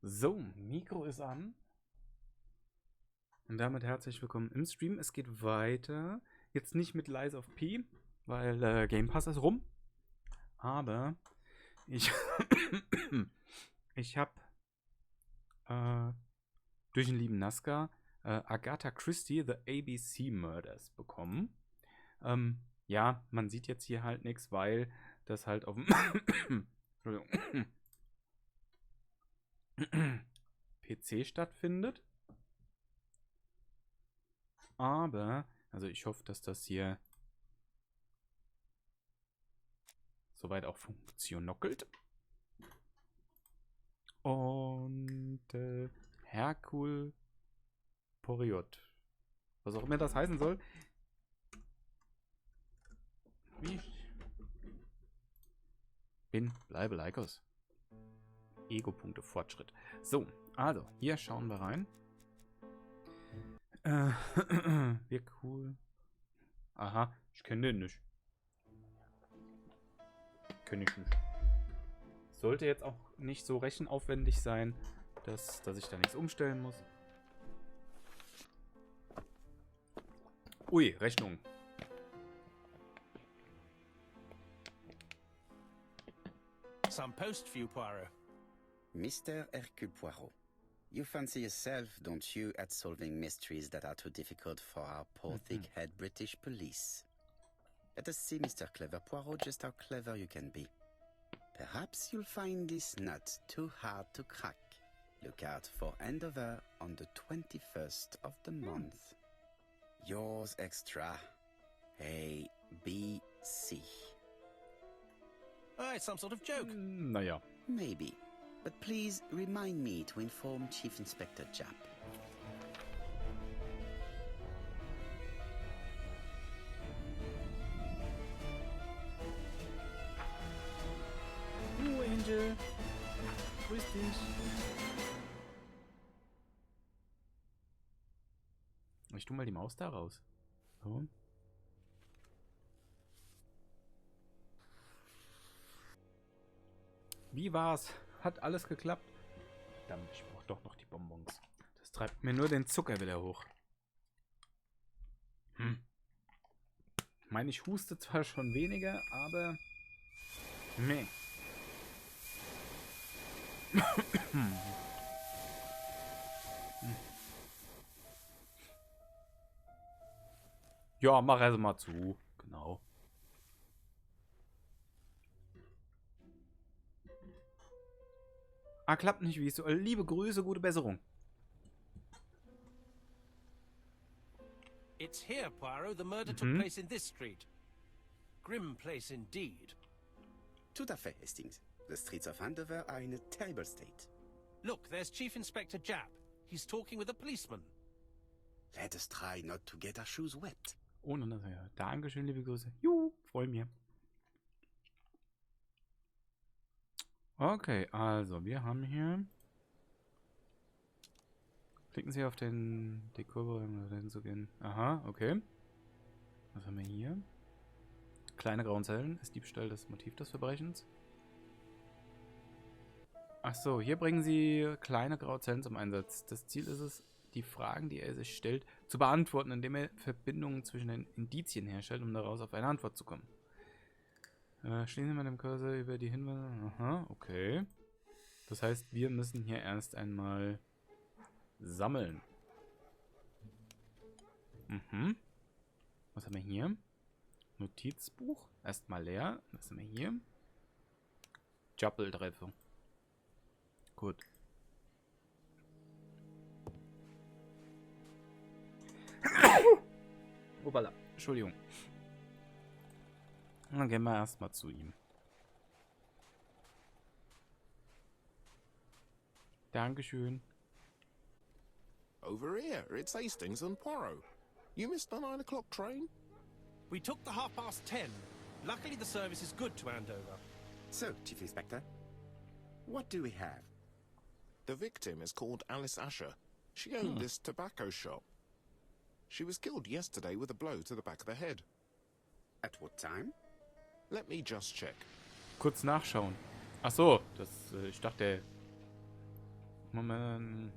So, Mikro ist an. Und damit herzlich willkommen im Stream. Es geht weiter. Jetzt nicht mit Lies of P, weil Game Pass ist rum. Aber ich, ich habe durch den lieben Nazca Agatha Christie, The ABC Murders bekommen. Ja, man sieht jetzt hier halt nichts, weil das halt auf dem PC stattfindet. Aber, also ich hoffe, dass das hier soweit auch funktioniert. Und Hercule Poirot. Was auch immer das heißen soll. Wie? Bleibe Lycos. Ego-Punkte Fortschritt. So, also, hier schauen wir rein. Wie cool. Aha, ich kenne den nicht. Kenne ich nicht. Sollte jetzt auch nicht so rechenaufwendig sein, dass ich da nichts umstellen muss. Ui, Rechnung. Some post for you, Poirot. Mr. Hercule Poirot, you fancy yourself, don't you, at solving mysteries that are too difficult for our poor thick-head British police? Let us see, Mr. Clever Poirot, just how clever you can be. Perhaps you'll find this nut too hard to crack. Look out for handover on the 21st of the month. Yours extra, ABC. Oh, it's some sort of joke. Naja. Maybe. But please remind me to inform Chief Inspector Japp. Angel. Grüß dich. Ich tue mal die Maus da raus. So. Wie war's? Hat alles geklappt? Verdammt, ich brauche doch noch die Bonbons. Das treibt mir nur den Zucker wieder hoch. Ich meine, ich huste zwar schon weniger, aber... Nee. Ja, mach erst mal zu. Genau. Ah, klappt nicht, wie es soll. Liebe Grüße, gute Besserung. It's here, Poirot. The murder took place in this street. Grim place indeed. Tout à fait, Hastings. The streets of Andover are in a terrible state. Look, there's Chief Inspector Japp. He's talking with a policeman. Let us try not to get our shoes wet. Ohne das ja. Dankeschön, liebe Grüße. Juhu, freu mich. Okay, also wir haben hier... Klicken Sie auf den Dekor, um dahin zu gehen. Aha, okay. Was haben wir hier? Kleine grauen Zellen. Ist Diebstahl das Motiv des Verbrechens? Ach so, hier bringen Sie kleine graue Zellen zum Einsatz. Das Ziel ist es, die Fragen, die er sich stellt, zu beantworten, indem er Verbindungen zwischen den Indizien herstellt, um daraus auf eine Antwort zu kommen. Schließen Sie mit dem Cursor über die Hinweise. Aha, okay. Das heißt, wir müssen hier erst einmal sammeln. Was haben wir hier? Notizbuch. Erstmal leer. Was haben wir hier? Jappeltreffer. Gut. Obala. Entschuldigung. Dann gehen wir erstmal zu ihm. Dankeschön. Over here, it's Hastings and Poirot. You missed the 9 o'clock train? We took the 10:30. Luckily, the service is good to Andover. So, Chief Inspector, what do we have? The victim is called Alice Asher. She owned this tobacco shop. She was killed yesterday with a blow to the back of the head. At what time? Let me just check. Kurz nachschauen. Ach so, das, ich dachte... Moment.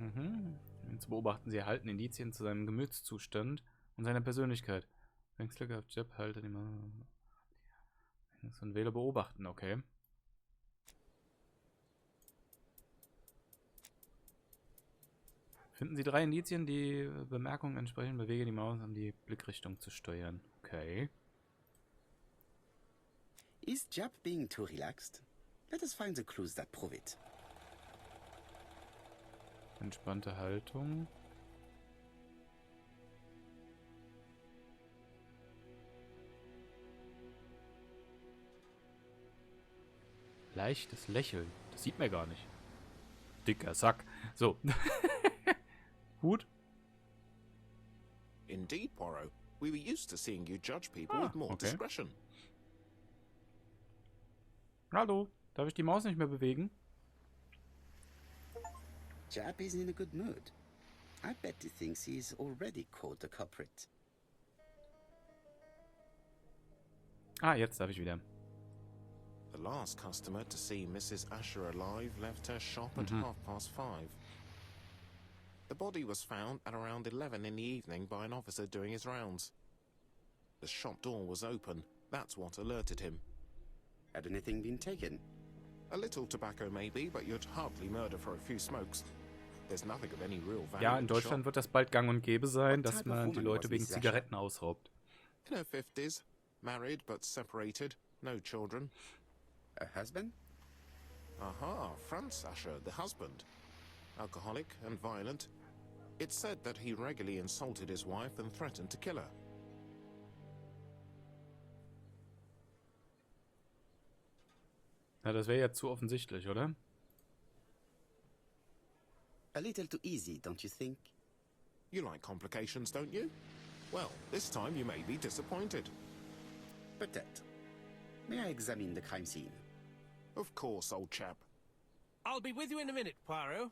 Zu beobachten, sie erhalten Indizien zu seinem Gemütszustand und seiner Persönlichkeit. Wechsel auf Jeb, halte die mal. Und Wähler beobachten, okay. Finden Sie 3 Indizien, die Bemerkungen entsprechen, bewege die Maus, um die Blickrichtung zu steuern. Okay. Is Jap being too relaxed? Let us find the clues that prove it. Entspannte Haltung. Leichtes Lächeln. Das sieht man gar nicht. Dicker Sack. So. Hut. Indeed, Poirot. We were used to seeing you judge people with more discretion. Hallo. Darf ich die Maus nicht mehr bewegen? Jap is in a good mood. I bet he thinks he's already caught the culprit. Ah, jetzt darf ich wieder. The last customer to see Mrs. Asher alive left her shop at 5:30. The body was found at around 11 in the evening by an officer doing his rounds. The shop door was open. That's what alerted him. Had anything been taken? A little tobacco maybe, but you'd hardly murder for a few smokes. There's nothing of any real value. Ja, in Deutschland wird das bald gang und gäbe sein, dass man die Leute wegen Zigaretten ausraubt. In her 50s, married but separated, no children. A husband? Aha, Franz Asher, the husband. Alcoholic and violent. It's said that he regularly insulted his wife and threatened to kill her. Na, das wäre ja zu offensichtlich, oder? A little too easy, don't you think? You like complications, don't you? Well, this time you may be disappointed. Peut-être. May I examine the crime scene? Of course, old chap. I'll be with you in a minute, Poirot.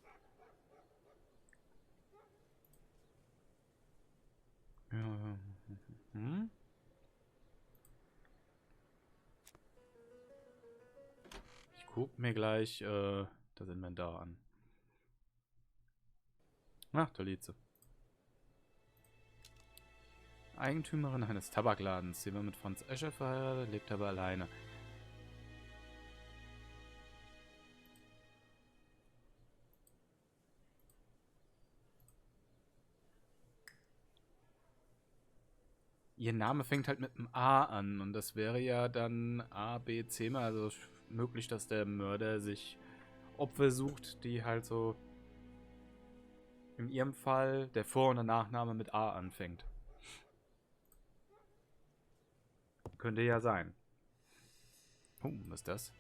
Ich guck mir gleich das Inventar an. Ach, da liegt sie. Eigentümerin eines Tabakladens. Sie war mit Franz Escher verheiratet, lebt aber alleine. Ihr Name fängt halt mit einem A an und das wäre ja dann A, B, C mal, also möglich, dass der Mörder sich Opfer sucht, die halt so in ihrem Fall der Vor- und der Nachname mit A anfängt. Könnte ja sein. Was ist das?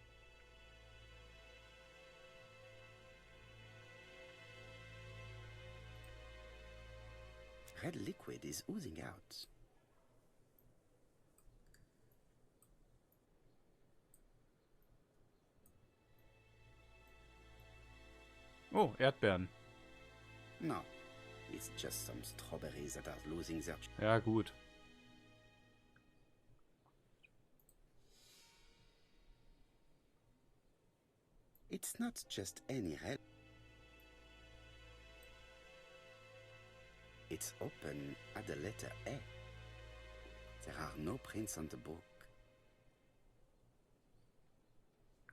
Red liquid is oozing out. Oh, Erdbeeren. No, it's just some strawberries that are losing their... Ja, gut. It's not just any red. It's open at the letter A. There are no prints on the book.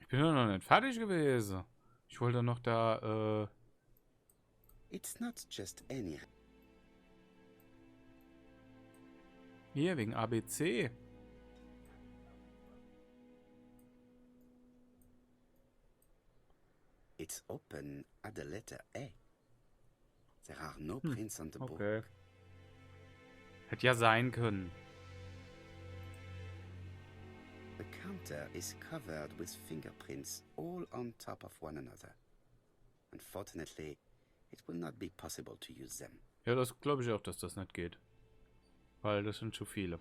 Ich bin ja noch nicht fertig gewesen. Ich wollte noch da, It's not just any... Hier, wegen ABC. It's open at the letter A. There are no prints on the book. Okay. Hätte ja sein können. The counter is covered with fingerprints all on top of one another. Unfortunately, it will not be possible to use them. Ja, das glaube ich auch, dass das nicht geht. Weil das sind zu viele.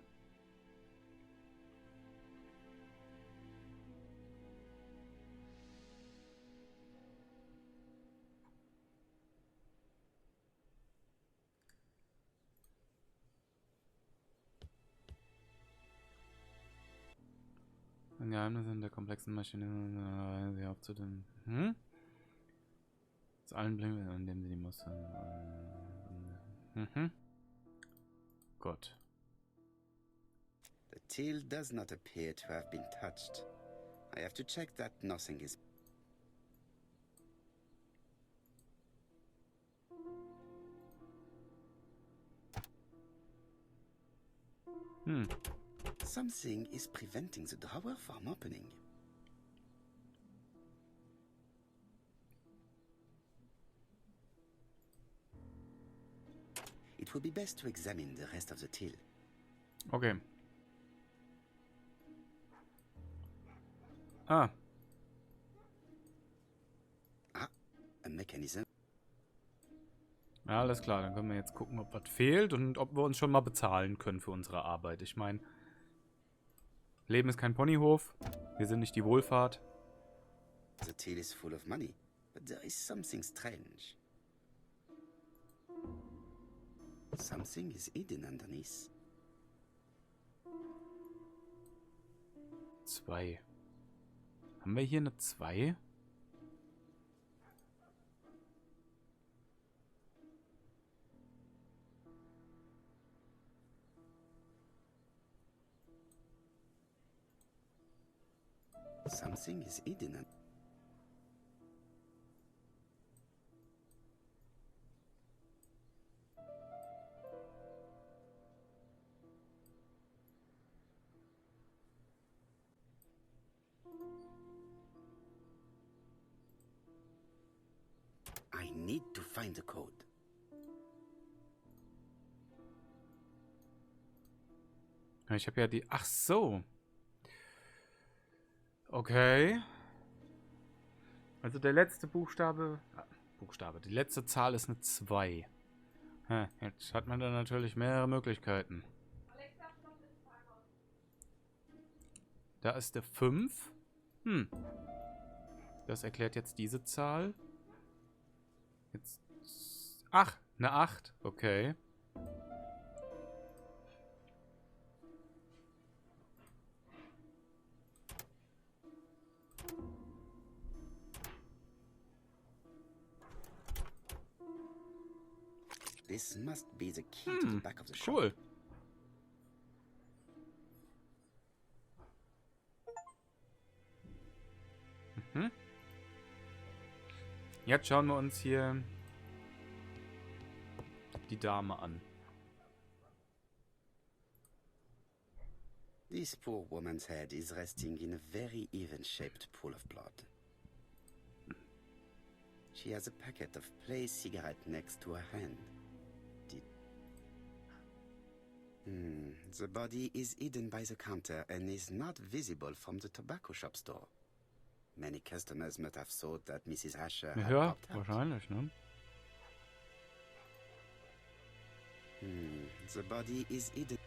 Geheimnisse in der komplexen Maschine sie aufzudünnen. Zu allen Blinken, an dem sie die Muster. Gut. The till does not appear to have been touched. I have to check that nothing is... Something is preventing the drawer from opening. It would be best to examine the rest of the till. Okay. Ah. A mechanism. Ja, alles klar. Dann können wir jetzt gucken, ob was fehlt und ob wir uns schon mal bezahlen können für unsere Arbeit. Ich meine, Leben ist kein Ponyhof. Wir sind nicht die Wohlfahrt. The till is full of money, but there is something strange. Something is hidden underneath. 2. Haben wir hier eine 2? Something is hidden. I need to find the code. Ich habe ja die... Ach so. Okay. Also der letzte Buchstabe... die letzte Zahl ist eine 2. Jetzt hat man da natürlich mehrere Möglichkeiten. Da ist der 5. Das erklärt jetzt diese Zahl. Jetzt... Ach, eine 8. Okay. This must be the key to the back of the shop. Cool. Jetzt schauen wir uns hier die Dame an. This poor woman's head is resting in a very even-shaped pool of blood. She has a packet of play cigarette next to her hand. The body is hidden by the counter and is not visible from the tobacco shop store. Many customers must have thought that Mrs. Asher had Ja, popped out. wahrscheinlich, ne? The body is hidden.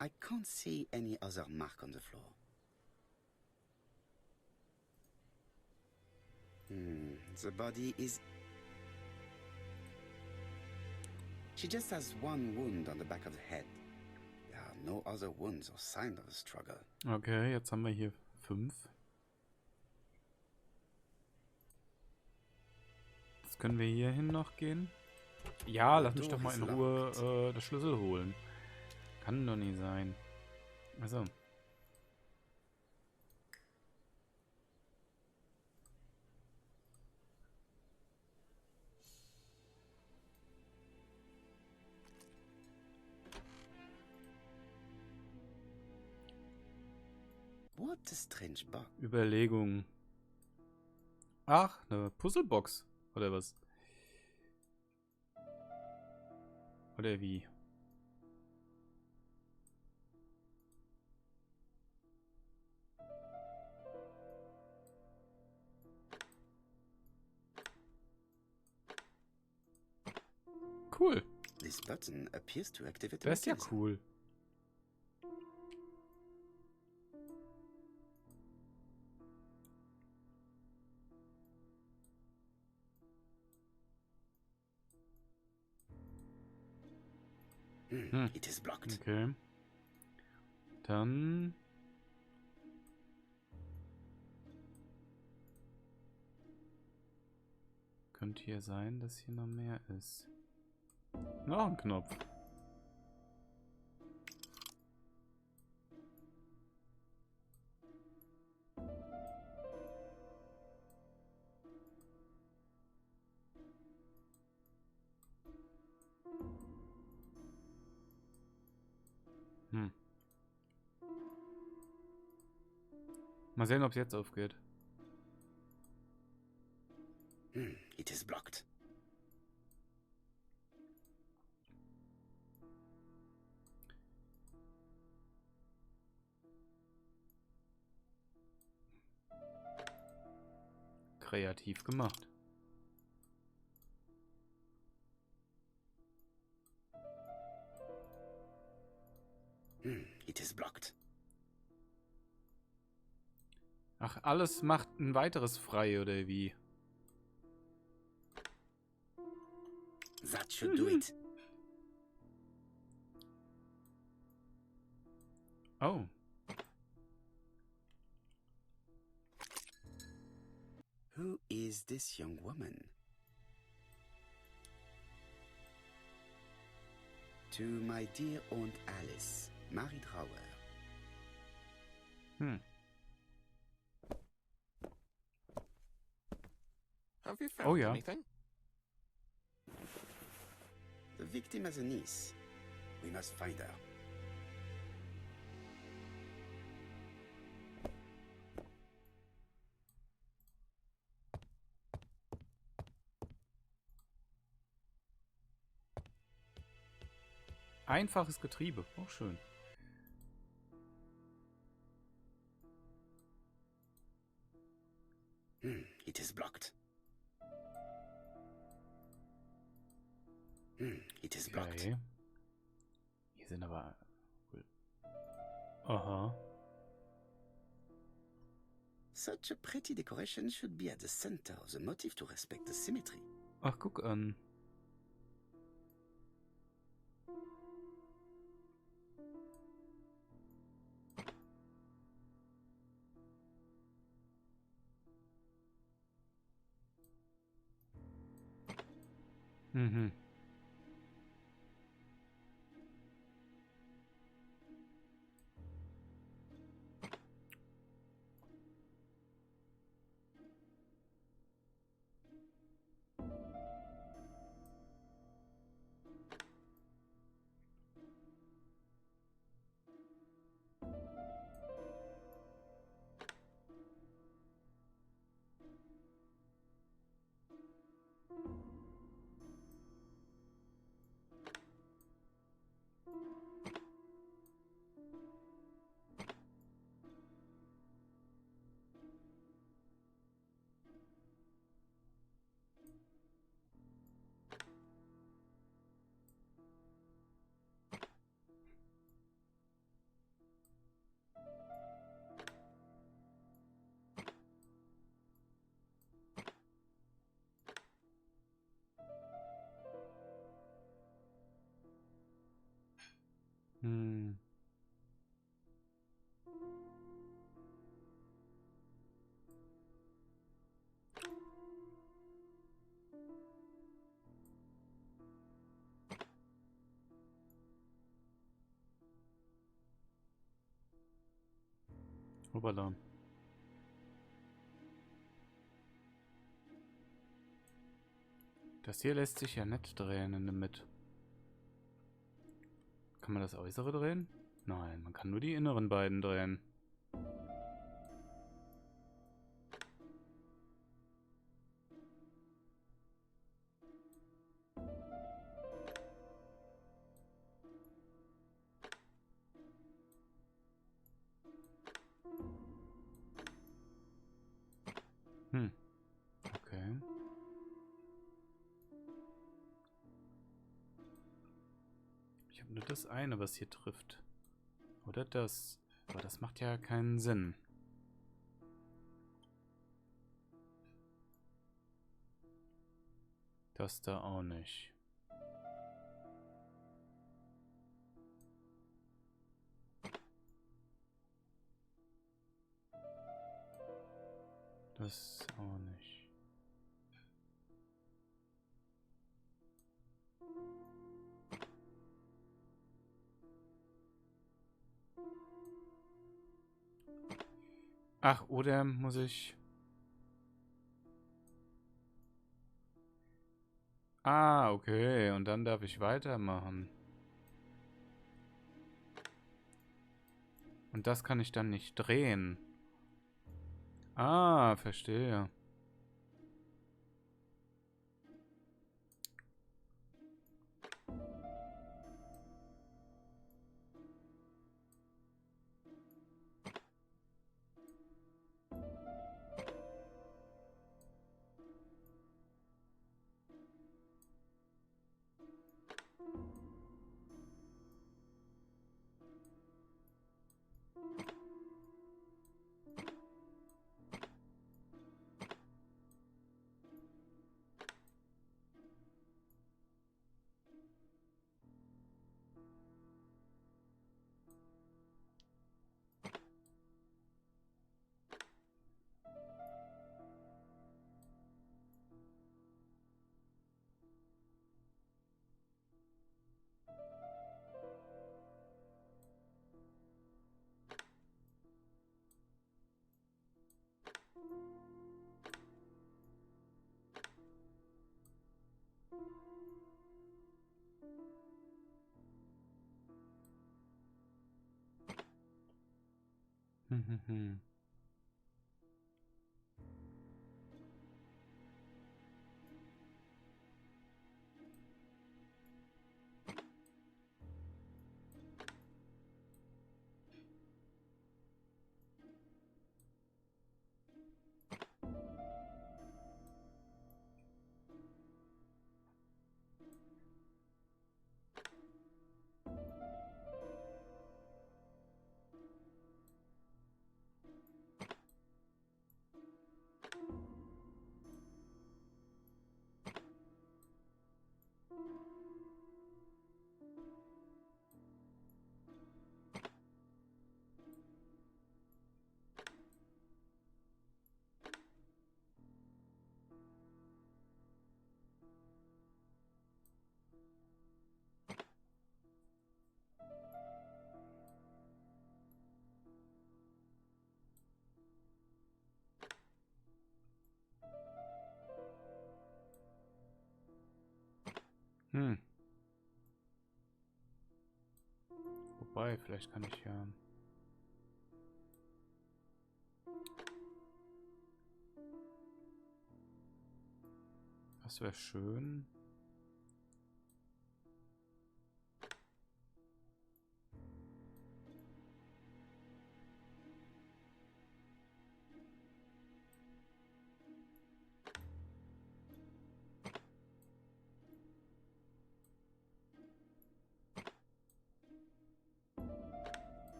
I can't see any other mark on the floor. The body is... She just has one wound on the back of the head. There are no other wounds or signs of a struggle. Okay, jetzt haben wir hier 5. Jetzt können wir hierhin noch gehen. Ja, lass mich doch mal in Ruhe das Schlüssel holen. Kann doch nicht sein. Also. What a strange box. Überlegung. Ach, eine Puzzlebox. Oder was? Oder wie? Cool. This button appears to activate the Das ist ja mechanism. cool. It is blocked. Okay. Dann... könnte hier sein, dass hier noch mehr ist. Noch ein Knopf. Mal sehen, ob es jetzt aufgeht. It is blocked. Kreativ gemacht. It is blocked. Ach, alles macht ein weiteres frei, oder wie? That should do it. Oh. Who is this young woman? To my dear Aunt Alice, Marie Trauer. Have you found yeah. anything? The victim has a niece. We must find her. Einfaches Getriebe. Auch schön. It is blocked. It is blocked. Okay. Hier sind aber... Aha. Such a pretty decoration should be at the center of the motif to respect the symmetry. Ach, guck an. Mhm. Hm. Hoppala. Das hier lässt sich ja nicht drehen in der Mitte. Kann man das Äußere drehen? Nein, man kann nur die inneren beiden drehen. Okay. Ich habe nur das eine, was hier trifft. Oder das. Aber das macht ja keinen Sinn. Das da auch nicht. Das auch nicht. Ach, oder muss ich... Ah, okay. Und dann darf ich weitermachen. Und das kann ich dann nicht drehen. Ah, verstehe. Wobei, vielleicht kann ich ja... Das wäre schön.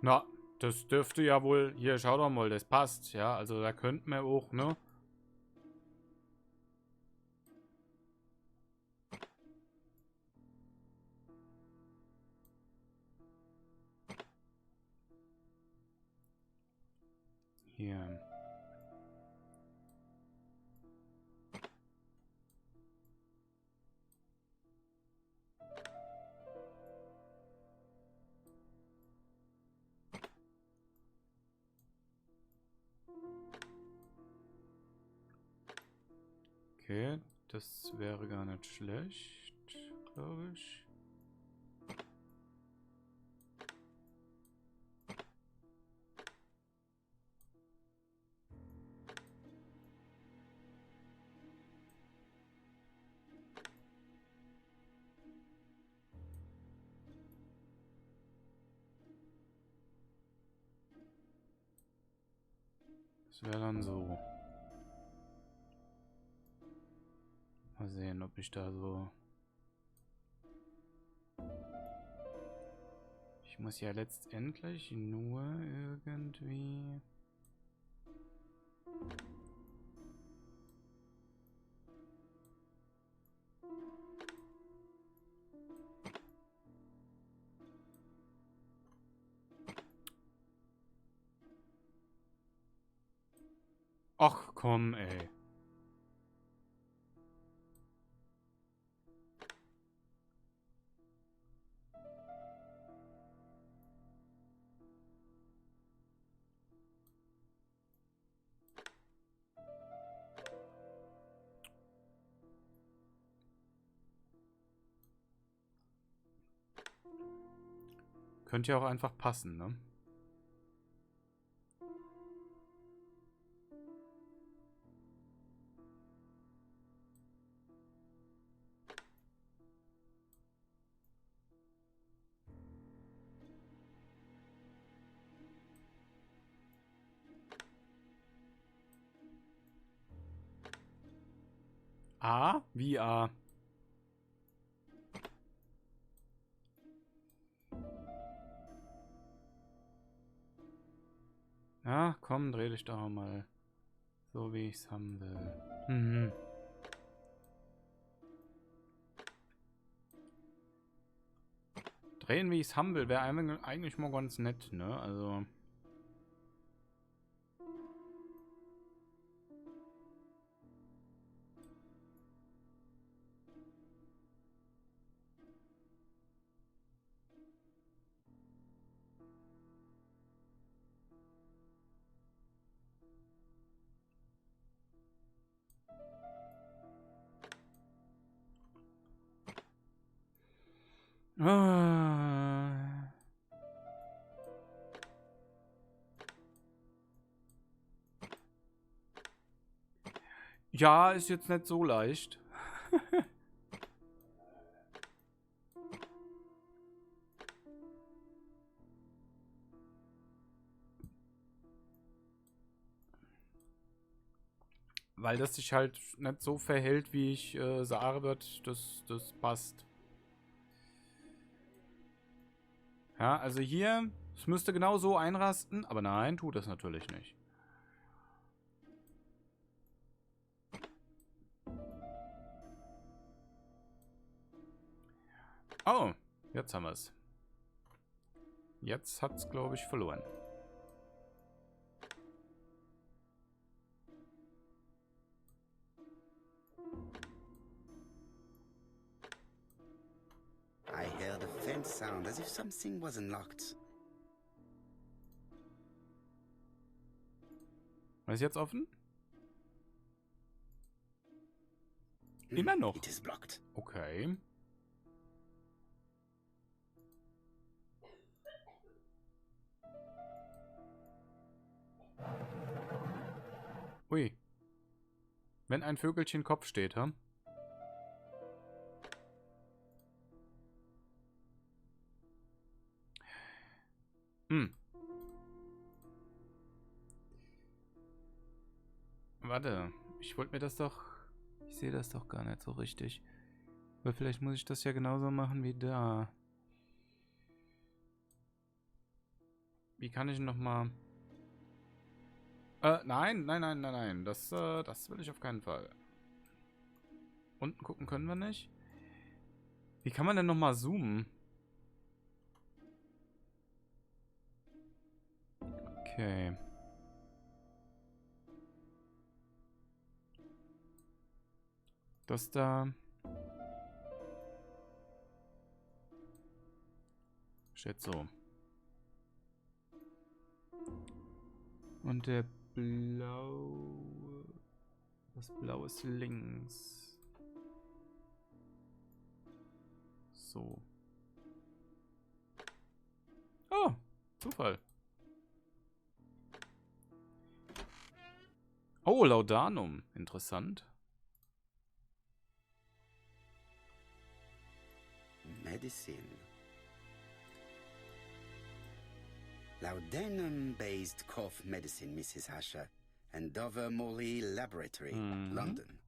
Na, das dürfte ja wohl... Hier, schau doch mal, das passt. Ja, also da könnten wir auch, ne? Hier. Okay, das wäre gar nicht schlecht, glaube ich. Das wäre dann so. Mal sehen, ob ich da so... Ich muss ja letztendlich nur irgendwie... Ach, komm, ey. Könnte ja auch einfach passen, ne? A? Wie A? Ja, komm, dreh dich doch mal. So wie ich's haben will. Mhm. Drehen, wie ich's haben will, wäre eigentlich mal ganz nett, ne? Also. Ah. Ja, ist jetzt nicht so leicht. Weil das sich halt nicht so verhält, wie ich sage wird, das passt. Ja, also hier, es müsste genau so einrasten, aber nein, tut das natürlich nicht. Oh, jetzt haben wir es. Jetzt hat es, glaube ich, verloren. I heard a faint sound as if something was unlocked. Was ist jetzt offen? Immer noch. It is blocked. Okay. Ui. Wenn ein Vögelchen Kopf steht, hm? Hm. Warte. Ich wollte mir das doch... Ich sehe das doch gar nicht so richtig. Aber vielleicht muss ich das ja genauso machen wie da. Wie kann ich nochmal... nein. Das will ich auf keinen Fall. Unten gucken können wir nicht. Wie kann man denn nochmal zoomen? Okay. Das da... Steht so. Und der blaue... Das blaue ist links. So. Oh, Zufall. Oh, Laudanum. Interessant. Medicine. Laudanum-based cough medicine, Mrs. Asher, and Dover Morley Laboratory, London.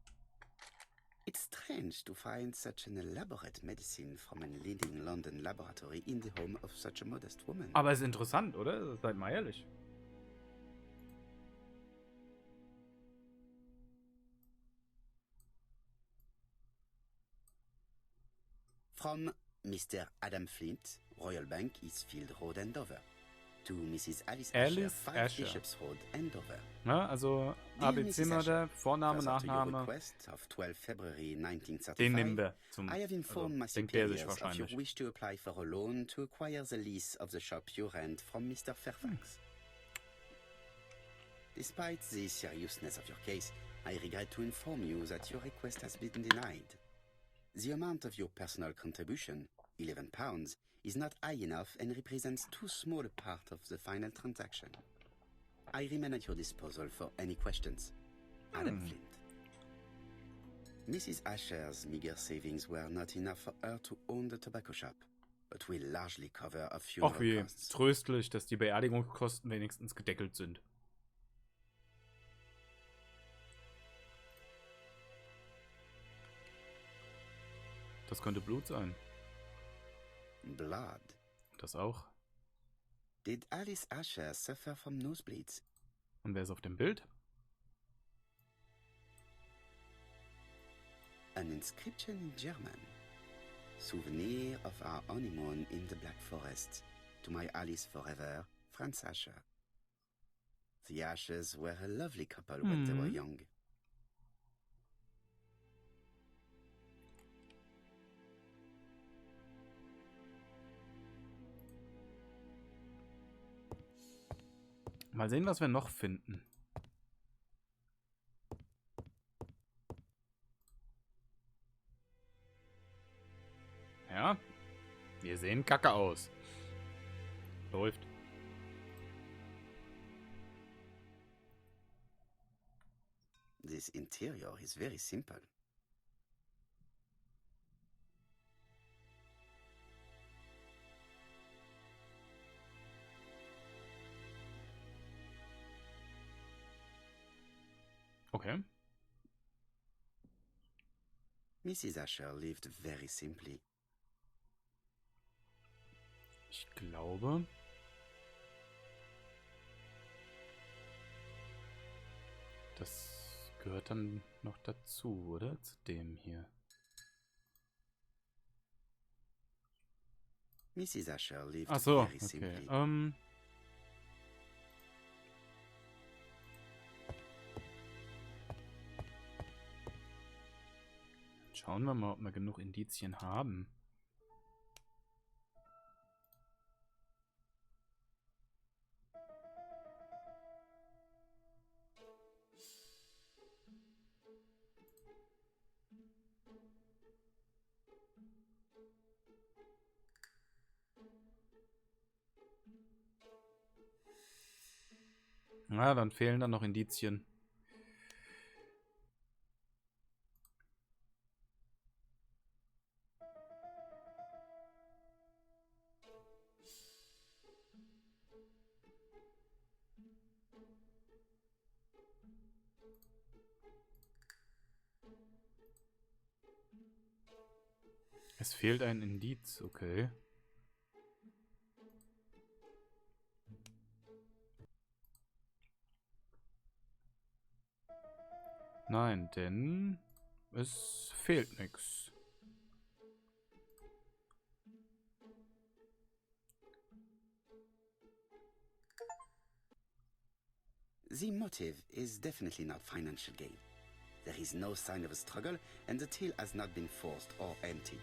It's strange to find such an elaborate medicine from a leading London laboratory in the home of such a modest woman. Aber ist interessant, oder? Seid mal ehrlich. From Mr. Adam Flint, Royal Bank, Eastfield Road and Dover. To Mrs. Alice Alice Asher, 5 Asher. Bishops Road, Andover. Ne? Also Dear Mrs. ABC-Mörder, Asher, Vorname, further to your Nachname. request of 12 February Den 1935, nehmen wir zum. I have informed my Also, denkt der sich superiors of your wahrscheinlich. wish to apply for a loan to acquire the lease of the shop you rent from Mr. Fairfax. Despite the seriousness of your case, I regret to inform you that your request has been denied. The amount of your personal contribution, £11, is not high enough and represents too small a part of the final transaction. I remain at your disposal for any questions. Adam Flint. Mrs. Asher's meager savings were not enough for her to own the tobacco shop, but will largely cover her funeral Ach wie costs. tröstlich, dass die Beerdigungskosten wenigstens gedeckelt sind. Das könnte Blut sein. Blood. Das auch. Did Alice Asher suffer from nosebleeds? Und wer ist auf dem Bild? An inscription in German. Souvenir of our honeymoon in the Black Forest. To my Alice forever, Franz Asher. The Ashers were a lovely couple when they were young. Mal sehen, was wir noch finden. Ja, wir sehen kacke aus. Läuft. This interior is very simple. Okay. Mrs. Asher lived very simply. Ich glaube. Das gehört dann noch dazu, oder? Zu dem hier. Mrs. Asher lived Ach so, very okay. simply. Schauen wir mal, ob wir genug Indizien haben. Na, dann fehlen dann noch Indizien. Es fehlt ein Indiz, okay. Nein, denn es fehlt nichts. The motive is definitely not financial gain. There is no sign of a struggle, and the till has not been forced or emptied.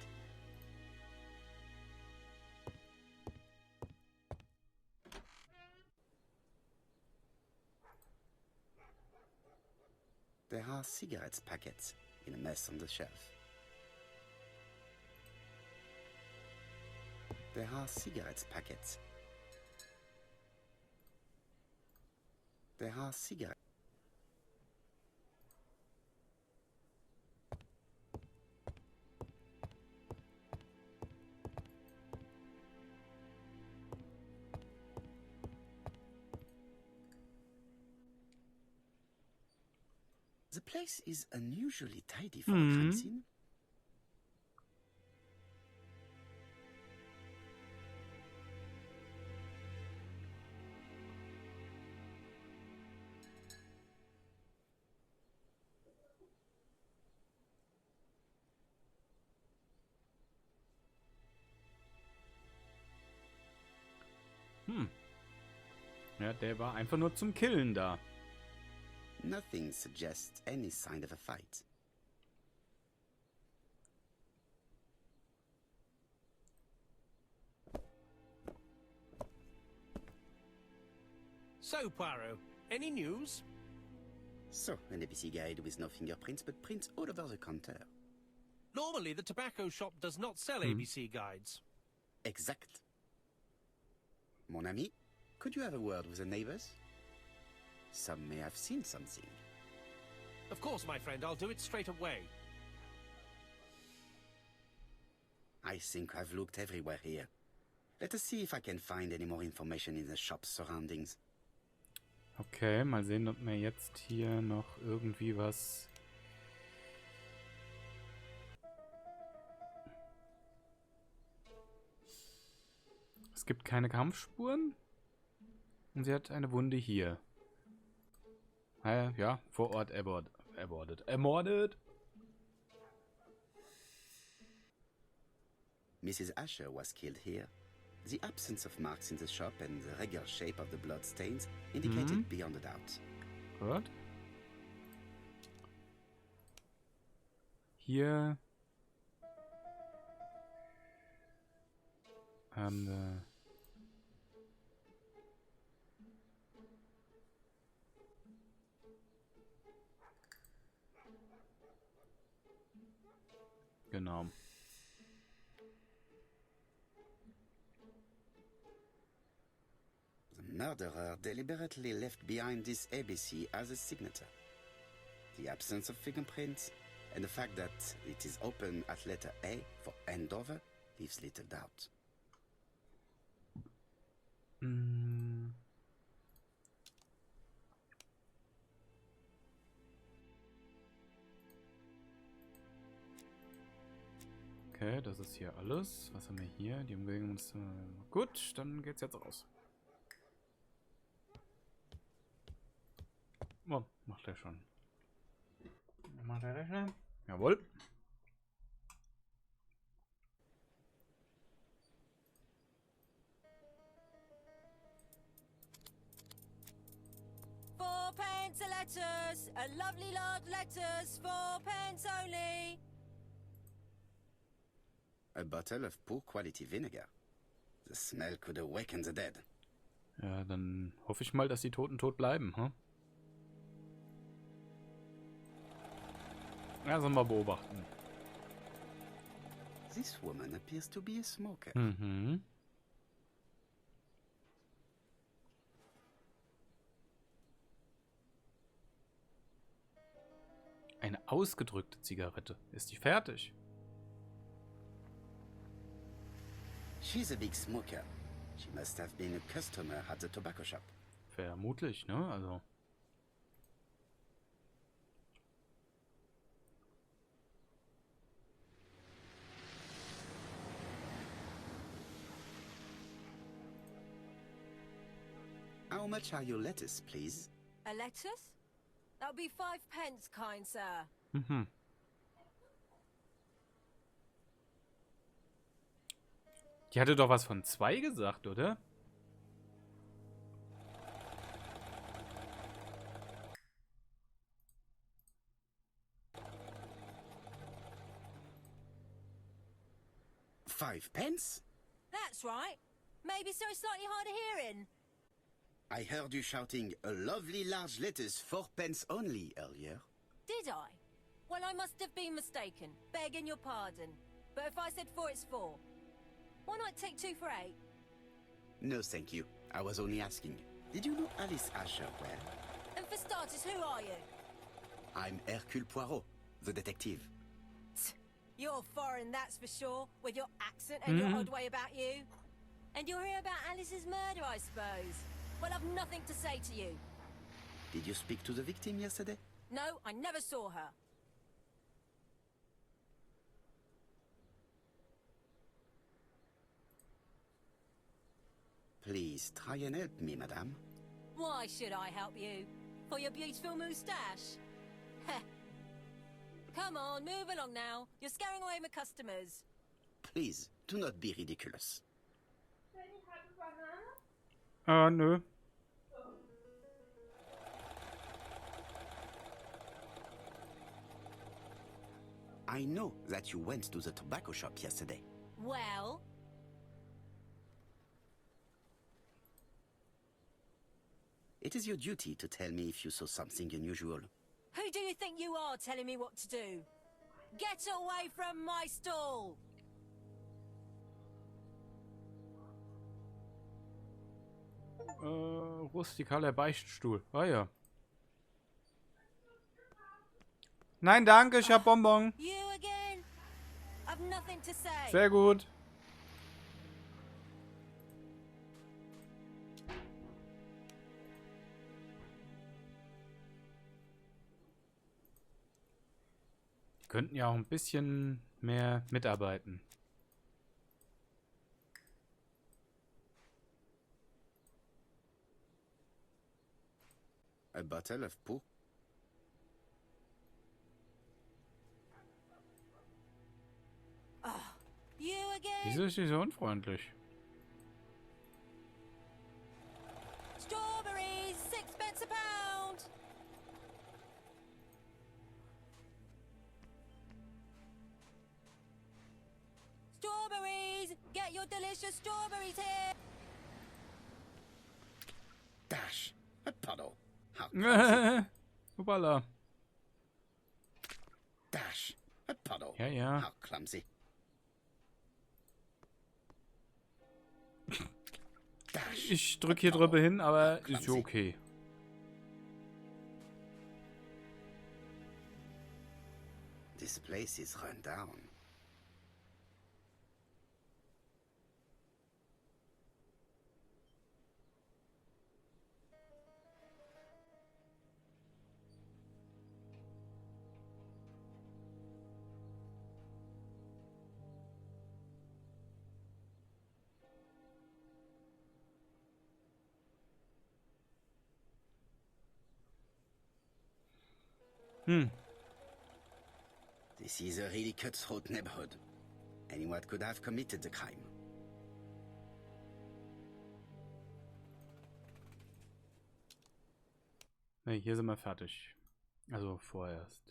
There are cigarettes packets in a mess on the shelf. There are cigarettes packets. There are cigarettes. The place is unusually tidy for a crime scene. Ja, der war einfach nur zum Killen da. Nothing suggests any sign of a fight. So, Poirot, any news? So, an ABC guide with no fingerprints but prints all over the counter. Normally, the tobacco shop does not sell ABC guides. Exact. Mon ami, could you have a word with the neighbors? Some may have seen something. Of course, my friend, I'll do it straight away. I think I've looked everywhere here. Let us see if I can find any more information in the shop's surroundings. Okay, mal sehen, ob mir jetzt hier noch irgendwie was... Es gibt keine Kampfspuren. Und sie hat eine Wunde hier. Ja, vor Ort ermordet. Mrs. Asher was killed here. The absence of marks in the shop and the regular shape of the blood stains indicated beyond a doubt. Gut. Hier haben wir... Genau. The murderer deliberately left behind this ABC as a signature. The absence of fingerprints and the fact that it is open at letter A for Andover leaves little doubt. Okay, das ist hier alles. Was haben wir hier? Die Umgebung ist... Gut, dann geht's jetzt raus. Oh, macht er schon. Macht der Rechner? Jawohl. £4 a letters, a lovely large letters, £4 only. A bottle of poor quality vinegar. The smell could awaken the dead. Ja, dann hoffe ich mal, dass die Toten tot bleiben, hm? Ja, sollen wir beobachten. This woman appears to be a smoker. Mhm. Eine ausgedrückte Zigarette. Ist die fertig? She's a big smoker. She must have been a customer at the tobacco shop. Vermutlich, ne? Also. How much are your lettuce, please? A lettuce? That'll be 5 pence, kind sir. Mhm. Die hatte doch was von 2 gesagt, oder? £5? That's right. Maybe so slightly hard of hearing. I heard you shouting a lovely large lettuce 4 pence only earlier. Did I? Well, I must have been mistaken. Begging your pardon. But if I said 4, it's 4. Why not take 2 for 8? No, thank you. I was only asking. Did you know Alice Asher well? And for starters, who are you? I'm Hercule Poirot, the detective. You're foreign, that's for sure, with your accent and your odd way about you. And you're here about Alice's murder, I suppose. Well, I've nothing to say to you. Did you speak to the victim yesterday? No, I never saw her. Please try and help me, madame. Why should I help you? For your beautiful moustache? Heh. Come on, move along now. You're scaring away my customers. Please, do not be ridiculous. Nö. I know that you went to the tobacco shop yesterday. Well, It is your duty to tell me if you saw something unusual. who do you think you are telling me what to do? Get away from my stall! Rustikaler Beichtstuhl. Ah ja. Nein, danke, ich hab Bonbon. You again? I've nothing to say. Sehr gut. Die könnten ja auch ein bisschen mehr mitarbeiten. A bottle of poo? You again? Wieso ist sie so unfreundlich? Strawberries, 6 pence a pound. Strawberries, get your delicious strawberries here. Dash! A puddle. How clumsy. Hoppala. Dash! A puddle. Ja, ja. How clumsy. Dash! Ich drück hier drüber hin, aber ist ja okay. This place is run down. This is a really cutthroat neighborhood. Anyone could have committed the crime. Ne, hier sind wir fertig. Also vorerst.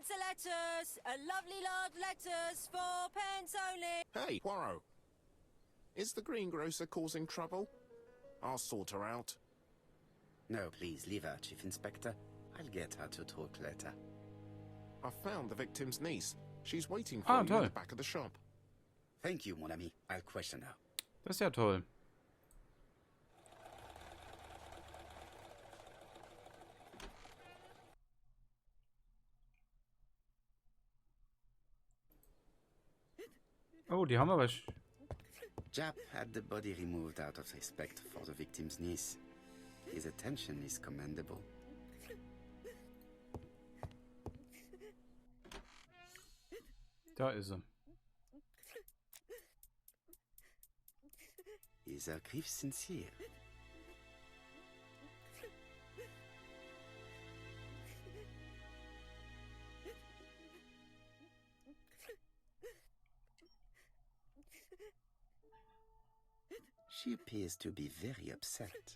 A lettuce, a lovely large lettuce, 4 pence only. Hey, Poirot. Is the greengrocer causing trouble? I'll sort her out. No, please, leave her, Chief Inspector. I'll get her to talk later. I found the victim's niece. She's waiting for you in toll. the back of the shop. Thank you, mon ami. I'll question her. Das ist ja toll. Oh, die haben aber... Jap had the body removed out of respect for the victim's niece. His attention is commendable. Da ist er. Is her grief sincere? She appears to be very upset.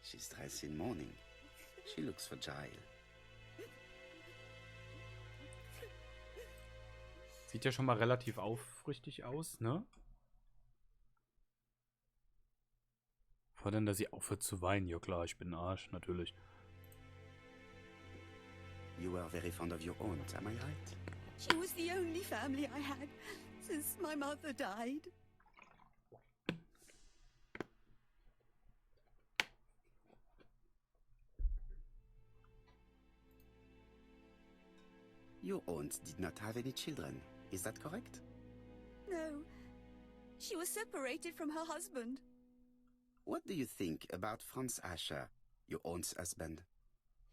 She's dressed in mourning. She looks fragile. Sieht ja schon mal relativ aufrichtig aus, ne? Fordern, dass sie aufhört zu weinen. Ja klar, ich bin ein Arsch, natürlich. You were very fond of your aunt, am I right? She was the only family I had since my mother died. Your aunt did not have any children, is that correct? No, she was separated from her husband. What do you think about Franz Asher, your aunt's husband?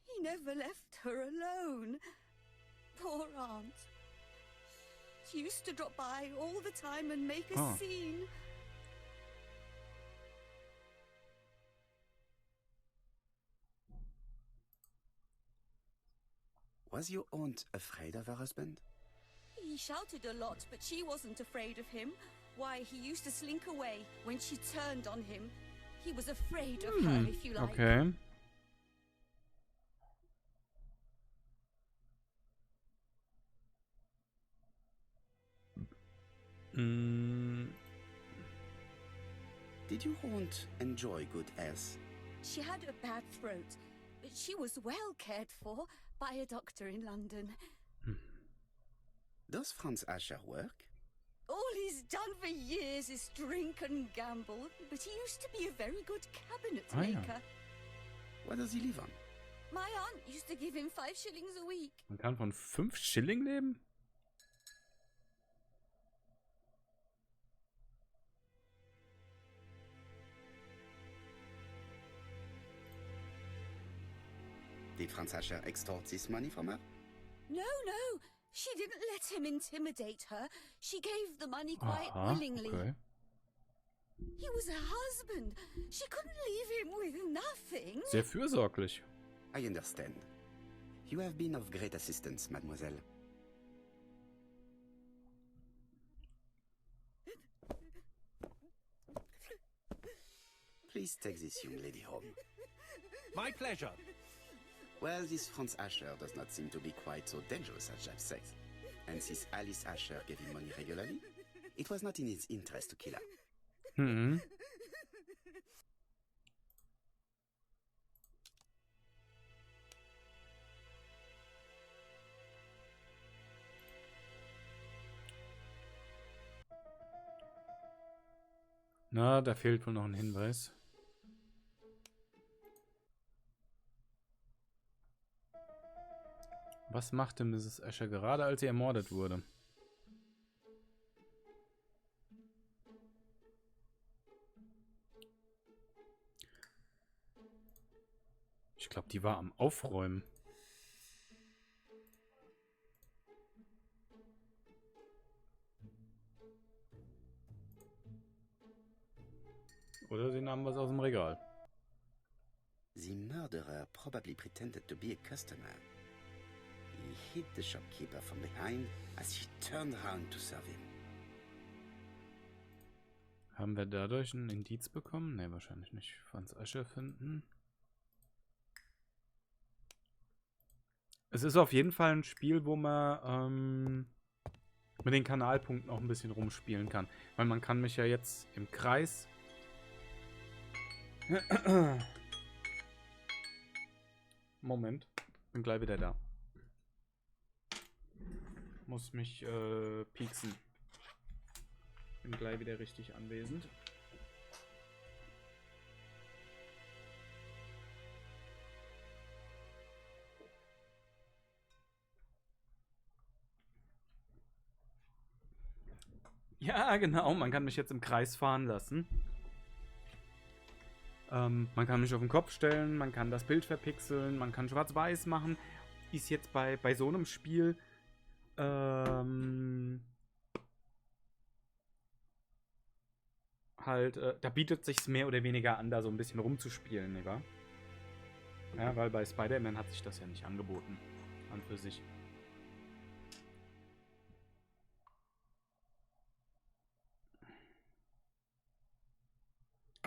He never left her alone. Poor aunt. She used to drop by all the time and make a scene. Was your aunt afraid of her husband? He shouted a lot, but she wasn't afraid of him. Why, he used to slink away when she turned on him. He was afraid of her, if you like. Okay. Did your aunt enjoy good health? She had a bad throat, but she was well cared for by a doctor in London. Does Franz Asher work? All he's done for years is drink and gamble, but he used to be a very good cabinet maker. What does he live on? My aunt used to give him 5 shillings a week. Man kann von 5 Schilling leben? Did Franz Asher extort this money from her? No, no. She didn't let him intimidate her. She gave the money quite willingly. Okay. He was her husband. She couldn't leave him with nothing. Sehr fürsorglich. I understand. You have been of great assistance, mademoiselle. Please take this young lady home. My pleasure. Well, this Franz Asher does not seem to be quite so dangerous as Jack says. And since Alice Asher gave him money regularly, it was not in his interest to kill her. Mhm. Na, da fehlt wohl noch ein Hinweis. Was machte Mrs. Asher gerade, als sie ermordet wurde? Ich glaube, die war am Aufräumen. Oder sie nahmen was aus dem Regal. The murderer probably pretended to be a customer. He hit the shopkeeper from behind as she turned around to serve him. Haben wir dadurch ein Indiz bekommen? Ne, wahrscheinlich nicht. Franz Asher finden. Es ist auf jeden Fall ein Spiel, wo man mit den Kanalpunkten auch ein bisschen rumspielen kann. Weil man kann mich ja jetzt im Kreis... Moment, bin gleich wieder da. Muss mich pieksen. Bin gleich wieder richtig anwesend. Ja, genau, man kann mich jetzt im Kreis fahren lassen. Man kann mich auf den Kopf stellen, man kann das Bild verpixeln, man kann schwarz-weiß machen. Ist jetzt bei so einem Spiel halt, da bietet sich's mehr oder weniger an, da so ein bisschen rumzuspielen, nicht wahr? Ja, weil bei Spider-Man hat sich das ja nicht angeboten. An für sich.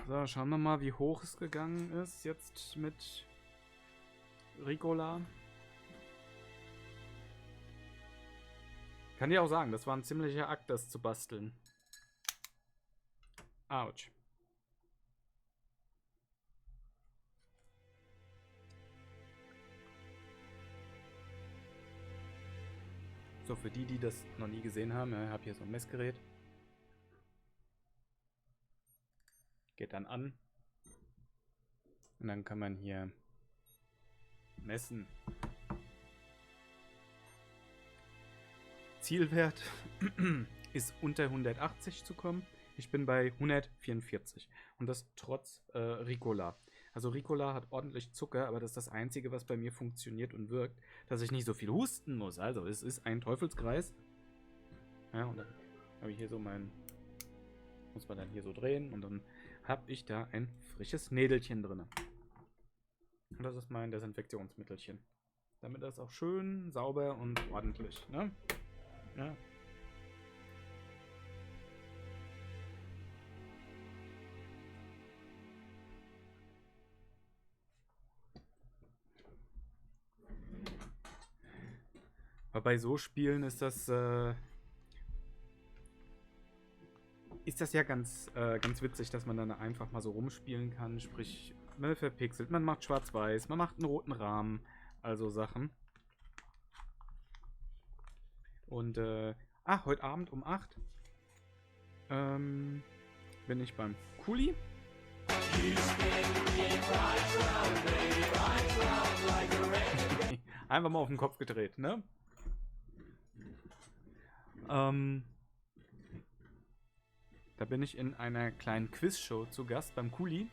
So, schauen wir mal, wie hoch es gegangen ist jetzt mit Ricola. Kann dir auch sagen, das war ein ziemlicher Akt, das zu basteln. Autsch. So, für die, die das noch nie gesehen haben, ich habe hier so ein Messgerät. Geht dann an. Und dann kann man hier messen. Zielwert ist unter 180 zu kommen. Ich bin bei 144. Und das trotz Ricola. Also Ricola hat ordentlich Zucker, aber das ist das Einzige, was bei mir funktioniert und wirkt, dass ich nicht so viel husten muss. Also es ist ein Teufelskreis. Ja, und dann habe ich hier so mein... Muss man dann hier so drehen und dann habe ich da ein frisches Nädelchen drin. Und das ist mein Desinfektionsmittelchen. Damit das auch schön, sauber und ordentlich, ne? Ja. Aber bei so Spielen ist das ja ganz witzig, dass man dann einfach mal so rumspielen kann. Sprich, man verpixelt, man macht schwarz-weiß, man macht einen roten Rahmen, also Sachen. Und, heute Abend um 8 bin ich beim Kuli. Einfach mal auf den Kopf gedreht, ne? Da bin ich in einer kleinen Quizshow zu Gast beim Kuli.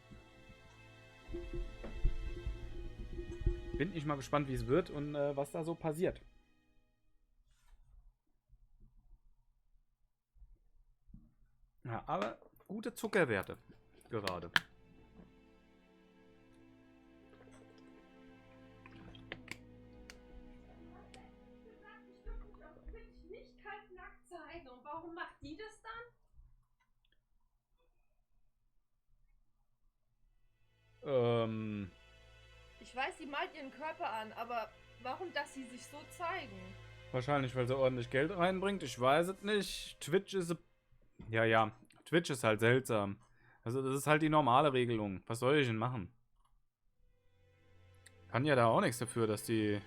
Bin ich mal gespannt, wie es wird und was da so passiert. Ja, aber gute Zuckerwerte gerade. Und warum macht die das dann? Ich weiß, sie malt ihren Körper an, aber warum, dass sie sich so zeigen? Wahrscheinlich, weil sie ordentlich Geld reinbringt. Ich weiß es nicht. Twitch ist... Ja. Twitch ist halt seltsam. Also das ist halt die normale Regelung. Was soll ich denn machen? Kann ja da auch nichts dafür, dass die...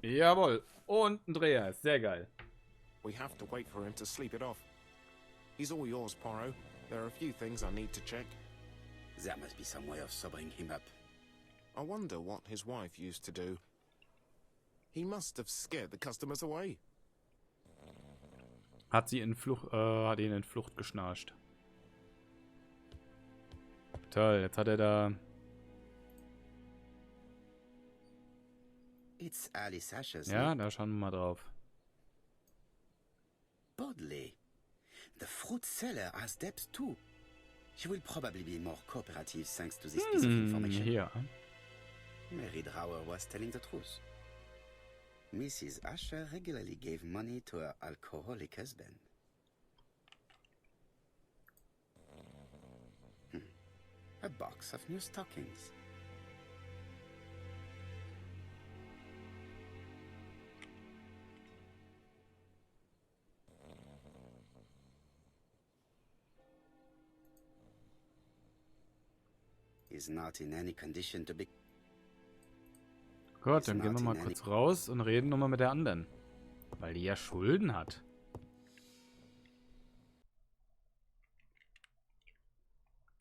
Jawohl. Und ein Dreher. Sehr geil. We have to wait for him to sleep it off. He's all yours, Poirot. There are a few things I need to check. There must be some way of sobering him up. I wonder what his wife used to do. He must have scared the customers away. Hat ihn in Flucht geschnarcht. Toll, jetzt hat er da... It's Alice Asher's Ja, name. da schauen wir mal drauf. Bodley. The fruit seller has debts too. She will probably be more cooperative thanks to this piece of information. Hier. Mary Drower was telling the truth. Mrs. Asher regularly gave money to her alcoholic husband. A box of new stockings. Is not in any condition to be... Gut, dann gehen wir mal kurz raus und reden nochmal mit der anderen. Weil die ja Schulden hat.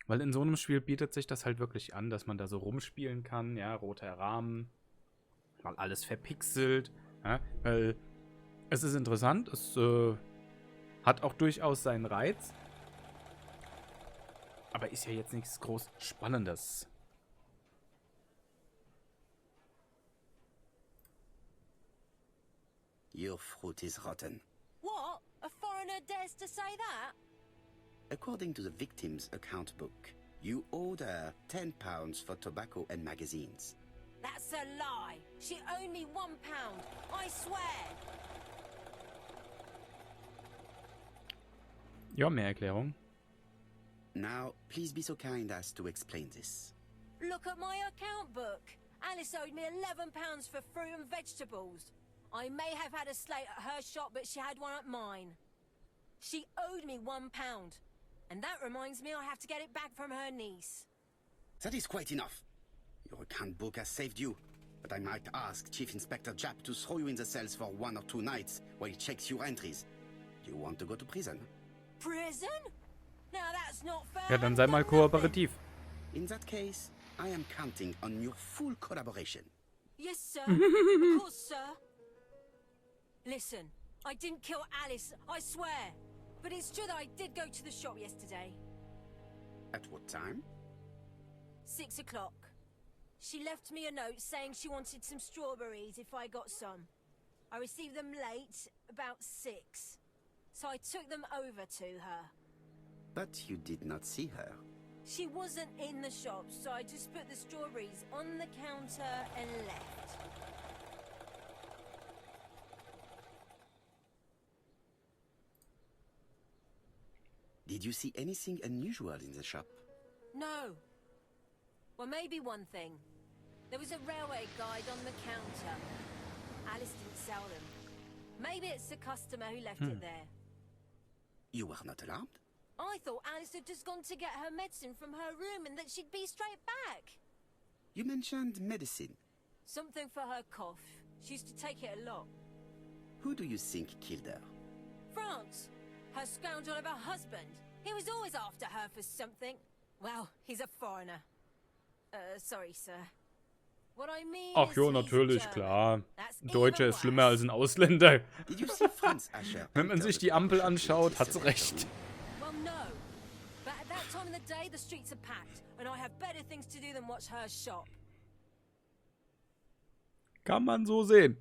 Weil in so einem Spiel bietet sich das halt wirklich an, dass man da so rumspielen kann. Ja, roter Rahmen. Mal alles verpixelt. Ja, weil es ist interessant. Es hat auch durchaus seinen Reiz. Aber ist ja jetzt nichts groß Spannendes. Your fruit is rotten. What? A foreigner dares to say that? According to the victim's account book, you owed her £10 for tobacco and magazines. That's a lie. She owed me £1. I swear. Ja, mehr Erklärung. Now, please be so kind as to explain this. Look at my account book. Alice owed me £11 for fruit and vegetables. I may have had a slate at her shop, but she had one at mine. She owed me £1. And that reminds me I have to get it back from her niece. That is quite enough. Your account book has saved you, but I might ask Chief Inspector Japp to throw you in the cells for 1 or 2 nights while he checks your entries. Do you want to go to prison? Prison? Now that's not fair. Ja, dann sei mal kooperativ. In that case, I am counting on your full collaboration. Yes, sir. Of course, sir. Listen, I didn't kill Alice, I swear. But it's true that I did go to the shop yesterday. At what time? 6 o'clock. She left me a note saying she wanted some strawberries if I got some. I received them late, about 6. so I took them over to her. But you did not see her. She wasn't in the shop, so I just put the strawberries on the counter and left. Did you see anything unusual in the shop? No. Well, maybe one thing. There was a railway guide on the counter. Alice didn't sell them. Maybe it's the customer who left it there. You were not alarmed? I thought Alice had just gone to get her medicine from her room and that she'd be straight back. You mentioned medicine. Something for her cough. She used to take it a lot. Who do you think killed her? France. Her scoundrel of a husband. He was always after her for something. Well, he's a foreigner. Sorry, sir. What I mean Ach is jo, he's natürlich, German. klar. That's Ein Deutscher even ist schlimmer worse. als ein Ausländer. Did you see Franz Asher? Wenn man sich die Ampel anschaut, hat's recht. Well, no. But at that time of the day, the streets are packed, and I have better things to do than watch her shop. Kann man so sehen.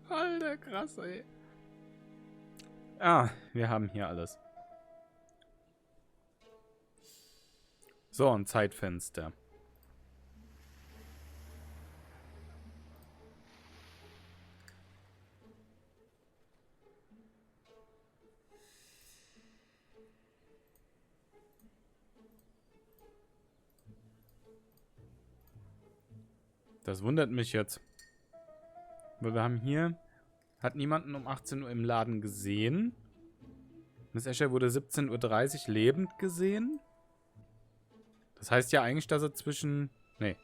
Alter, krass, ey. Ah, wir haben hier alles. So, ein Zeitfenster. Das wundert mich jetzt. Weil wir haben hier... Hat niemanden um 18 Uhr im Laden gesehen. Miss Asher wurde 17:30 Uhr lebend gesehen. Das heißt ja eigentlich, dass er zwischen... Nee,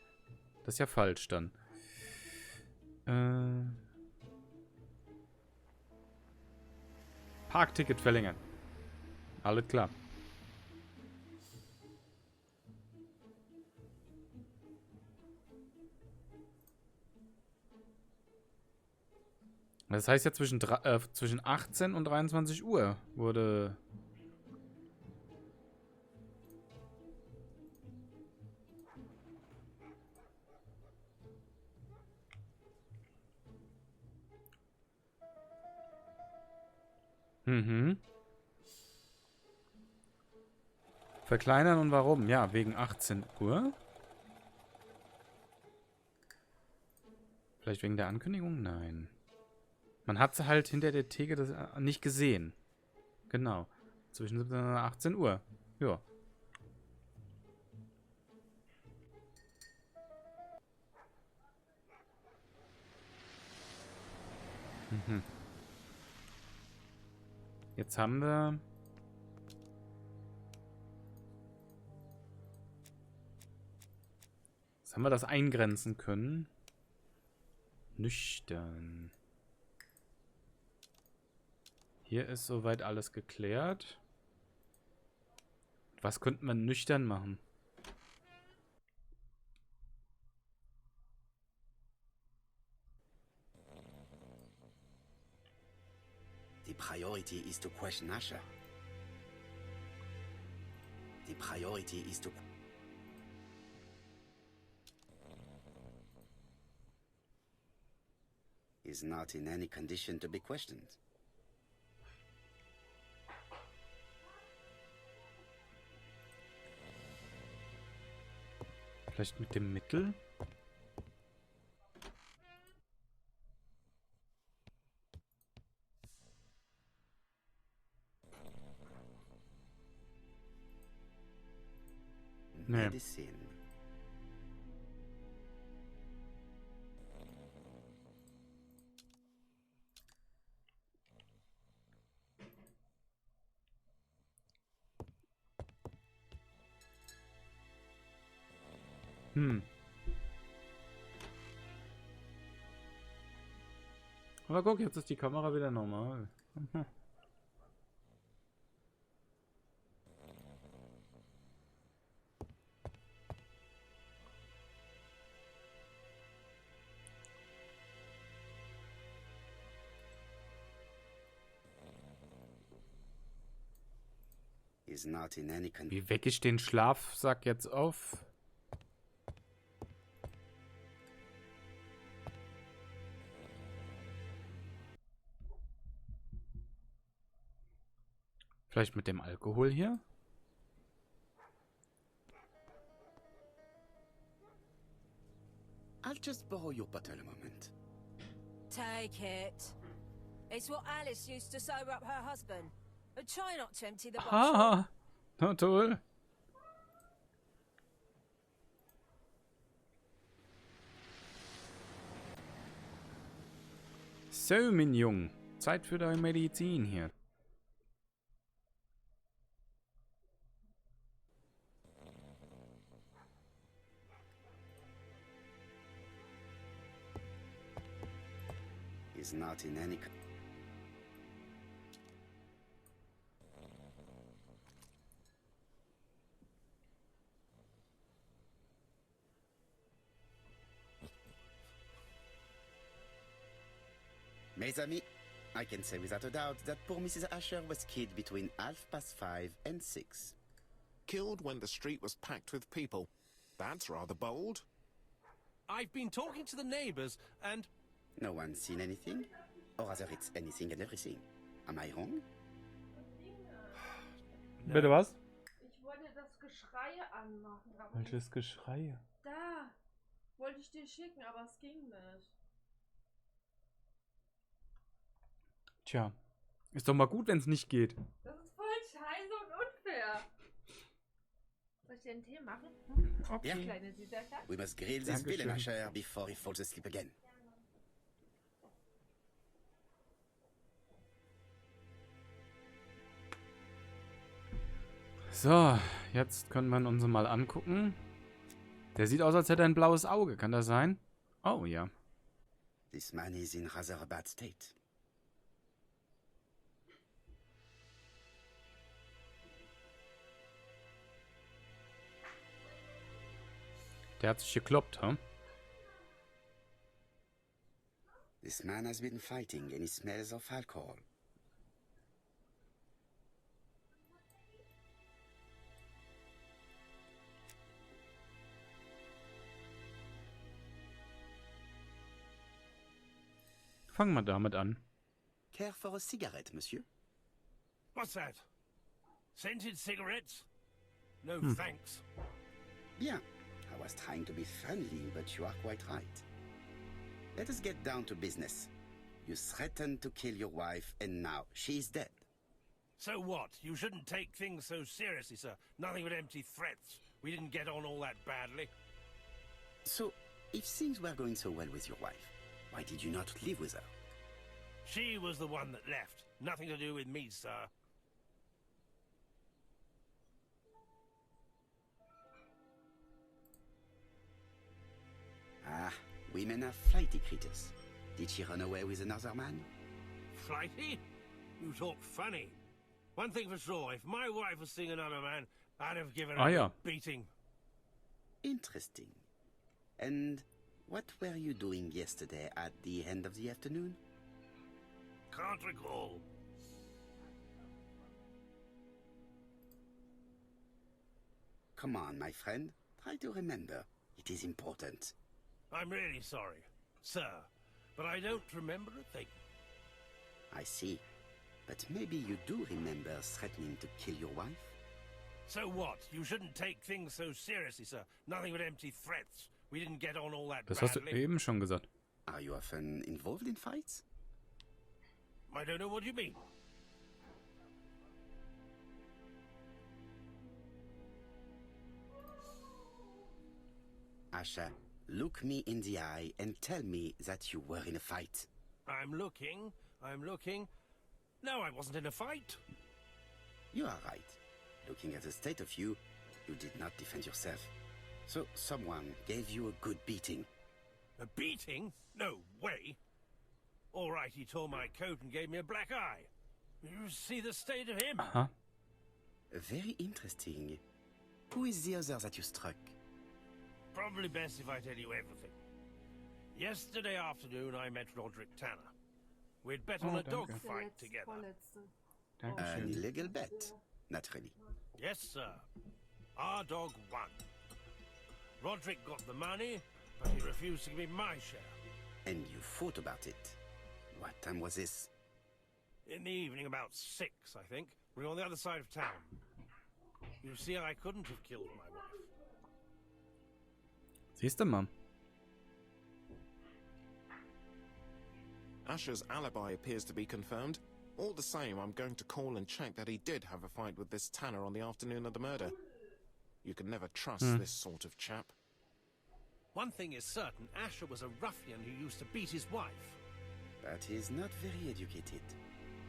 das ist ja falsch dann. Parkticket verlängern. Alles klar. Das heißt ja zwischen 18 und 23 Uhr wurde... Verkleinern und warum? Ja, wegen 18 Uhr. Vielleicht wegen der Ankündigung? Nein. Man hat sie halt hinter der Theke das nicht gesehen. Genau. Zwischen 17 und 18 Uhr. Ja. Jetzt haben wir... Jetzt haben wir das eingrenzen können. Nüchtern. Hier ist soweit alles geklärt. Was könnten wir nüchtern machen? The priority is to question Asher. The priority is to... Is not in any condition to be questioned. Vielleicht mit dem Mittel? Nee. Medicine. Aber guck, jetzt ist die Kamera wieder normal. Is not in any condition. Wie wecke ich den Schlafsack jetzt auf? Vielleicht mit dem Alkohol hier? I'll just borrow your bottle a moment. Take it. It's what Alice used to sober up her husband. But try not to empty the bottle. Ah, na toll. So, mein Jung. Zeit für deine Medizin hier. He's not in any... Mes amis, I can say without a doubt that poor Mrs. Asher was killed between 5:30 and 6. Killed when the street was packed with people. That's rather bold. I've been talking to the neighbors and... No one's seen anything? Or rather, it's anything and everything. Am I wrong? Bitte was? Ich wollte das Geschrei anmachen. Aber Welches Geschrei? da wollte ich dir schicken, aber es ging nicht. Tja, ist doch mal gut, wenn es nicht geht. Das ist voll scheiße und unfair. Soll ich dir einen Tee machen? Okay. Yeah. Kleine Süßigkeit? We must grill this Dankeschön. villain Asher before he falls asleep again. So, jetzt können wir uns mal angucken. Der sieht aus, als hätte er ein blaues Auge. Kann das sein? Oh, ja. This man is in rather a bad state. Der hat sich gekloppt, hm? This man has been fighting and he smells of alcohol. Fangen wir damit an. Care for a cigarette, monsieur? What's that? Scented cigarettes? No thanks. Bien. I was trying to be friendly, but you are quite right. Let us get down to business. You threatened to kill your wife, and now she is dead. So what? You shouldn't take things so seriously, sir. Nothing but empty threats. We didn't get on all that badly. So, if things were going so well with your wife, why did you not live with her? She was the one that left. Nothing to do with me, sir. Ah, women are flighty creatures. Did she run away with another man? Flighty? You talk funny. One thing for sure, if my wife was seeing another man, I'd have given her Ah, a ja. beating. Interesting. And what were you doing yesterday at the end of the afternoon? Can't recall. Come on, my friend. Try to remember. It is important. I'm really sorry, sir, but I don't remember a thing. I see. But maybe you do remember threatening to kill your wife? So what? You shouldn't take things so seriously, sir. Nothing but empty threats. We didn't get on all that Das hast du badly. eben schon gesagt. Are you often involved in fights? I don't know what you mean. Asha, look me in the eye and tell me that you were in a fight. I'm looking. No, I wasn't in a fight. You are right. Looking at the state of you, you did not defend yourself. So someone gave you a good beating. A beating? No way. All right, he tore my coat and gave me a black eye. You see the state of him? Aha. Very interesting. Who is the other that you struck? Probably best if I tell you everything. Yesterday afternoon, I met Roderick Tanner. We'd bet on Oh, a dog danke. fight together. Vorletzte. An Dankeschön. illegal bet. Naturally. Yes, sir. Our dog won. Roderick got the money, but he refused to give me my share. And you fought about it. What time was this? In the evening, about 6, I think. We're on the other side of town. You see, I couldn't have killed my wife. Siehst du mal. Asher's alibi appears to be confirmed. All the same, I'm going to call and check that he did have a fight with this Tanner on the afternoon of the murder. You can never trust this sort of chap. One thing is certain, Asher was a ruffian who used to beat his wife. But he's not very educated.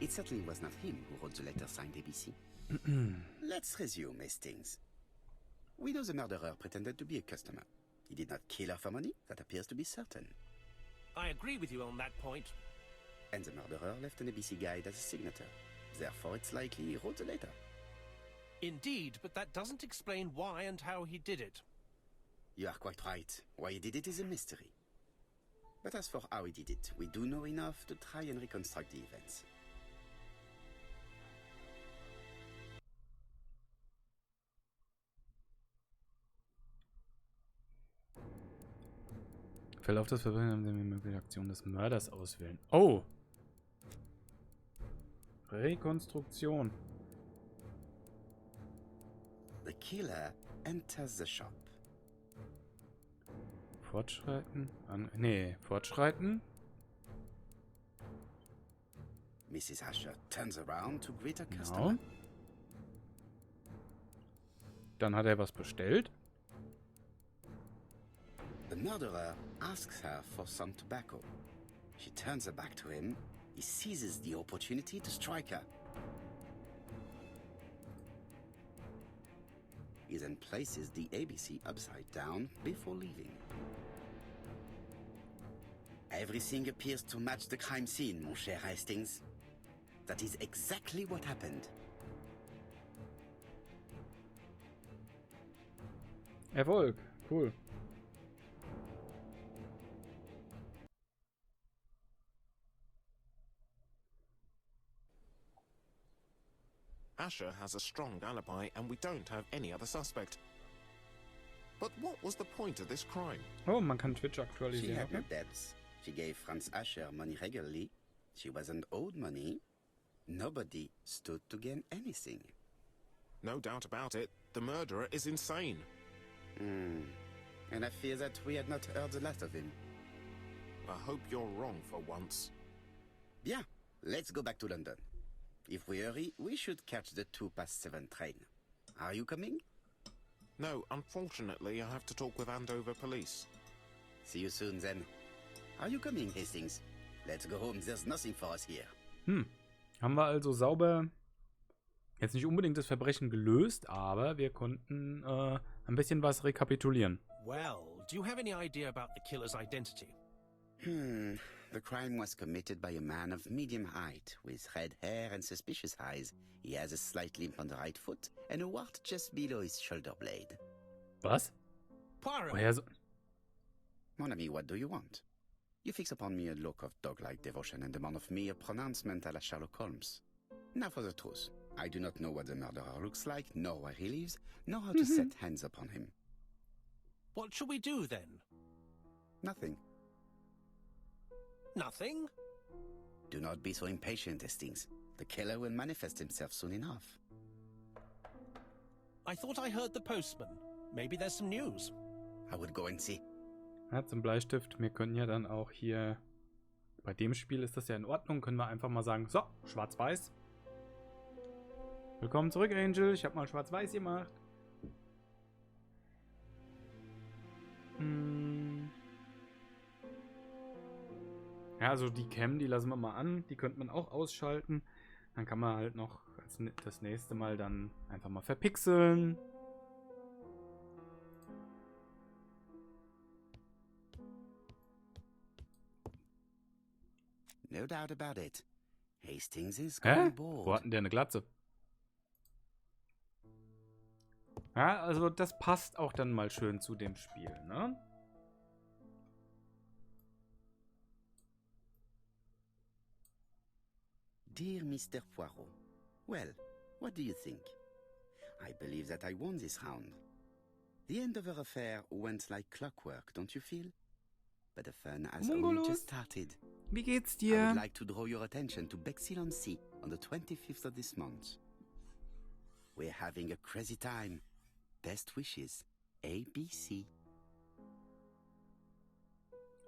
It certainly was not him who wrote the letter signed ABC. Let's resume, Hastings. We know the murderer pretended to be a customer. He did not kill her for money, that appears to be certain. I agree with you on that point. And the murderer left an ABC guide as a signature. Therefore, it's likely he wrote the letter. Indeed, but that doesn't explain why and how he did it. You are quite right. Why he did it is a mystery. But as for how he did it, we do know enough to try and reconstruct the events. Verlauf des Verbrechens, indem wir mögliche Aktion des Mörders auswählen. Oh! Rekonstruktion. The killer enters the shop. Fortschreiten? Nee, fortschreiten. Mrs. Asher turns around to greet her customer. Genau. Dann hat er was bestellt. The murderer asks her for some tobacco. She turns her back to him. He seizes the opportunity to strike her. He then places the ABC upside down before leaving. Everything appears to match the crime scene, mon cher Hastings. That is exactly what happened. Erfolg. Cool. Asher has a strong alibi and we don't have any other suspect. But what was the point of this crime? Oh, man kann Twitch She aktualisieren. had no Okay. debts. She gave Franz Asher money regularly. She wasn't owed money. Nobody stood to gain anything. No doubt about it, the murderer is insane. And I fear that we had not heard the last of him. I hope you're wrong for once. Bien, let's go back to London. If we hurry, we should catch the 7:02 train. Are you coming? No, unfortunately, I have to talk with Andover police. See you soon then. Are you coming, Hastings? Let's go home, there's nothing for us here. Haben wir also sauber jetzt nicht unbedingt das Verbrechen gelöst, aber wir konnten ein bisschen was rekapitulieren. Well, do you have any idea about the killer's identity? The crime was committed by a man of medium height, with red hair and suspicious eyes. He has a slight limp on the right foot, and a wart just below his shoulder blade. Was? Poirot! Woher so? Mon ami, what do you want? You fix upon me a look of dog-like devotion and demand of me a pronouncement à la Sherlock Holmes. Now for the truth. I do not know what the murderer looks like, nor where he lives, nor how to set hands upon him. What shall we do then? Nothing. Nothing? Do not be so impatient, Hastings. The killer will manifest himself soon enough. I thought I heard the postman. Maybe there's some news. I would go and see. Ja, zum Bleistift. Wir können ja dann auch hier, bei dem Spiel ist das ja in Ordnung, können wir einfach mal sagen, so, schwarz-weiß. Willkommen zurück, Angel. Ich habe mal schwarz-weiß gemacht. Ja, also die Cam, die lassen wir mal an. Die könnte man auch ausschalten. Dann kann man halt noch das nächste Mal dann einfach mal verpixeln. No doubt about it. Hastings is Hä? going bored. Wo hatten der eine Glatze? Ja, also das passt auch dann mal schön zu dem Spiel, ne? Dear Mr. Poirot, well, what do you think? I believe that I won this round. The end of our affair went like clockwork, don't you feel? But the fun has only Mongolos. just started. Wie geht's I dir? would like to draw your attention to Bexhill-on-Sea on the 25th of this month. We're having a crazy time. Best wishes. ABC.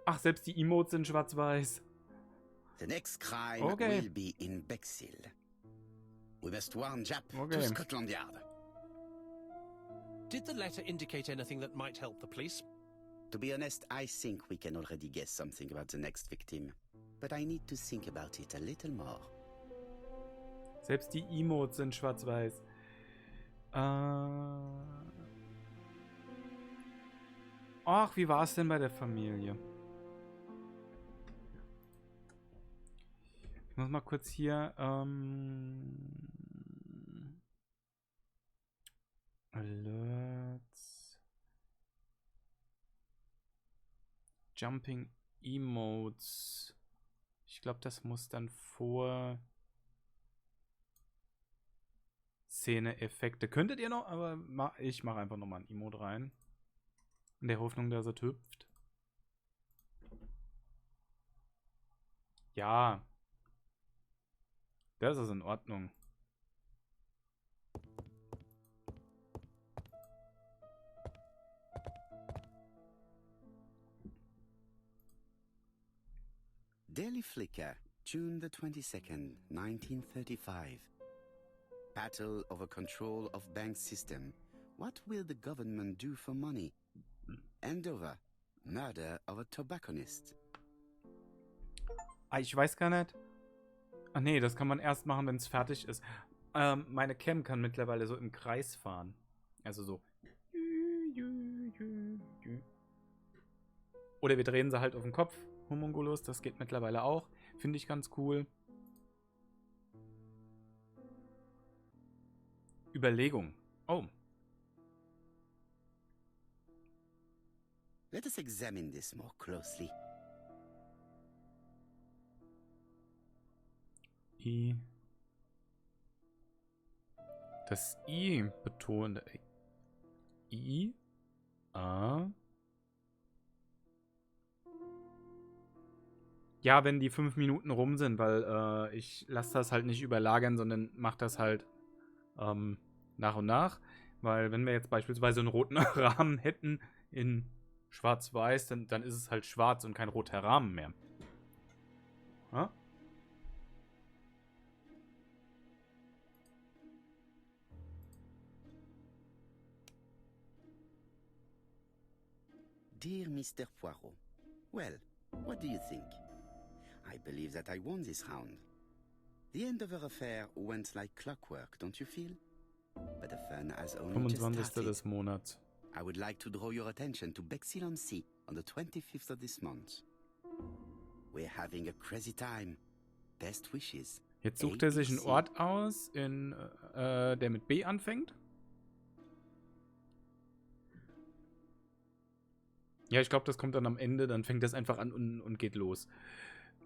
Ach, selbst die Emotes sind schwarz-weiß. The next crime Okay. will be in Bexhill. We must warn Jap Okay. to Scotland Yard. Did the letter indicate anything that might help the police? To be honest, I think we can already guess something about the next victim. But I need to think about it a little more. Selbst die Emotes sind schwarz-weiß. Ach, wie war es denn bei der Familie? Ich muss mal kurz hier Alerts. Jumping Emotes. Ich glaube, das muss dann vor Szene-Effekte. Könntet ihr noch, aber ich mache einfach nochmal ein Emote rein. In der Hoffnung, dass er hüpft. Ja. Das ist in Ordnung. Daily Flicker, June the 22nd, 1935. Battle over control of bank system. What will the government do for money? Andover, murder of a tobacconist. Ah, ich weiß gar nicht. Ach nee, das kann man erst machen, wenn es fertig ist. Meine Cam kann mittlerweile so im Kreis fahren. Also so. Oder wir drehen sie halt auf den Kopf. Homunculus, das geht mittlerweile auch. Finde ich ganz cool. Überlegung. Oh. Let us examine this more closely. I. Das I betont. I. A. Ja, wenn die 5 Minuten rum sind, weil ich lasse das halt nicht überlagern, sondern mache das halt nach und nach. Weil wenn wir jetzt beispielsweise einen roten Rahmen hätten in schwarz-weiß, dann ist es halt schwarz und kein roter Rahmen mehr. Ja? Dear Mr. Poirot, well, what do you think? I believe that I won this round. The Andover affair went like clockwork, don't you feel? But the fun has only just 25. started. des Monats. I would like to draw your attention to Bexhill-on-Sea on the 25th of this month. We're having a crazy time. Best wishes. Jetzt sucht er sich einen Ort aus, der mit B anfängt. Ja, ich glaube, das kommt dann am Ende. Dann fängt das einfach an und geht los.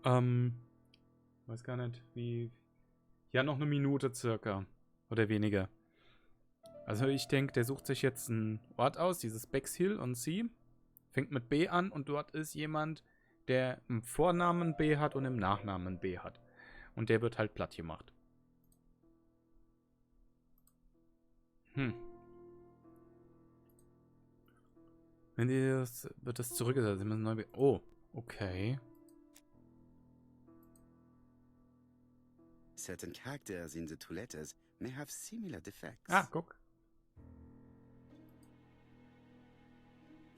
Weiß gar nicht, wie... Ja, noch eine Minute circa. Oder weniger. Also ich denke, der sucht sich jetzt einen Ort aus, dieses Bexhill-on-Sea. Fängt mit B an und dort ist jemand, der im Vornamen B hat und im Nachnamen B hat. Und der wird halt platt gemacht. Wenn die das, wird das zurückgesetzt. Sie müssen neu oh, okay. Certain characters in the two letters may have similar defects. Ah, guck.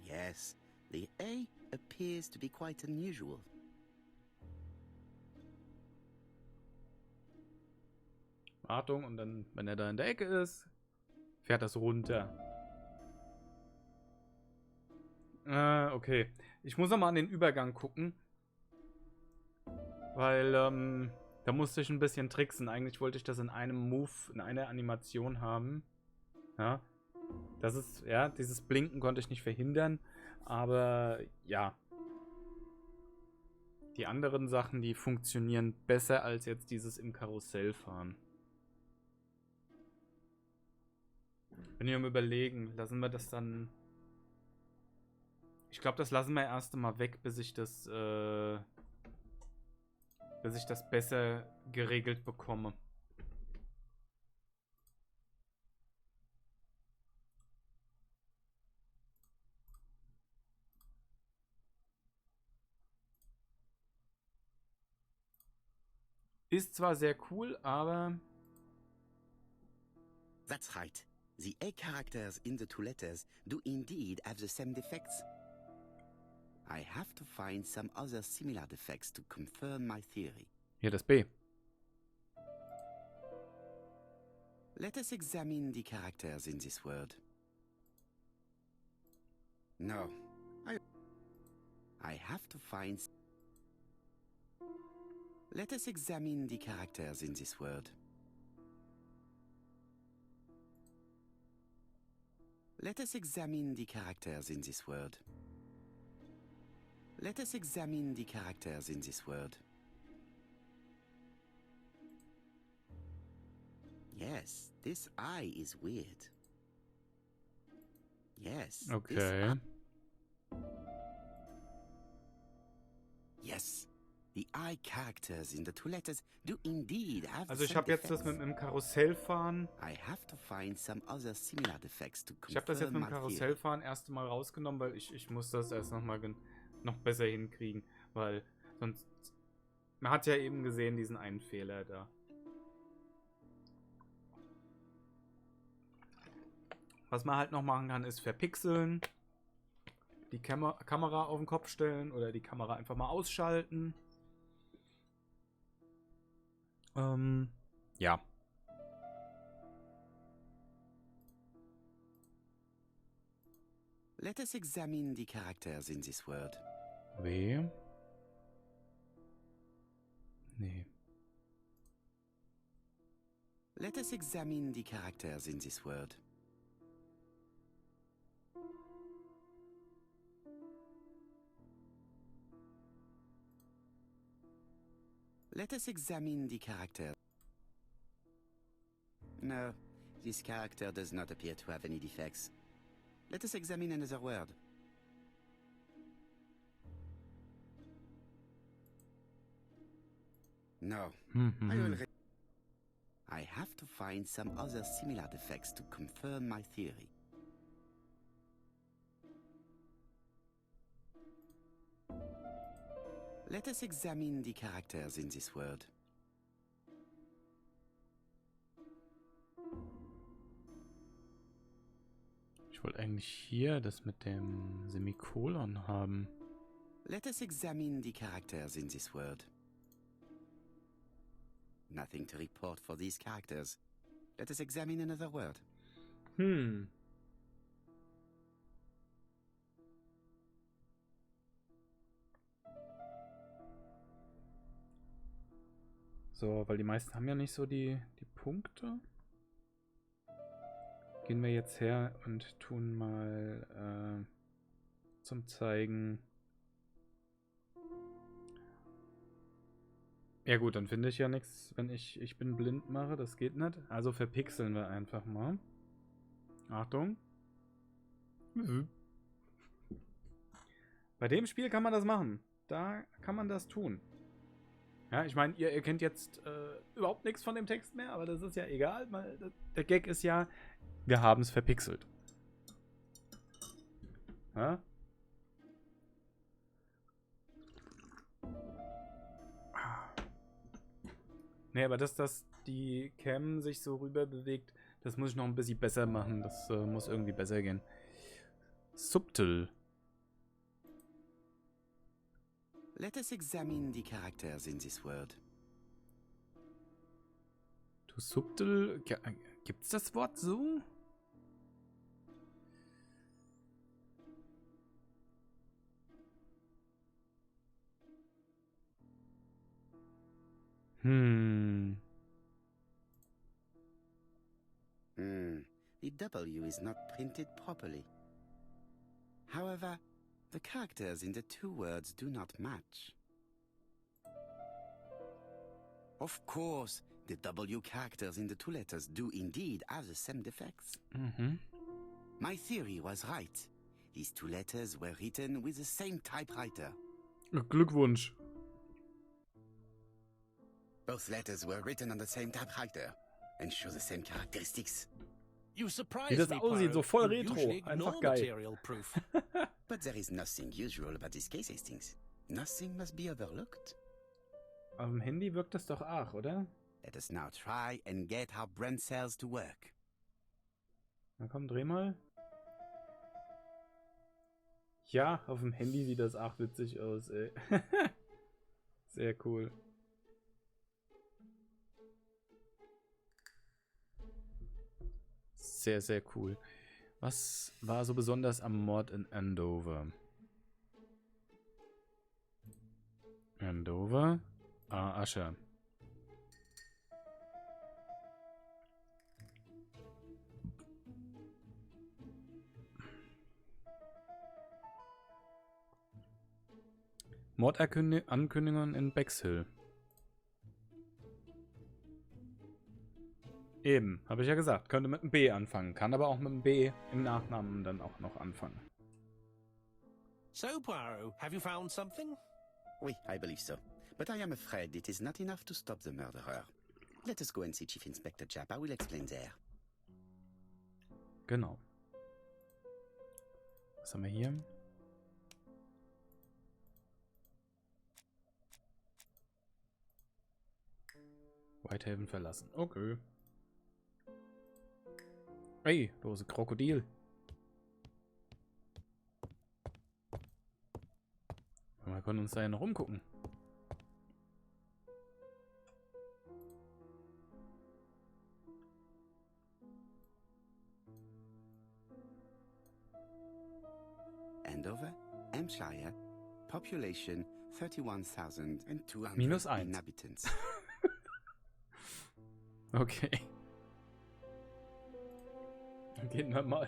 Yes, the A appears to be quite unusual. Achtung, und dann, wenn er da in der Ecke ist, fährt das runter. Okay. Ich muss nochmal an den Übergang gucken. Weil, da musste ich ein bisschen tricksen. Eigentlich wollte ich das in einem Move, in einer Animation haben. Ja. Das ist, ja, dieses Blinken konnte ich nicht verhindern. Aber, ja. Die anderen Sachen, die funktionieren besser als jetzt dieses im Karussell fahren. Wenn wir mal überlegen, lassen wir das dann... Ich glaube, das lassen wir erst mal weg, bis ich das besser geregelt bekomme. Ist zwar sehr cool, aber... That's right. The A characters in the two letters do indeed have the same defects. I have to find some other similar defects to confirm my theory. Hier das B. Let us examine the characters in this word. No. I have to find... Let us examine the characters in this word. Let us examine the characters in this word. Let us examine the characters in this word. Yes, this I is weird. Yes. Okay. Yes. The I characters in the two letters do indeed have Also ich some habe jetzt das defects. mit dem Karussellfahren. I have to find some other similar defects to Ich habe das jetzt confirm mit dem my theory. Karussellfahren erst mal rausgenommen, weil ich muss das erst noch besser hinkriegen, weil sonst... Man hat ja eben gesehen, diesen einen Fehler da. Was man halt noch machen kann, ist verpixeln, die Kamera auf den Kopf stellen oder die Kamera einfach mal ausschalten. Ja. Let us examine the characters in this word. W. Nee. Let us examine the characters in this word. Let us examine the character. No, this character does not appear to have any defects. Let us examine another word. No. I have to find some other similar defects to confirm my theory. Let us examine the characters in this word. Ich wollte eigentlich hier das mit dem Semikolon haben. Let us examine the characters in this word. Nothing to report for these characters. Let us examine another word. So, weil die meisten haben ja nicht so die Punkte. Gehen wir jetzt her und tun mal zum Zeigen. Ja gut, dann finde ich ja nichts, wenn ich bin blind mache. Das geht nicht. Also verpixeln wir einfach mal. Achtung. Bei dem Spiel kann man das machen. Da kann man das tun. Ja, ich meine, ihr erkennt jetzt überhaupt nichts von dem Text mehr, aber das ist ja egal. Weil der Gag ist ja, wir haben es verpixelt. Ja? Nee, aber dass die Cam sich so rüber bewegt, das muss ich noch ein bisschen besser machen. Das muss irgendwie besser gehen. Subtil. Let us examine the characters in this word. Du subtil. Gibt's das Wort so? The W is not printed properly. However, the characters in the two words do not match. Of course, the W characters in the two letters do indeed have the same defects. My theory was right. These two letters were written with the same typewriter. Glückwunsch. Both letters were written on the same typewriter and show the same characteristics. You surprised Wie das me, aussieht, so Poirot. voll You retro. usually ignore Einfach geil. material proof. But there is nothing usual about these case hastings. Nothing must be overlooked. Auf dem Handy wirkt das doch auch, oder? Let us now try and get our brain cells to work. Na komm, dreh mal. Ja, auf dem Handy sieht das auch witzig aus, ey. Sehr cool. Sehr, sehr cool. Was war so besonders am Mord in Andover? Andover? Ah, Asche. Mordankündigungen in Bexhill. Eben, habe ich ja gesagt. Könnte mit einem B anfangen. Kann aber auch mit einem B im Nachnamen dann auch noch anfangen. So, Poirot, have you found something? Oui, I believe so. But I am afraid it is not enough to stop the murderer. Let us go and see Chief Inspector Japp. I will explain there. Genau. Was haben wir hier? Whitehaven verlassen. Okay. Hey, lose Krokodil. Wir können uns da ja noch umgucken. Andover, Hampshire, population 31,200 -1. inhabitants. Okay. Dann gehen wir mal.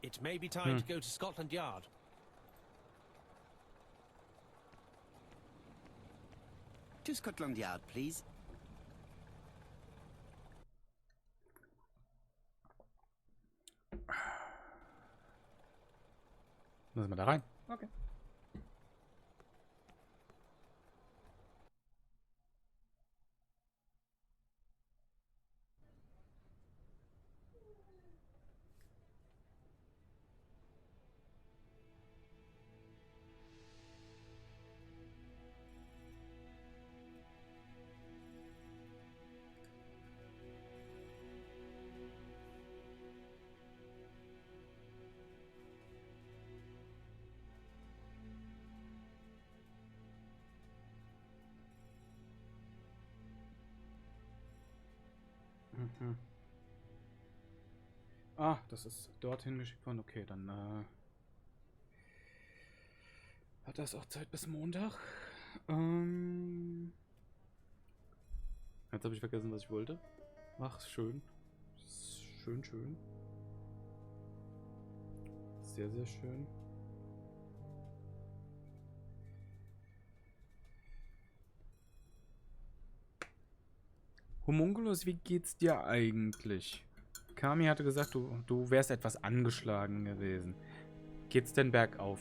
It may be time to go to Scotland Yard. To Scotland Yard, please. Müssen wir da rein? Okay. Ah, das ist dorthin geschickt worden. Okay, dann hat das auch Zeit bis Montag. Jetzt habe ich vergessen, was ich wollte. Ach, schön. Schön, schön. Sehr, sehr schön. Homunculus, wie geht's dir eigentlich? Kami hatte gesagt, du wärst etwas angeschlagen gewesen. Geht's denn bergauf?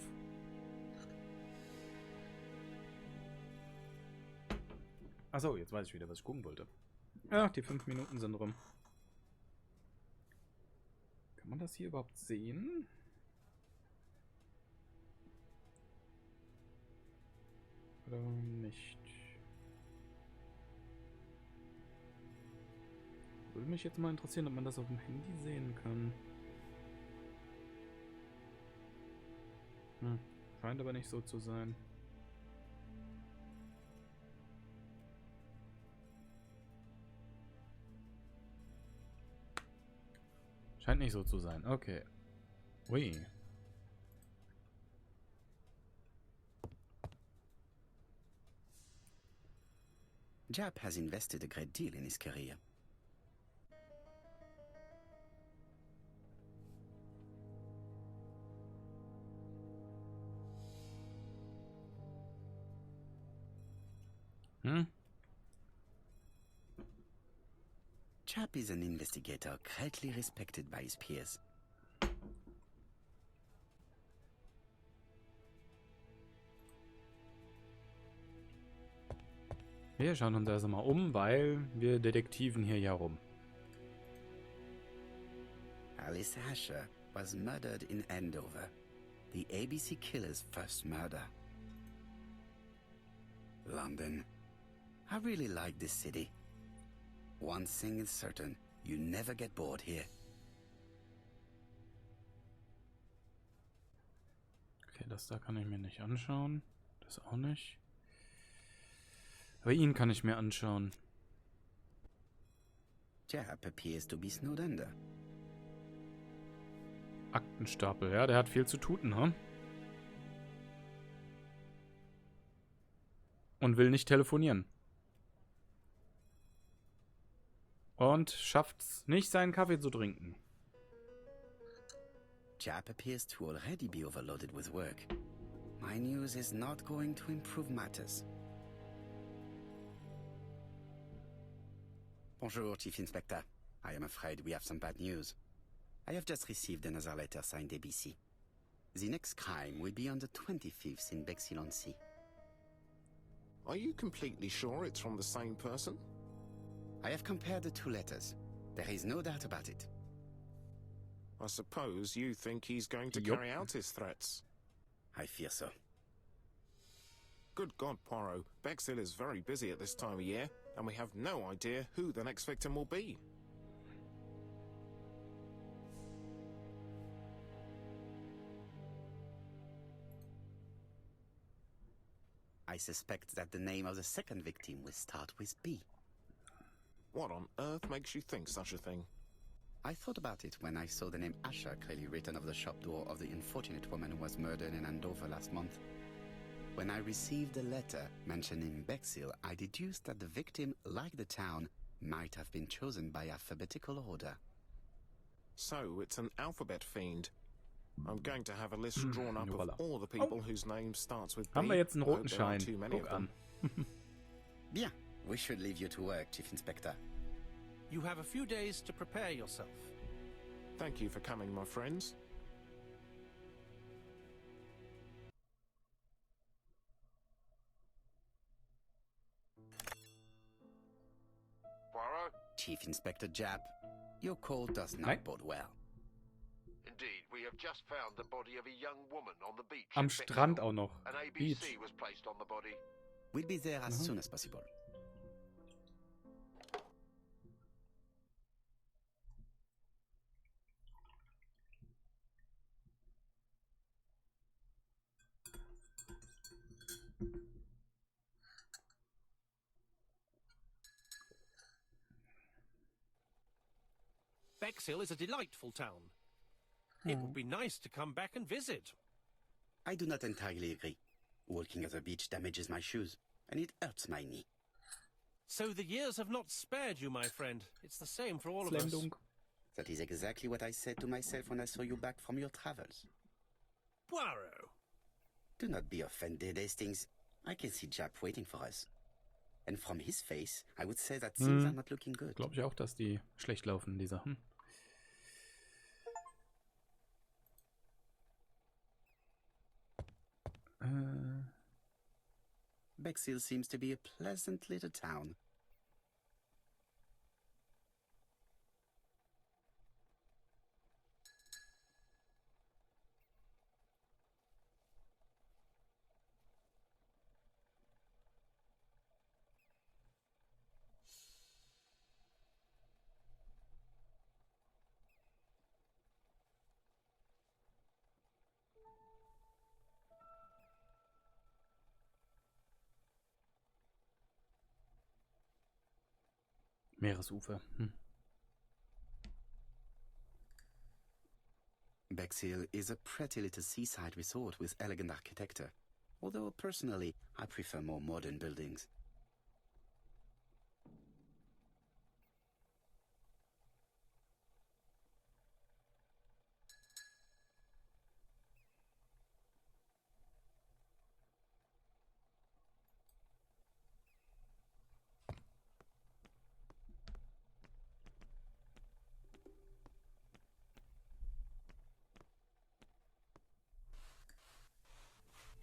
Achso, jetzt weiß ich wieder, was ich gucken wollte. Ja, die 5 Minuten sind rum. Kann man das hier überhaupt sehen? Oder nicht? Würde mich jetzt mal interessieren, ob man das auf dem Handy sehen kann. Scheint aber nicht so zu sein. Scheint nicht so zu sein. Okay. Ui. Japp has invested a great deal in his career. Japp is an investigator greatly respected by his peers. Wir schauen uns erst mal um, weil wir detektiven hier ja rum. Alice Asher was murdered in Andover. The ABC killer's first murder. London. I really like this city. One thing is certain, you never get bored here. Okay, das da kann ich mir nicht anschauen. Das auch nicht. Aber ihn kann ich mir anschauen. Jap appears to be snowed under. Aktenstapel, ja, der hat viel zu tun, ne? Und will nicht telefonieren. Und schafft's nicht, seinen Kaffee zu trinken. Jap appears to already be overloaded with work. My news is not going to improve matters. Bonjour, Chief Inspector. I am afraid we have some bad news. I have just received another letter signed ABC. The next crime will be on the 25th in Bexhill-on-Sea. Are you completely sure it's from the same person? I have compared the two letters. There is no doubt about it. I suppose you think he's going to Yup. carry out his threats. I fear so. Good God, Poirot. Bexhill is very busy at this time of year, and we have no idea who the next victim will be. I suspect that the name of the second victim will start with B. What on earth makes you think such a thing? I thought about it when I saw the name Asher clearly written over the shop door of the unfortunate woman who was murdered in Andover last month. When I received a letter mentioning Bexhill, I deduced that the victim, like the town, might have been chosen by alphabetical order. So, it's an alphabet fiend. I'm going to have a list drawn up of Voilà. all the people whose name starts with B. Haben wir jetzt einen I hope roten there aren't Schein. too many Guck of them. an. Bien, we should leave you to work, Chief Inspector. You have a few days to prepare yourself. Thank you for coming, my friends. Poirot? Chief Inspector Jap, your call does not Nein. bode well. Indeed, we have just found the body of a young woman on the beach. Am in Strand Bexhill. auch noch. An ABC Beach. was placed on the body. We'll be there as soon as possible. Bexhill is a delightful town. It would be nice to come back and visit. I do not entirely agree. Walking at the beach damages my shoes, and it hurts my knee. So the years have not spared you, my friend. It's the same for all of us. Slendung. That is exactly what I said to myself when I saw you back from your travels. Poirot. Do not be offended, Hastings. I can see Jap waiting for us. And from his face, I would say that things are not looking good. Glaube ich auch, dass die schlecht laufen, die Sachen. Bexhill seems to be a pleasant little town. Meeresufer. Bexhill is a pretty little seaside resort with elegant architecture, although personally I prefer more modern buildings.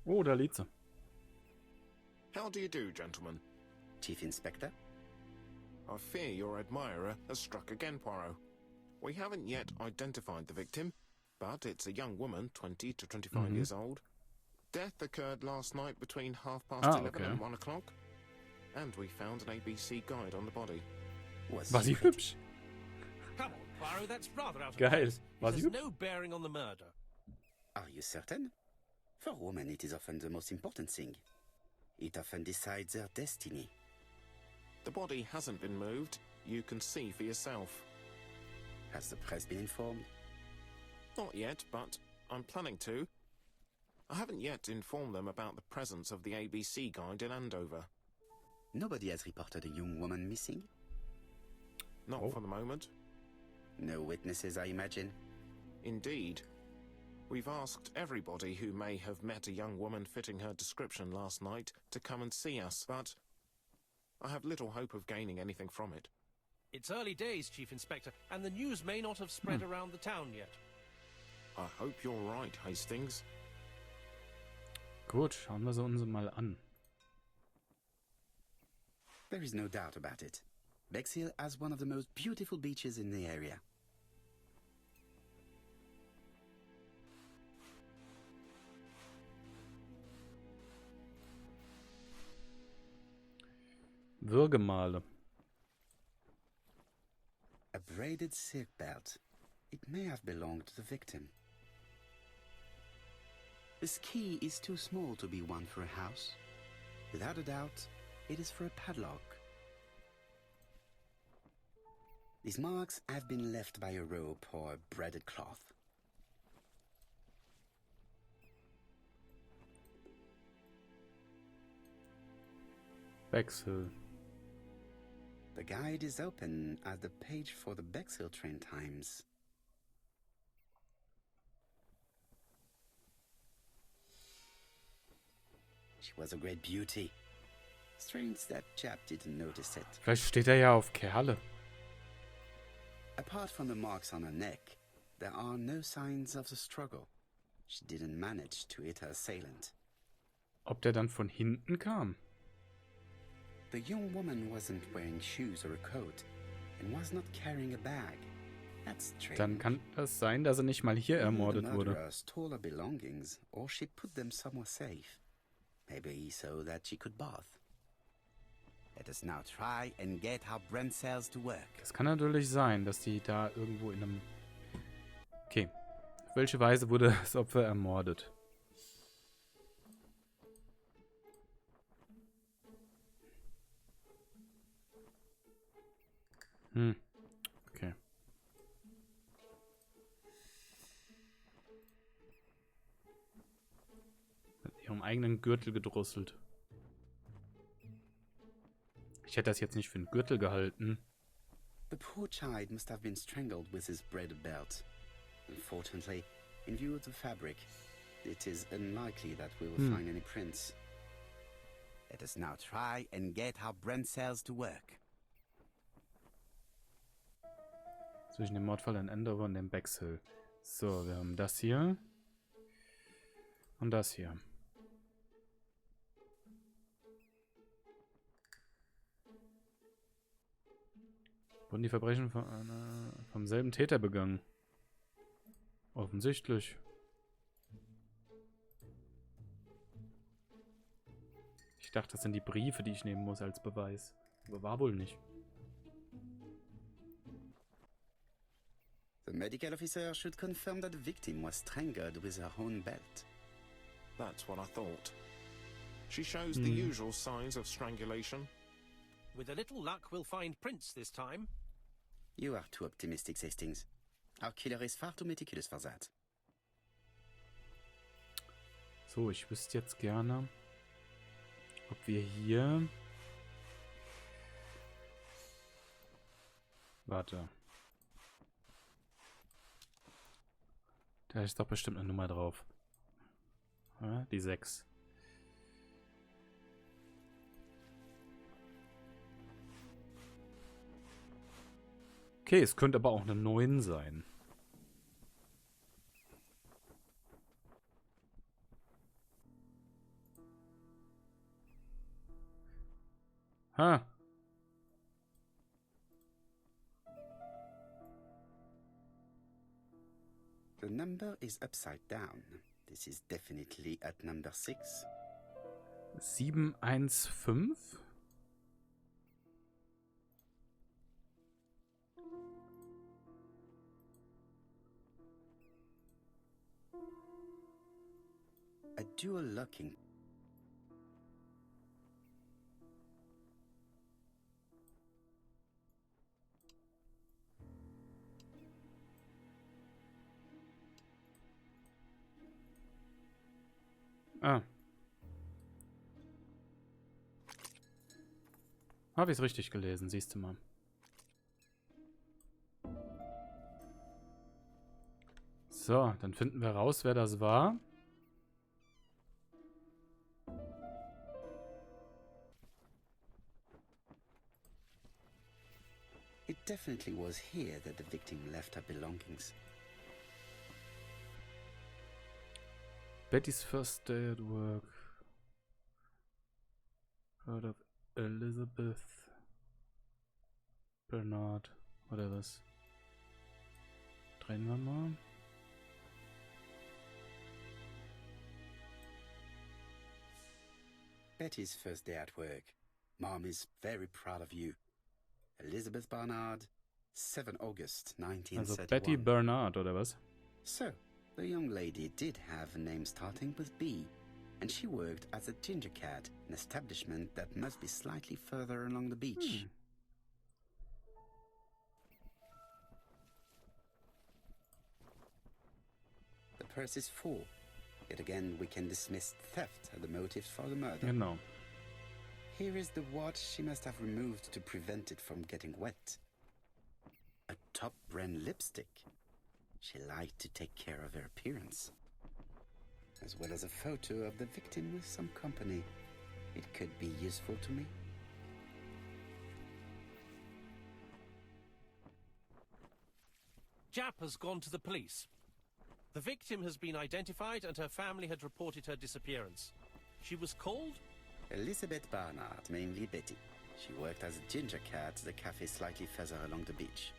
Oh, da liegt sie. How do you do, gentlemen? Chief Inspector? I fear your admirer has struck again, Poirot. We haven't yet identified the victim, but it's a young woman, 20 to 25 years old. Death occurred last night between 11:30 and 1 o'clock, and we found an ABC guide on the body. War sie hübsch? Come on, Poirot, that's rather out of Geil. place. War It sie has hübsch? no bearing on the murder. Are you certain? For women, it is often the most important thing. It often decides their destiny. The body hasn't been moved. You can see for yourself. Has the press been informed? Not yet, but I'm planning to. I haven't yet informed them about the presence of the ABC guide in Andover. Nobody has reported a young woman missing? Not for the moment. No witnesses, I imagine. Indeed. We've asked everybody who may have met a young woman fitting her description last night to come and see us, but I have little hope of gaining anything from it. It's early days, Chief Inspector, and the news may not have spread around the town yet. I hope you're right, Hastings. Gut, schauen wir sie uns mal an. There is no doubt about it. Bexhill has one of the most beautiful beaches in the area. Würgemale. A braided silk belt. It may have belonged to the victim. This key is too small to be one for a house. Without a doubt, it is for a padlock. These marks have been left by a rope or a braided cloth. Bexhill. The guide is open at the page for the Bexhill train times. She was a great beauty. Strange that chap didn't notice it. Vielleicht steht er ja auf Kerle. Apart from the marks on her neck, there are no signs of the struggle. She didn't manage to hit her assailant. Ob der dann von hinten kam? The young woman wasn't wearing shoes or a coat and was not carrying a bag. That's strange. Dann kann das sein, dass er nicht mal hier ermordet The wurde. murderer stole her belongings, or she put them somewhere safe. Maybe so that she could bath. Let us now try and get our brain cells to work. Das kann natürlich sein, dass die da irgendwo in einem... Okay. Auf welche Weise wurde das Opfer ermordet? Okay. Mit ihrem eigenen Gürtel gedrosselt. Ich hätte das jetzt nicht für einen Gürtel gehalten. The poor child must have been strangled with his braided belt. Unfortunately, in view of the fabric, it is unlikely that we will find any prints. Let us now try and get our brain cells to work. Zwischen dem Mordfall in Andover und dem Bexhill. So, wir haben das hier. Und das hier. Wurden die Verbrechen vom selben Täter begangen? Offensichtlich. Ich dachte, das sind die Briefe, die ich nehmen muss als Beweis. Aber war wohl nicht. The medical officer should confirm that the victim was strangled with her own belt. That's what I thought. She shows the usual signs of strangulation. With a little luck, we'll find prints this time. You are too optimistic, Hastings. Our killer is far too meticulous for that. So, ich wüsste jetzt gerne, ob wir hier... Warte. Da ist doch bestimmt eine Nummer drauf. Ja, die 6. Okay, es könnte aber auch eine 9 sein. Ha. The number is upside down. This is definitely at number 6. 715? A dual locking. Ah. Habe ich es richtig gelesen, siehst du mal. So, dann finden wir raus, wer das war. It definitely was here that the victim left her belongings. Betty's first day at work. Heard of Elizabeth Bernard. Oder was? Drehen wir mal. Betty's first day at work. Mom is very proud of you. Elizabeth Barnard, 7 August Also 1931. Betty Bernard, oder was? So, the young lady did have a name starting with B, and she worked as a ginger cat, an establishment that must be slightly further along the beach. The purse is full. Yet again, we can dismiss theft as the motive for the murder. Genau. Here is the watch she must have removed to prevent it from getting wet. A top brand lipstick. She liked to take care of her appearance. As well as a photo of the victim with some company. It could be useful to me. Jap has gone to the police. The victim has been identified and her family had reported her disappearance. She was called? Elizabeth Barnard, mainly Betty. She worked as a ginger cat at the cafe slightly further along the beach.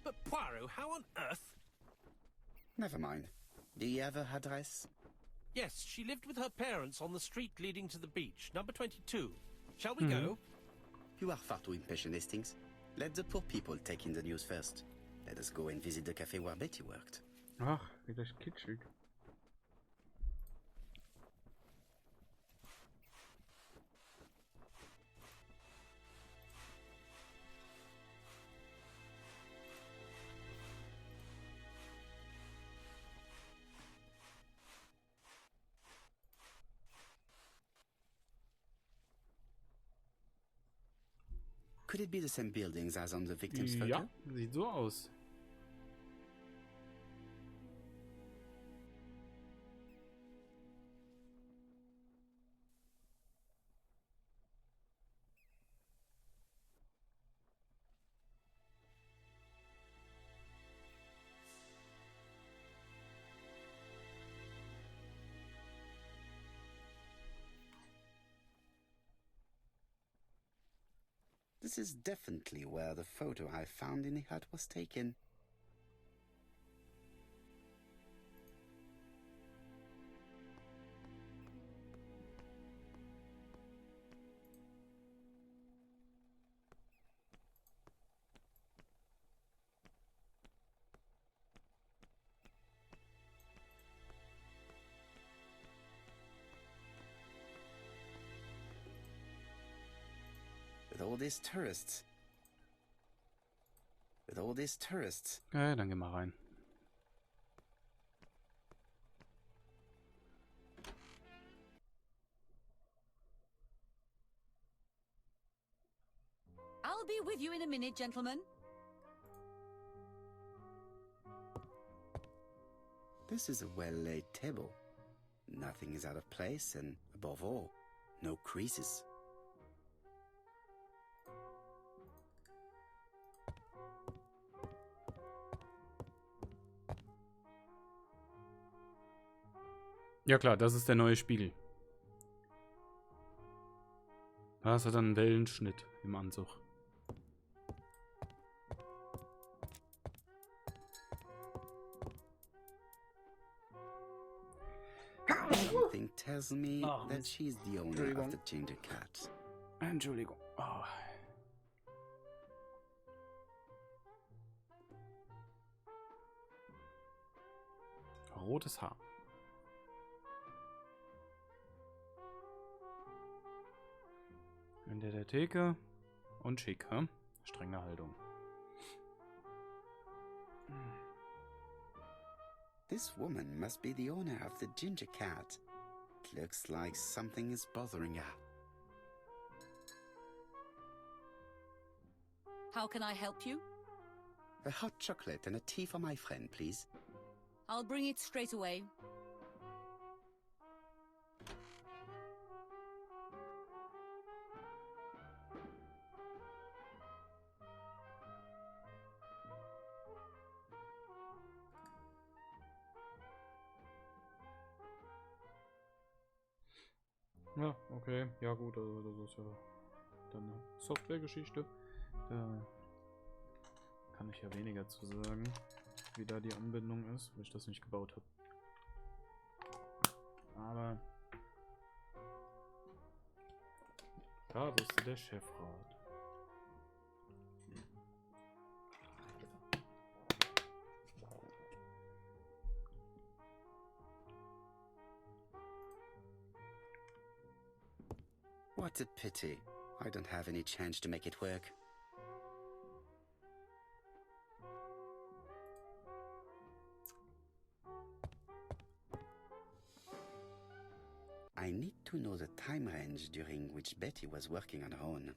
But Poirot, how on earth? Never mind. Do you have her address? Yes, she lived with her parents on the street leading to the beach, number 22. Shall we go? You are far too impatient, Hastings. Let the poor people take in the news first. Let us go and visit the cafe where Betty worked. Ach, wieder kitschig. Could it be the same buildings as on the victim's photo? Ja, sieht so aus. This is definitely where the photo I found in the hut was taken. With all these tourists. Ja, dann geh mal rein. I'll be with you in a minute, gentlemen. This is a well-laid table. Nothing is out of place, and above all, no creases. Ja klar, das ist der neue Spiegel. Was hat einen Wellenschnitt im Anzug? Something tells me Oh, that she's the owner of the ginger cat. Entschuldigung. Oh. Rotes Haar. In der Theke und schicke. Strenge Haltung. This woman must be the owner of the ginger cat. It looks like something is bothering her. How can I help you? A hot chocolate and a tea for my friend, please. I'll bring it straight away. Ja, okay. Ja gut, also das ist ja dann eine Softwaregeschichte. Da kann ich ja weniger zu sagen, wie da die Anbindung ist, weil ich das nicht gebaut habe. Aber da wusste der Chefrat. What a pity. I don't have any change to make it work. I need to know the time range during which Betty was working on her own.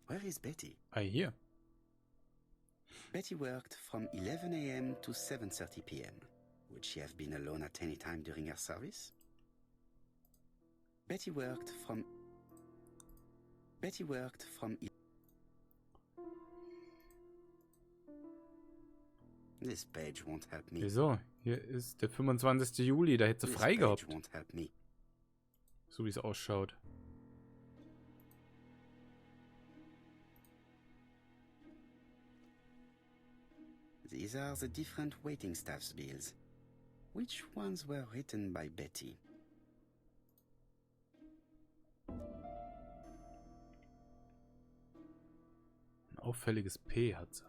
Where is Betty? Hier. Betty worked from 11 a.m. to 7:30 p.m. Would she have been alone at any time during her service? Betty worked from This page won't help me. Wieso? Hier ist der 25. Juli, da hätte sie frei gehabt. Won't help me. So wie es ausschaut. These are the different waiting staff's bills. Which ones were written by Betty? Ein auffälliges P hat sie.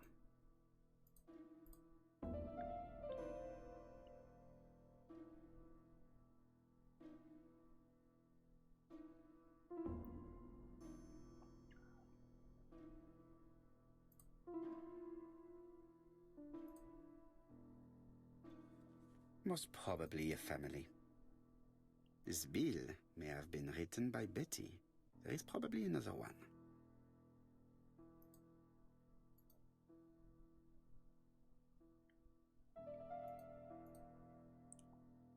Most probably a family. This bill may have been written by Betty. There is probably another one.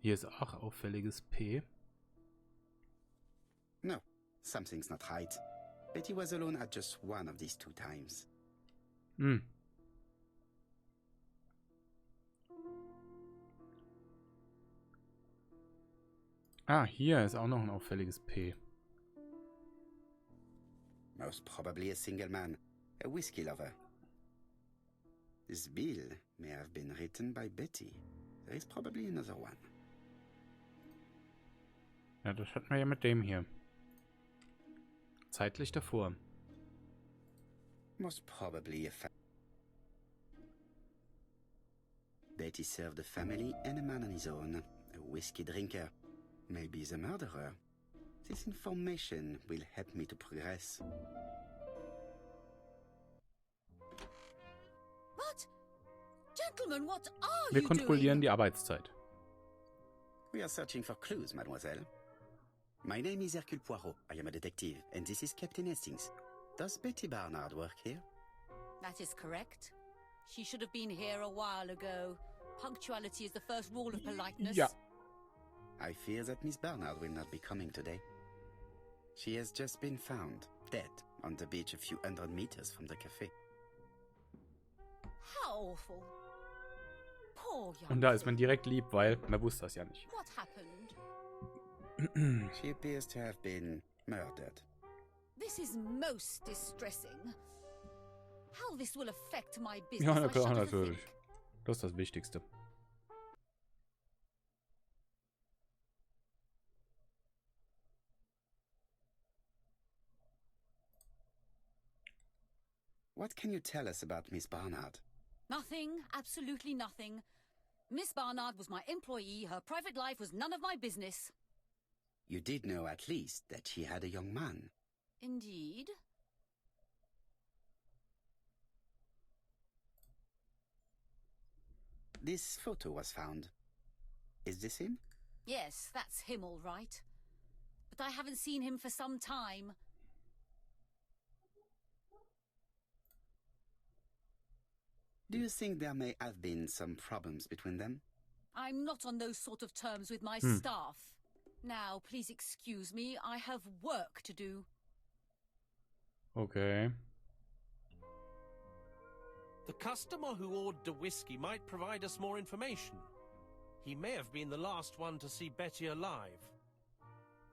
Hier ist auch auffälliges P. No, something's not right. Betty was alone at just one of these 2 times. Ah, hier ist auch noch ein auffälliges P. Most probably a single man, a whiskey lover. This bill may have been written by Betty. There is probably another one. Ja, das hatten wir ja mit dem hier. Zeitlich davor. Most probably a Betty served a family and a man on his own, a whiskey drinker. Maybe the murderer. This information will help me to progress. What? Gentlemen, what are Wir you kontrollieren doing? die Arbeitszeit. We are searching for clues, mademoiselle. My name is Hercule Poirot. I am a detective, and this is Captain Hastings. Does Betty Barnard work here? That is correct. She should have been here a while ago. Punctuality is the first rule of politeness. Ja. I fear that Miss Barnard will not be coming today. She has just been found, dead, on the beach a few hundred meters from the cafe. How awful. Poor Poor young Und da ist man thing. direkt lieb, weil man wusste das ja nicht. What happened? She appears to have been murdered. This is most distressing. How this will affect my business, Ja, na I klar, shudder to natürlich. think. Das ist das Wichtigste. What can you tell us about Miss Barnard? Nothing, absolutely nothing. Miss Barnard was my employee. Her private life was none of my business. You did know at least that she had a young man. Indeed. This photo was found. Is this him? Yes, that's him all right. But I haven't seen him for some time. Do you think there may have been some problems between them? I'm not on those sort of terms with my staff. Now, please excuse me. I have work to do. Okay. The customer who ordered the whiskey might provide us more information. He may have been the last one to see Betty alive.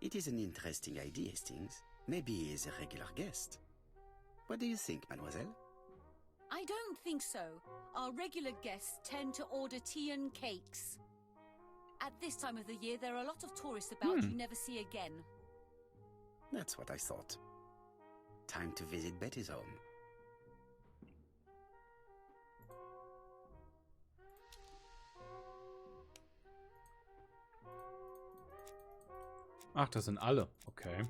It is an interesting idea, Hastings. Maybe he is a regular guest. What do you think, mademoiselle? I don't think so. Our regular guests tend to order tea and cakes. At this time of the year, there are a lot of tourists about you never see again. That's what I thought. Time to visit Betty's home. Ach, das sind alle. Okay.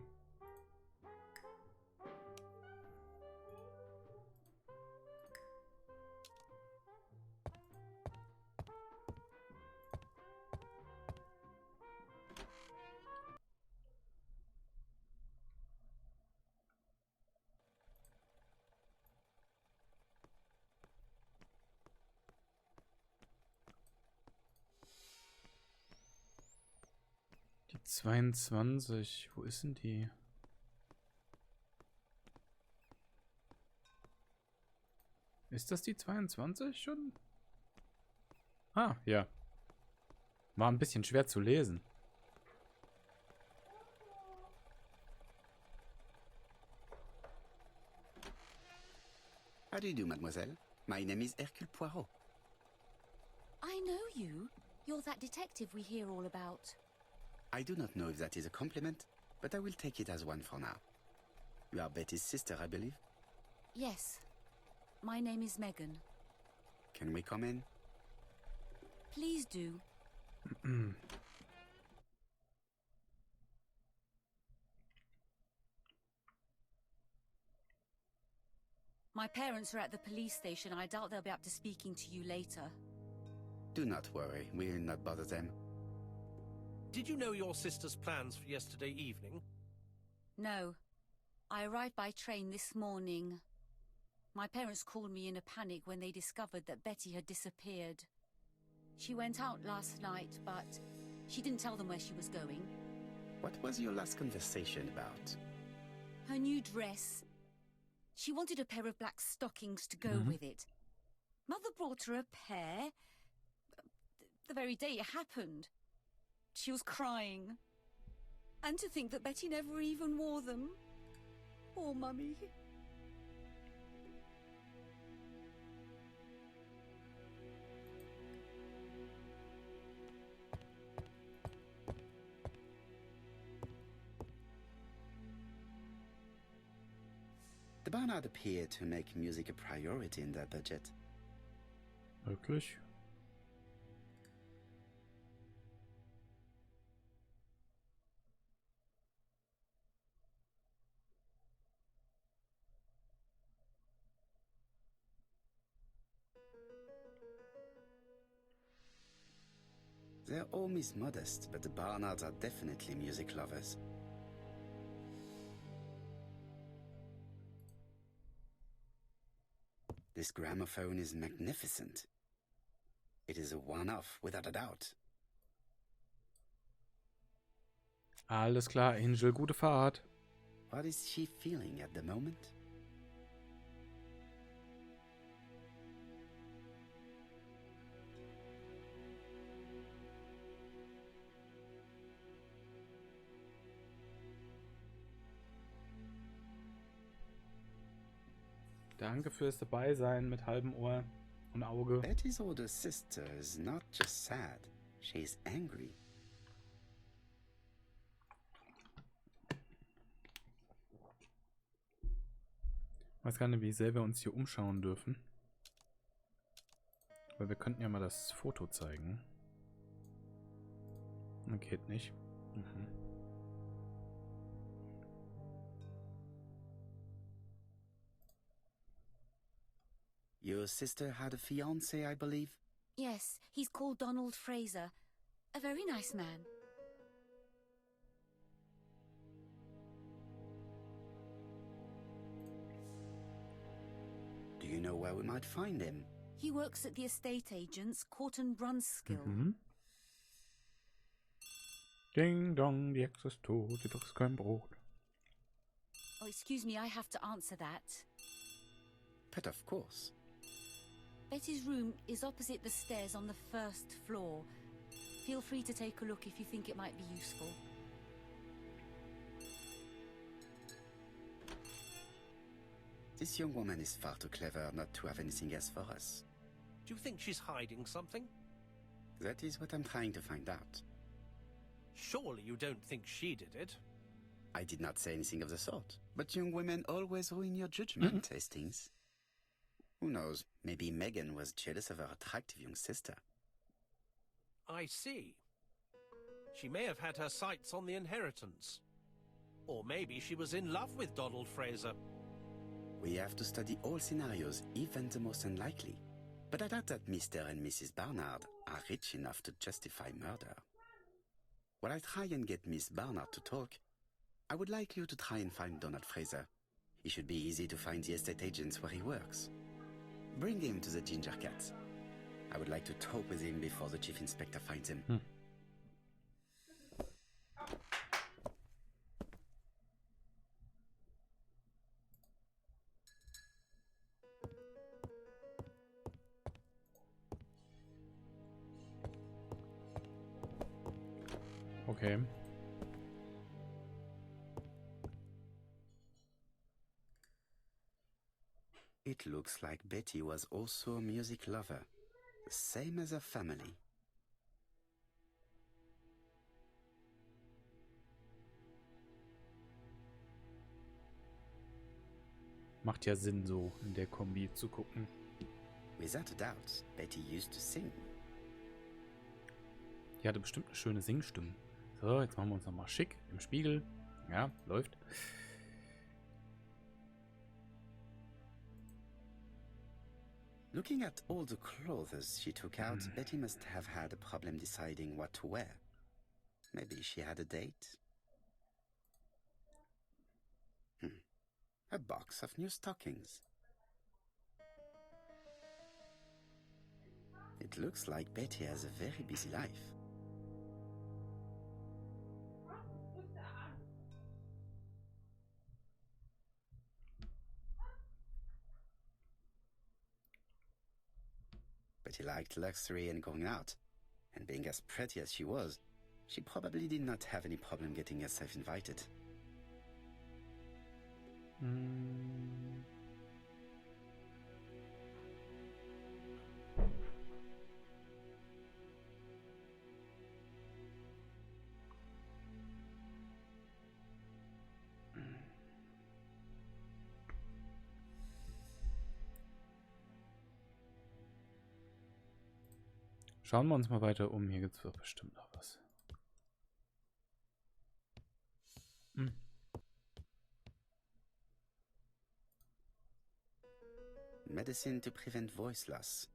Die 22. Wo ist denn die? Ist das die 22 schon? Ah, ja. War ein bisschen schwer zu lesen. How do you do, mademoiselle? My name is Hercule Poirot. I know you. You're that detective we hear all about. I do not know if that is a compliment, but I will take it as one for now. You are Betty's sister, I believe? Yes. My name is Megan. Can we come in? Please do. My parents are at the police station. I doubt they'll be up to speaking to you later. Do not worry, we will not bother them. Did you know your sister's plans for yesterday evening? No. I arrived by train this morning. My parents called me in a panic when they discovered that Betty had disappeared. She went out last night, but she didn't tell them where she was going. What was your last conversation about? Her new dress. She wanted a pair of black stockings to go with it. Mother brought her a pair. The very day it happened. She was crying. And to think that Betty never even wore them. Poor Mummy. The Barnard appeared to make music a priority in their budget. Wirklich? Their home is modest, but the Barnards are definitely music lovers. This gramophone is magnificent. It is a one-off, without a doubt. Alles klar, Angel, gute Fahrt. What is she feeling at the moment? Danke fürs Dabeisein mit halbem Ohr und Auge. Betty's older sister is not just sad, she's angry. Ich weiß gar nicht, wie sehr wir uns hier umschauen dürfen. Aber wir könnten ja mal das Foto zeigen. Geht nicht. Mhm. Your sister had a fiancé, I believe? Yes, he's called Donald Fraser. A very nice man. Do you know where we might find him? He works at the estate agent's Corton Brunskill. Mhm. Ding dong, die Hexe ist tot, die frisst kein Brot. Oh, excuse me, I have to answer that. But of course. Betty's room is opposite the stairs on the first floor. Feel free to take a look if you think it might be useful. This young woman is far too clever not to have anything else for us. Do you think she's hiding something? That is what I'm trying to find out. Surely you don't think she did it? I did not say anything of the sort. But young women always ruin your judgment, Hastings. Who knows, maybe Megan was jealous of her attractive young sister. I see. She may have had her sights on the inheritance. Or maybe she was in love with Donald Fraser. We have to study all scenarios, even the most unlikely. But I doubt that Mr. and Mrs. Barnard are rich enough to justify murder. While I try and get Miss Barnard to talk, I would like you to try and find Donald Fraser. It should be easy to find the estate agents where he works. Bring him to the Ginger Cat. I would like to talk with him before the chief inspector finds him. Okay. It looks like Betty was also a music lover, the same as her family. Macht ja Sinn, so in der Kombi zu gucken. Without a doubt, Betty used to sing. Die hatte bestimmt eine schöne Singstimme. So, jetzt machen wir uns nochmal schick im Spiegel. Ja, läuft. Looking at all the clothes she took out, Betty must have had a problem deciding what to wear. Maybe she had a date? A box of new stockings. It looks like Betty has a very busy life. Betty liked luxury and going out, and being as pretty as she was, she probably did not have any problem getting herself invited. Schauen wir uns mal weiter um. Hier gibt es bestimmt noch was. Medicine to prevent voice loss.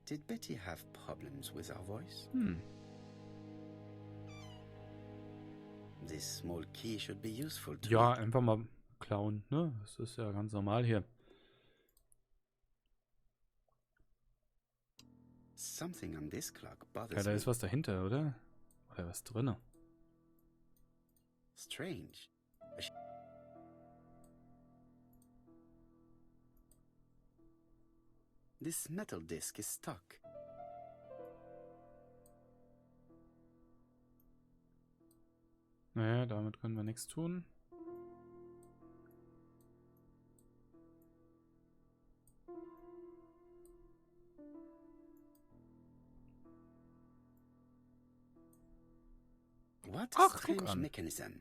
Did Betty have problems with her voice? This small key should be useful to Ja, einfach mal klauen, ne? Das ist ja ganz normal hier. Something on this clock Ja, bothers da me. ist was dahinter, oder? Oder was drinne? Strange. This metal disc is stuck. Naja, damit können wir nichts tun. What a Ach, guck strange an. mechanism.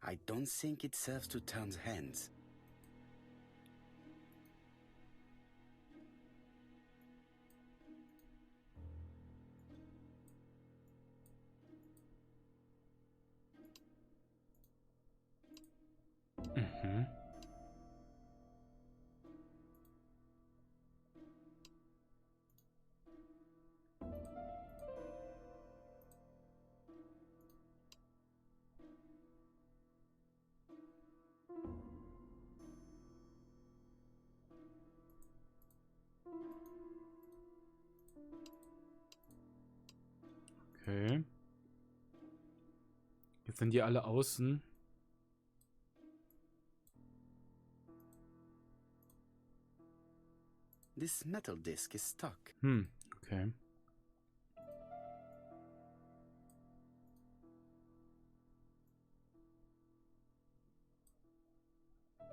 I don't think it serves to turn hands. Mhm. Okay. Jetzt sind die alle außen. This metal disc is stuck. Okay.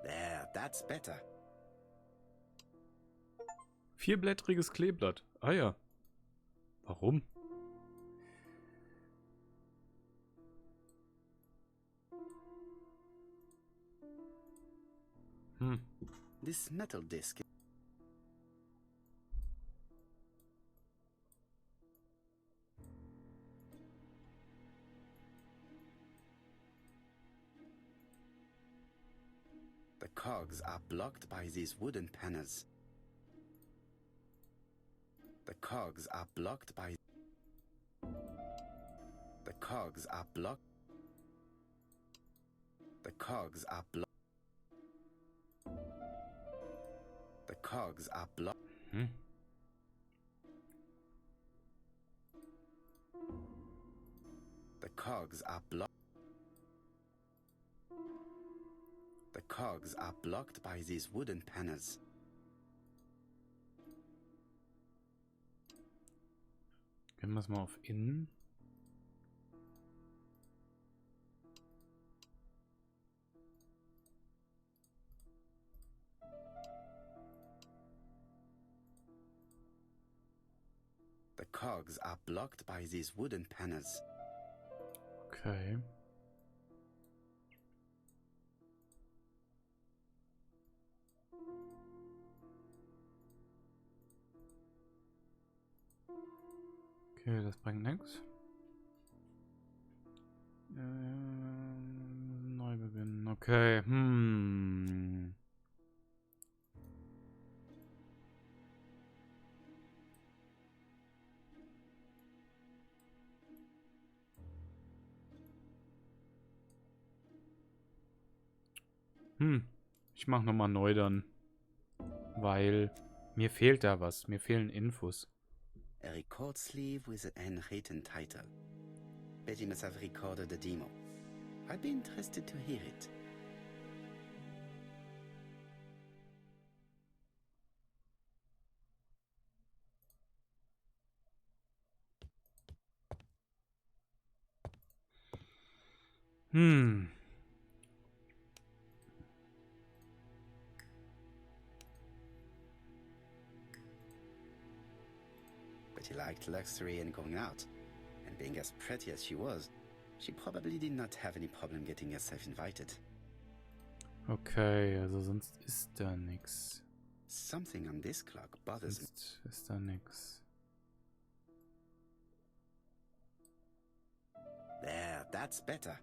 There, that's better. Vierblättriges Kleeblatt. Ah ja. Warum? This metal disc. The cogs are blocked by these wooden panels. The cogs are blocked by... The cogs are blocked... The cogs are blocked... The cogs are blocked... The cogs are blocked... The cogs are blocked by these wooden panels. Gehen wir es mal auf innen. The cogs are blocked by these wooden panels. Okay. Okay, das bringt nichts. Neu beginnen. Okay. Ich mach nochmal neu dann. Weil mir fehlt da was. Mir fehlen Infos. A record sleeve with an handwritten title. Betty must have recorded the demo. I'd be interested to hear it. Betty liked luxury and going out, and being as pretty as she was, she probably did not have any problem getting herself invited. Okay, also sonst ist da nix. Something on this clock bothers me. Sonst ist da nix. There, that's better.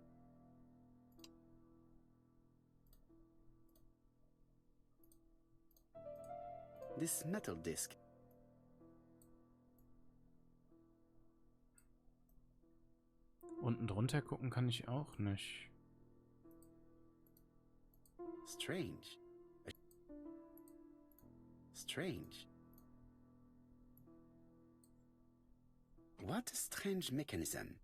This metal disc. Unten drunter gucken kann ich auch nicht. Strange. Strange. What a strange mechanism.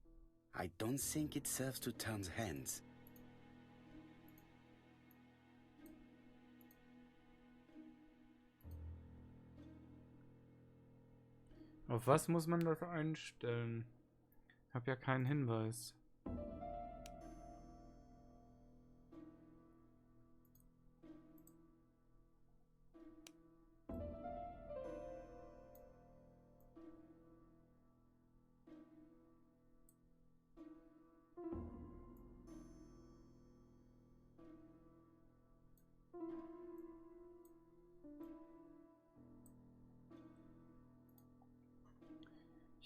I don't think it serves to turn hands. Auf was muss man das einstellen? Ich habe ja keinen Hinweis.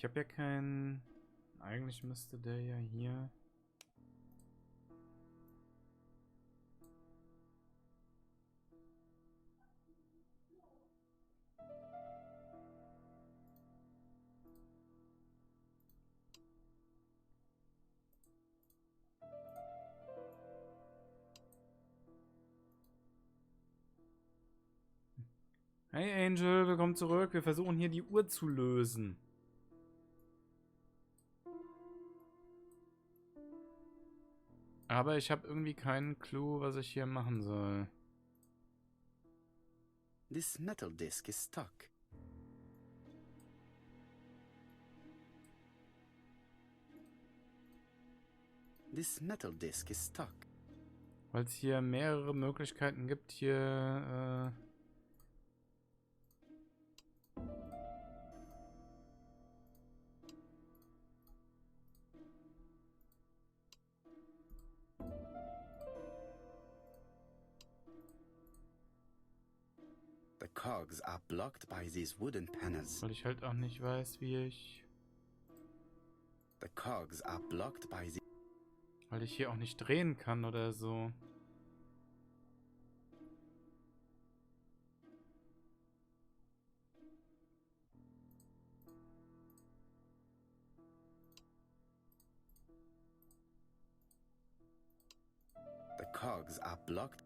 Ich habe ja keinen... Eigentlich müsste der ja hier... Hey Angel, willkommen zurück. Wir versuchen hier die Uhr zu lösen. Aber ich habe irgendwie keinen Clou, was ich hier machen soll. This metal disc is stuck. This metal disc is stuck. Weil es hier mehrere Möglichkeiten gibt, hier... The cogs are blocked by these wooden panels. Weil ich halt auch nicht weiß, wie ich... The cogs are blocked by the... Weil ich hier auch nicht drehen kann oder so. The cogs are blocked.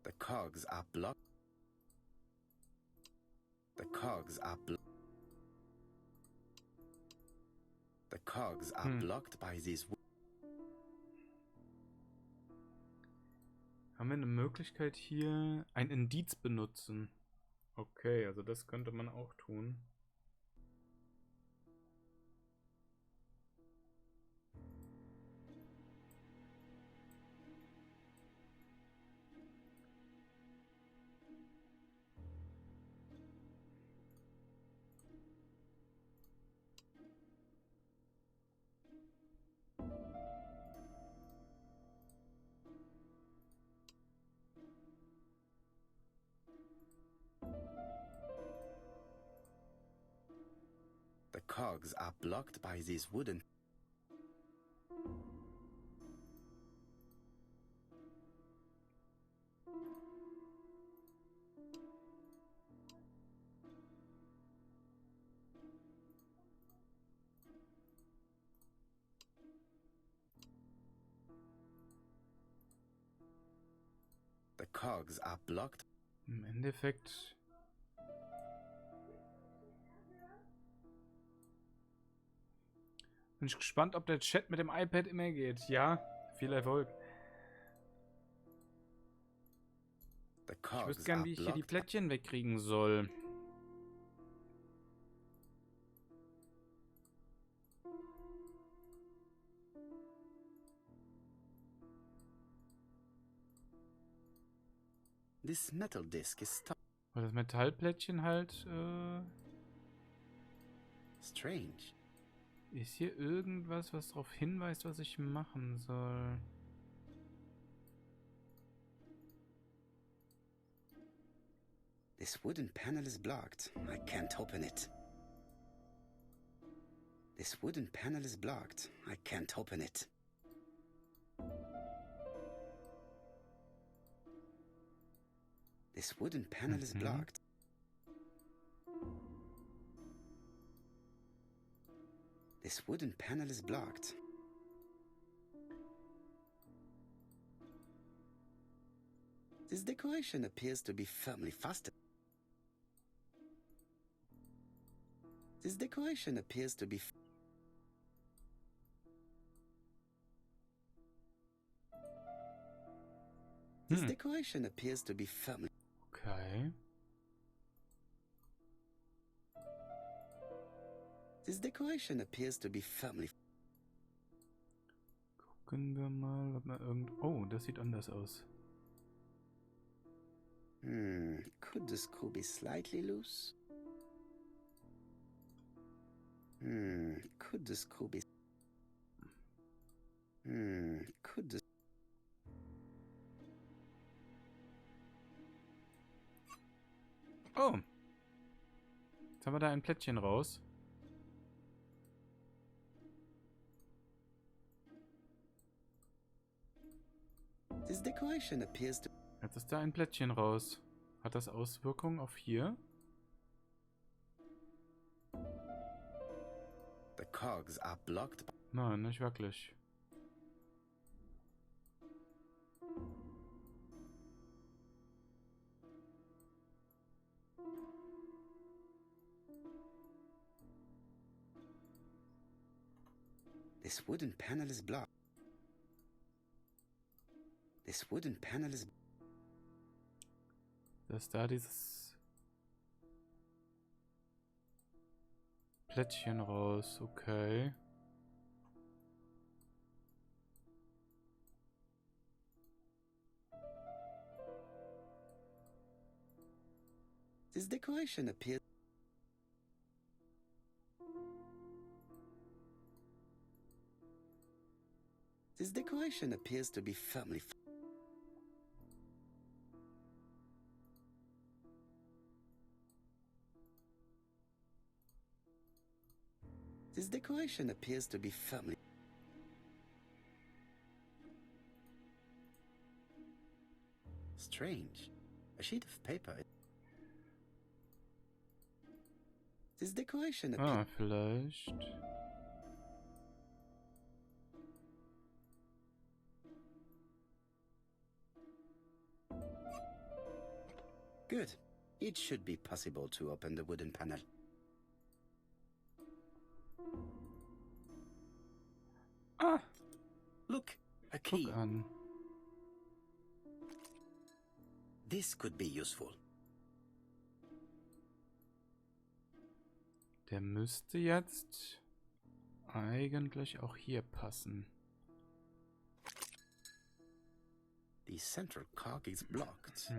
The cogs are blocked. The cogs are blocked. The cogs are blocked by these. Haben wir eine Möglichkeit hier ein Indiz benutzen? Okay, also das könnte man auch tun. The cogs are blocked by these wooden. The cogs are blocked. Im Endeffekt... Bin ich gespannt, ob der Chat mit dem iPad immer geht. Ja, viel Erfolg. Ich wüsste gern, wie ich hier die Plättchen wegkriegen soll. This metal disc is stuck. Weil das Metallplättchen halt, Strange. Ist hier irgendwas, was darauf hinweist, was ich machen soll? This wooden panel is blocked. I can't open it. This wooden panel is blocked. I can't open it. This wooden panel is blocked. This wooden panel is blocked. This decoration appears to be firmly fastened. This decoration appears to be... This decoration appears to be firmly... Okay. This decoration appears to be firmly... Gucken wir mal, ob man irgend... Oh, das sieht anders aus. Could the screw be slightly loose? Could the screw be... Could the... Jetzt haben wir da ein Plättchen raus. This decoration appears to... Jetzt ist da ein Plättchen raus. Hat das Auswirkungen auf hier? The cogs are blocked. Nein, nicht wirklich. This wooden panel is blocked. This wooden panel is... Das ist da dieses Plättchen raus, okay. This decoration appears... This decoration appears to be firmly... This decoration appears to be firmly... Strange. A sheet of paper... This decoration appears... Vielleicht. Good. It should be possible to open the wooden panel. Ah, Look, a key. guck an. This could be useful. Der müsste jetzt eigentlich auch hier passen. The central cog is blocked.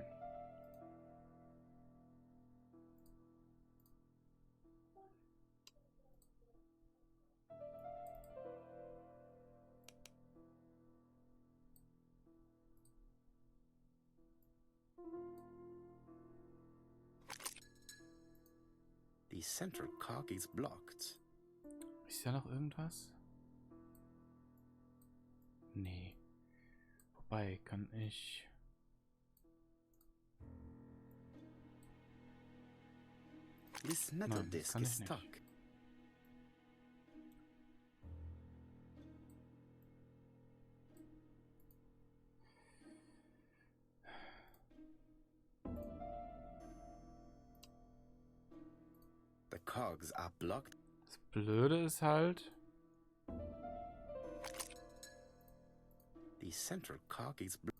The central cog is blocked. Ist da noch irgendwas? Nee. Wobei, kann ich... This metal Nein, das disc kann is ich nicht. stuck. The cogs are blocked. Das Blöde ist halt... The central cog is blocked.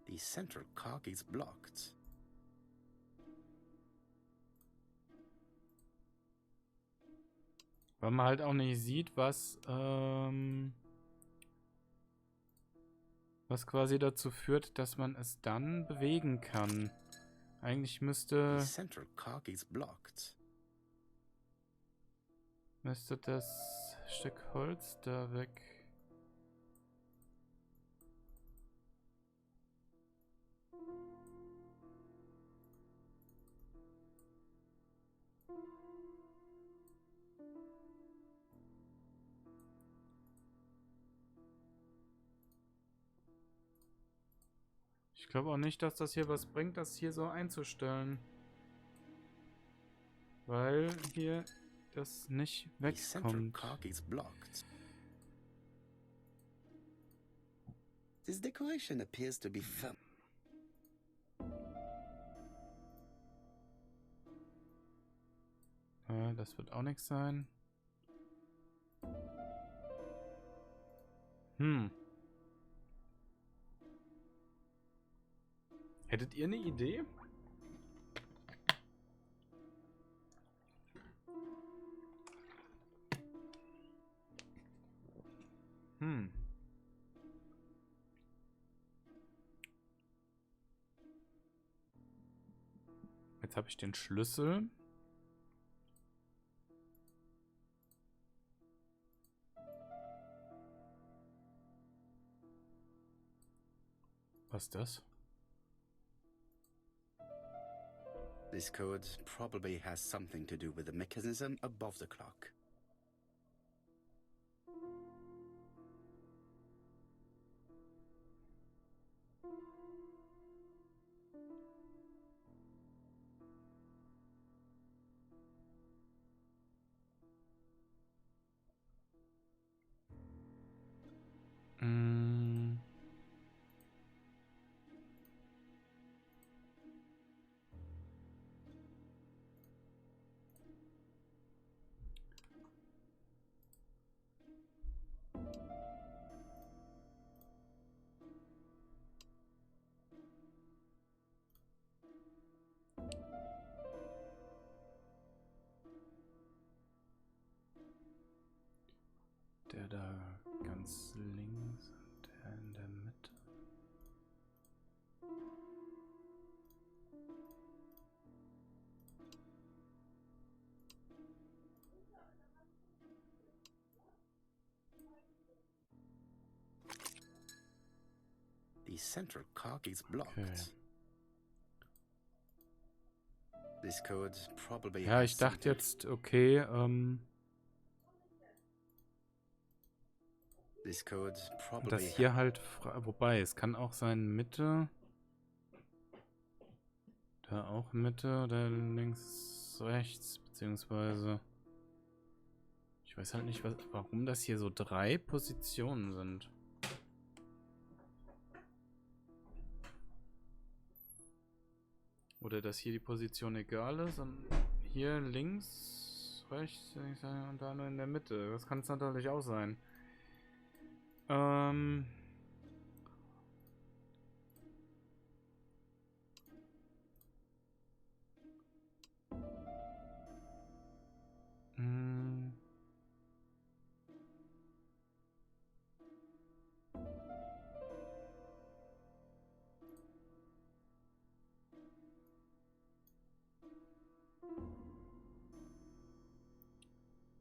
The central cog is blocked. Weil man halt auch nicht sieht, was quasi dazu führt, dass man es dann bewegen kann. Eigentlich müsste The central cog is blocked. das Stück Holz da weg. Ich glaube auch nicht, dass das hier was bringt, das hier so einzustellen. Weil hier das nicht The central wegkommt. cog is blocked. This decoration appears to be firm. Das wird auch nichts sein. Hättet ihr eine Idee? Jetzt habe ich den Schlüssel. Was ist das? This code probably has something to do with the mechanism above the clock. Der da ganz links und der in der Mitte. The central cog is blocked. Okay. This code probably Ja, has ich dachte something- jetzt, okay, This code probably dass hier halt, wobei, es kann auch sein Mitte, da auch Mitte, oder links, rechts, beziehungsweise, ich weiß halt nicht, warum das hier so 3 Positionen sind. Oder dass hier die Position egal ist und hier links, rechts und da nur in der Mitte. Das kann es natürlich auch sein.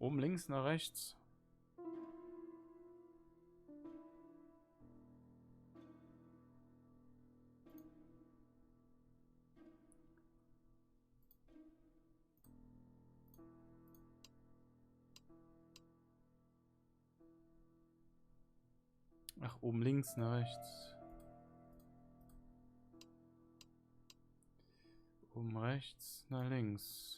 Oben links nach rechts. Ach, oben links nach rechts. Oben rechts nach links.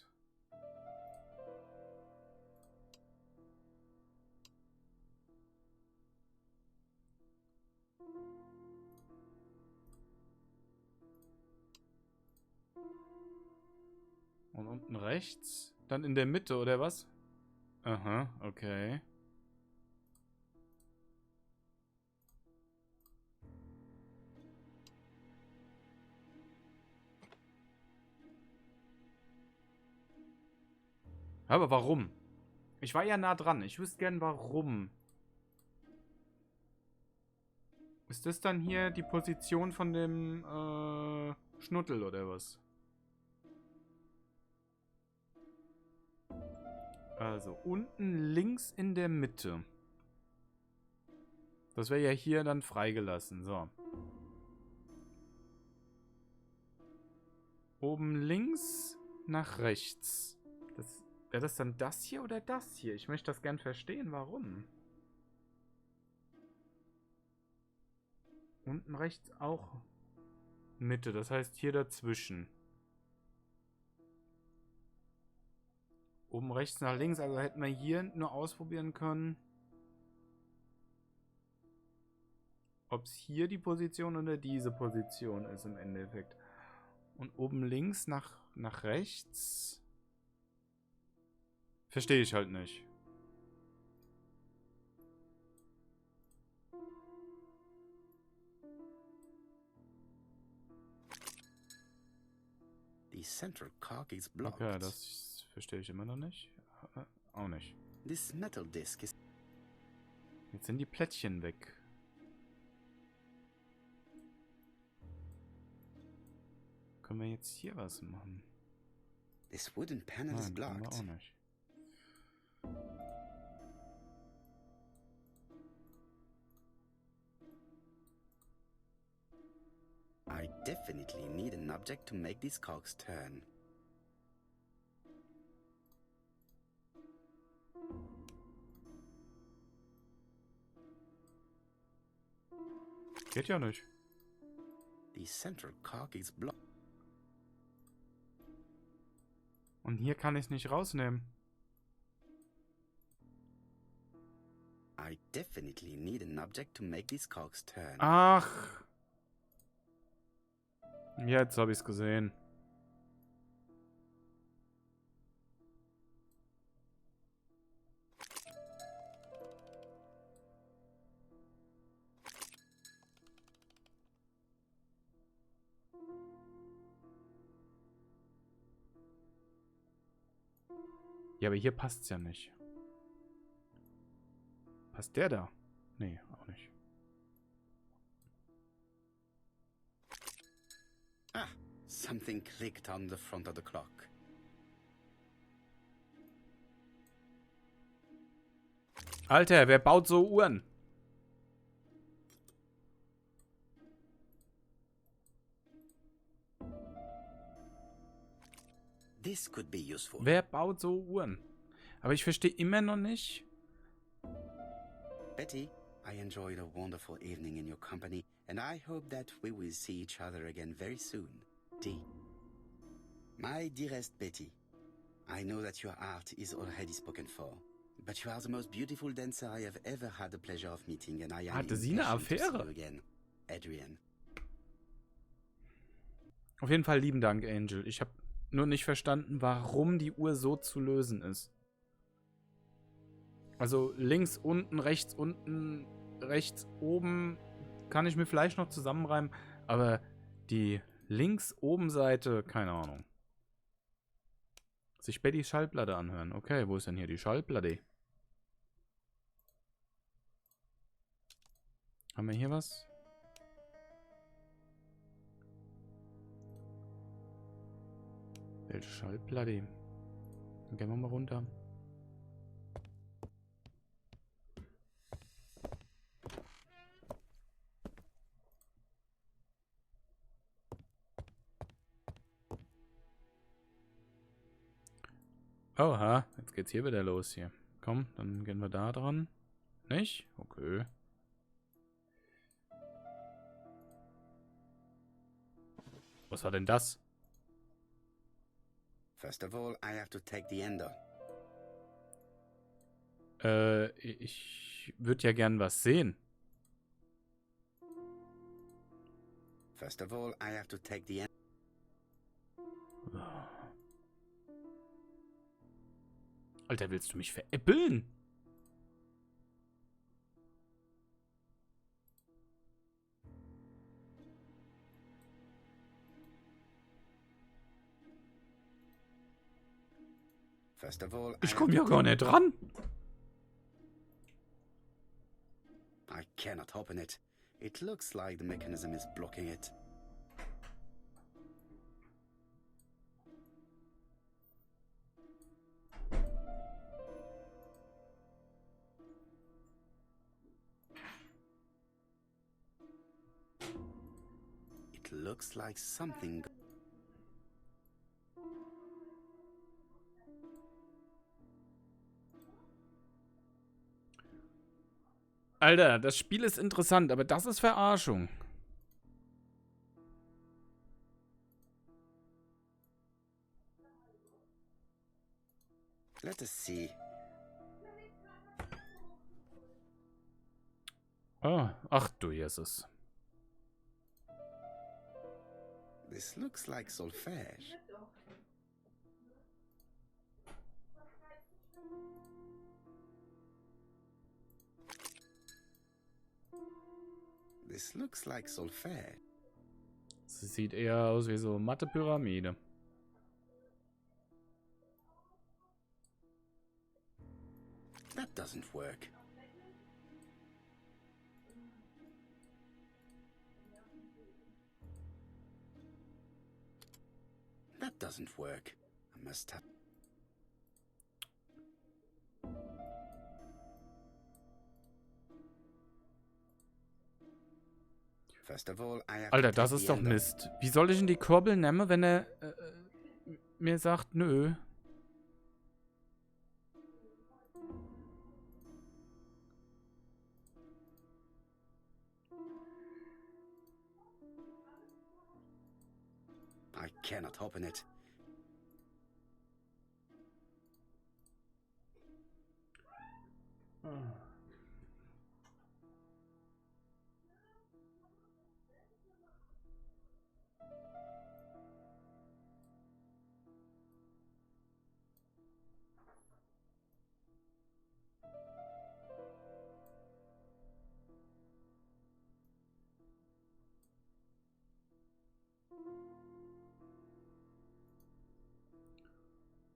Und unten rechts? Dann in der Mitte, oder was? Aha, okay. Aber warum? Ich war ja nah dran. Ich wüsste gern, warum. Ist das dann hier die Position von dem Schnuttel oder was? Also, unten links in der Mitte. Das wäre ja hier dann freigelassen. So. Oben links nach rechts. Wäre das dann das hier oder das hier? Ich möchte das gern verstehen. Warum? Unten rechts auch Mitte. Das heißt hier dazwischen. Oben rechts nach links. Also hätten wir hier nur ausprobieren können, ob es hier die Position oder diese Position ist im Endeffekt. Und oben links nach rechts verstehe ich halt nicht. The central cog is blocked. Okay, das verstehe ich immer noch nicht. Auch nicht. This metal disc is... Jetzt sind die Plättchen weg. Können wir jetzt hier was machen? This wooden panel is Nein, können wir blocked. auch nicht. definitely need an object to make these cogs turn. Geht ja nicht. The central cog is blocked. Und hier kann ich es nicht rausnehmen. I definitely need an object to make these cogs turn. Ach. Jetzt habe ich es gesehen. Ja, aber hier passt es ja nicht. Passt der da? Nee, auch nicht. Ah, something clicked on the front of the clock. Alter, wer baut so Uhren? This could be useful. Wer baut so Uhren? Aber ich verstehe immer noch nicht. Betty, I enjoyed a wonderful evening in your company, and I hope that we will see each other again very soon. D. My dearest Betty, I know that your art is already spoken for, but you are the most beautiful dancer I have ever had the pleasure of meeting, and I am Hatte sie eine impatient to see Affäre? you again. Adrian. Auf jeden Fall lieben Dank, Angel. Ich habe nur nicht verstanden, warum die Uhr so zu lösen ist. Also links unten, rechts oben kann ich mir vielleicht noch zusammenreimen, aber die links oben Seite, keine Ahnung. Sich Bettys Schallplatte anhören. Okay, wo ist denn hier die Schallplatte? Haben wir hier was? Welche Schallplatte? Dann gehen wir mal runter. Oha, jetzt geht's hier wieder los hier. Komm, dann gehen wir da dran. Nicht? Okay. Was war denn das? First of all, I have to take the ender. Ich würde ja gern was sehen. First of all, I have to take the ender. Alter, willst du mich veräppeln? First of all, Ich komme ja gar nicht dran. I cannot open it. It looks like the mechanism is blocking it. It looks like something. Alter, das Spiel ist interessant, aber das ist Verarschung. Let us see. Oh, ach du Jesus. This looks like solfège. This looks like solfège. Das sieht eher aus wie so Mathe-Pyramide. That doesn't work. That doesn't work. I must have. First of all, I have Alter, to das take ist the doch end off. Mist. Wie soll ich denn die Kurbel nehmen, wenn er mir sagt, nö? I cannot open it.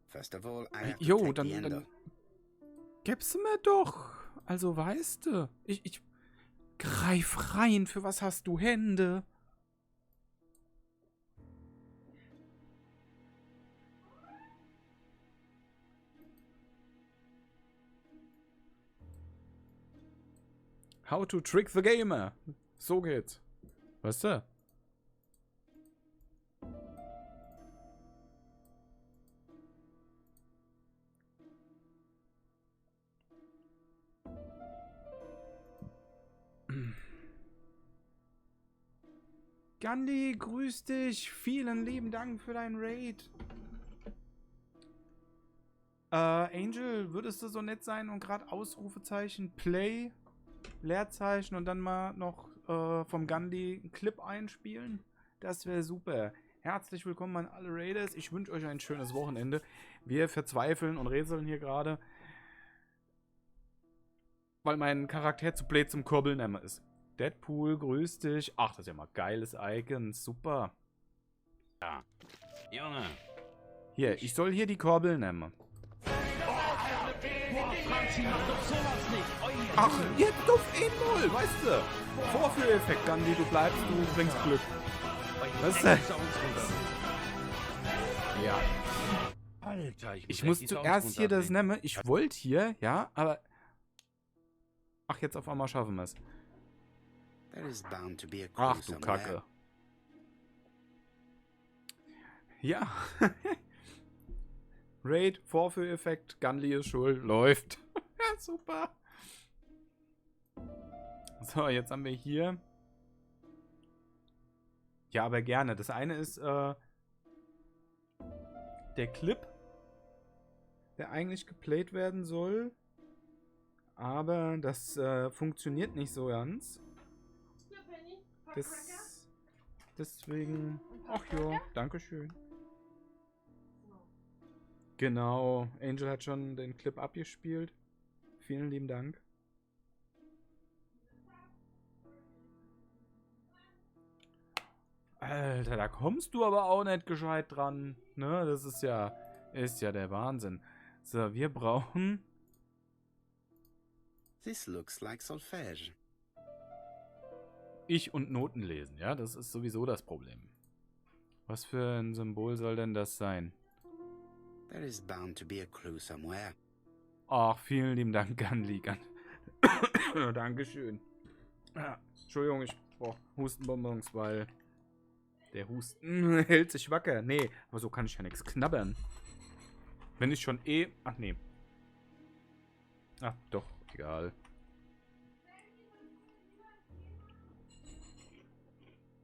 First of all, I have to Jo, take dann, the end dann off. gib's mir doch. Also, weißt du, ich greif rein. Für was hast du Hände? How to trick the gamer. So geht's. Weißt du? Gandhi, grüß dich. Vielen lieben Dank für deinen Raid. Angel, würdest du so nett sein und gerade Ausrufezeichen Play, Leerzeichen und dann mal noch vom Gandhi einen Clip einspielen? Das wäre super. Herzlich willkommen an alle Raiders. Ich wünsche euch ein schönes Wochenende. Wir verzweifeln und rätseln hier gerade, weil mein Charakter zu blöd zum Kurbeln ist. Deadpool, grüß dich. Ach, das ist ja mal geiles Icon. Super. Ja. Junge. Hier, ich soll hier die Kurbel nehmen. Ach, jetzt auf einmal, weißt du. Vorführeffekt, Gandhi, du bleibst, du bringst Glück. Weißt du? Ja. Alter, Ich muss zuerst hier das nehmen. Ich wollte hier, ja, aber... Ach, jetzt auf einmal schaffen wir es. There is bound to be a clue Ach du somewhere. Kacke. Ja. Raid, Vorführeffekt, Gandhi ist schuld, läuft. Ja, super. So, jetzt haben wir hier. Ja, aber gerne. Das eine ist der Clip, der eigentlich geplayt werden soll. Aber das funktioniert nicht so ganz. Deswegen. Ach ja, dankeschön. Genau, Angel hat schon den Clip abgespielt. Vielen lieben Dank. Alter, da kommst du aber auch nicht gescheit dran. Ne, das ist ja der Wahnsinn. So, wir brauchen... This looks like solfège. Ich und Noten lesen, ja, das ist sowieso das Problem. Was für ein Symbol soll denn das sein? There is bound to be a clue somewhere. Ach, vielen lieben Dank, Gandhi. Dankeschön. Ja, Entschuldigung, ich brauche Hustenbonbons, weil der Husten hält sich wacker. Nee, aber so kann ich ja nichts knabbern. Wenn ich schon Ach, nee. Ach, doch, egal.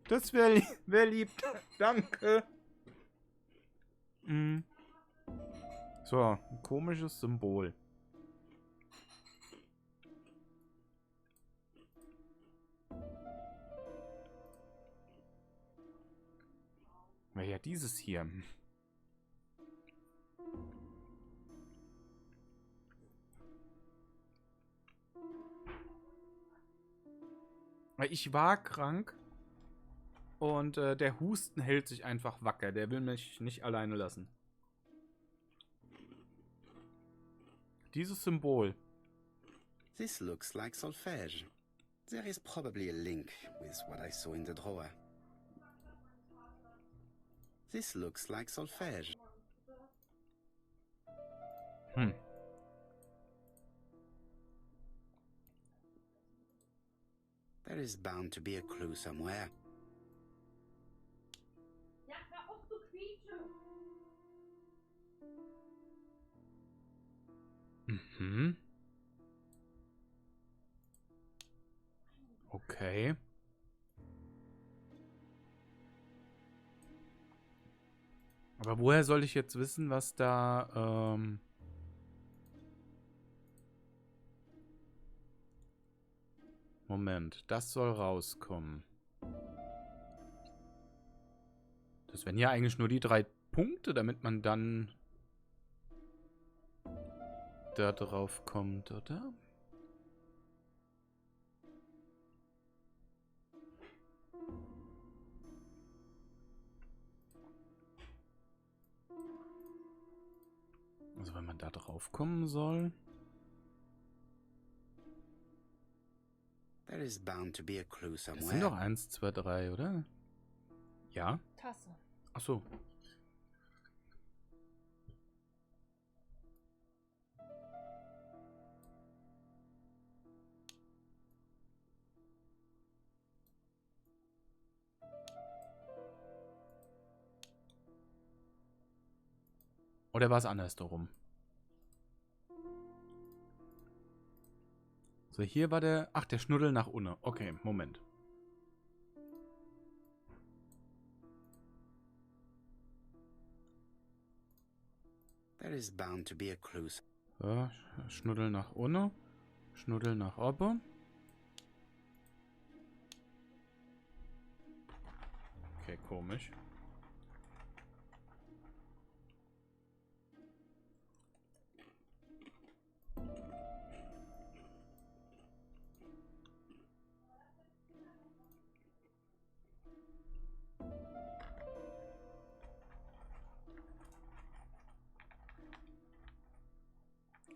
Das wäre lieb. Danke. So, ein komisches Symbol. Ja, dieses hier. Ich war krank und der Husten hält sich einfach wacker. Der will mich nicht alleine lassen. Dieses Symbol. This looks like solfège. There is probably a link with what I saw in the drawer. This looks like solfège. There is bound to be a clue somewhere. Ja, hör auf zu quietschen. Mhm. Okay. Aber woher soll ich jetzt wissen, was da, Moment, das soll rauskommen. Das wären ja eigentlich nur die 3 Punkte, damit man dann da drauf kommt, oder? Also wenn man da drauf kommen soll. There is bound to be a clue Das sind somewhere. doch 1, 2, 3, oder? Ja? Tasse. Ach so. Oder war es andersherum? So, hier war der... Ach, der Schnuddel nach unten. Okay, Moment. There is bound to be a clue. So, Schnuddel nach unten. Schnuddel nach oben. Okay, komisch.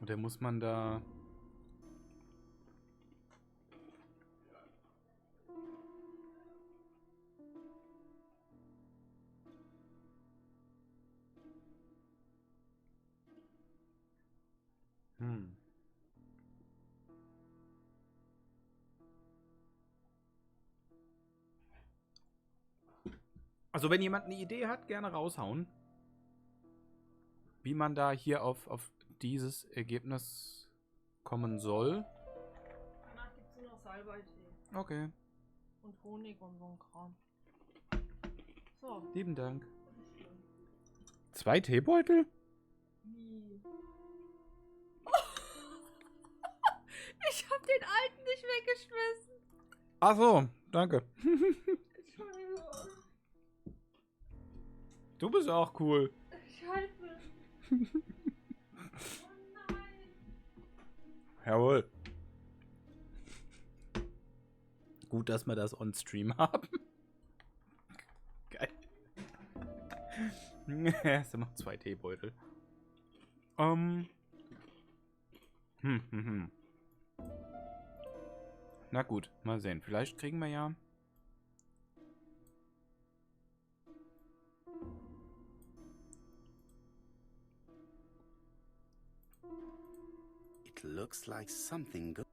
Oder muss man da... Also wenn jemand eine Idee hat, gerne raushauen. Wie man da hier auf dieses Ergebnis kommen soll. Danach gibt es nur noch Salbeitee. Okay. Und Honig und so ein Kram. So. Lieben Dank. 2 Teebeutel? Wie? Ich hab den alten nicht weggeschmissen. Ach so, danke. Entschuldigung. Du bist auch cool. Scheiße. Oh nein. Jawohl. Gut, dass wir das on Stream haben. Geil. Es sind noch 2 Teebeutel. Na gut, mal sehen. Vielleicht kriegen wir ja... It looks like something good.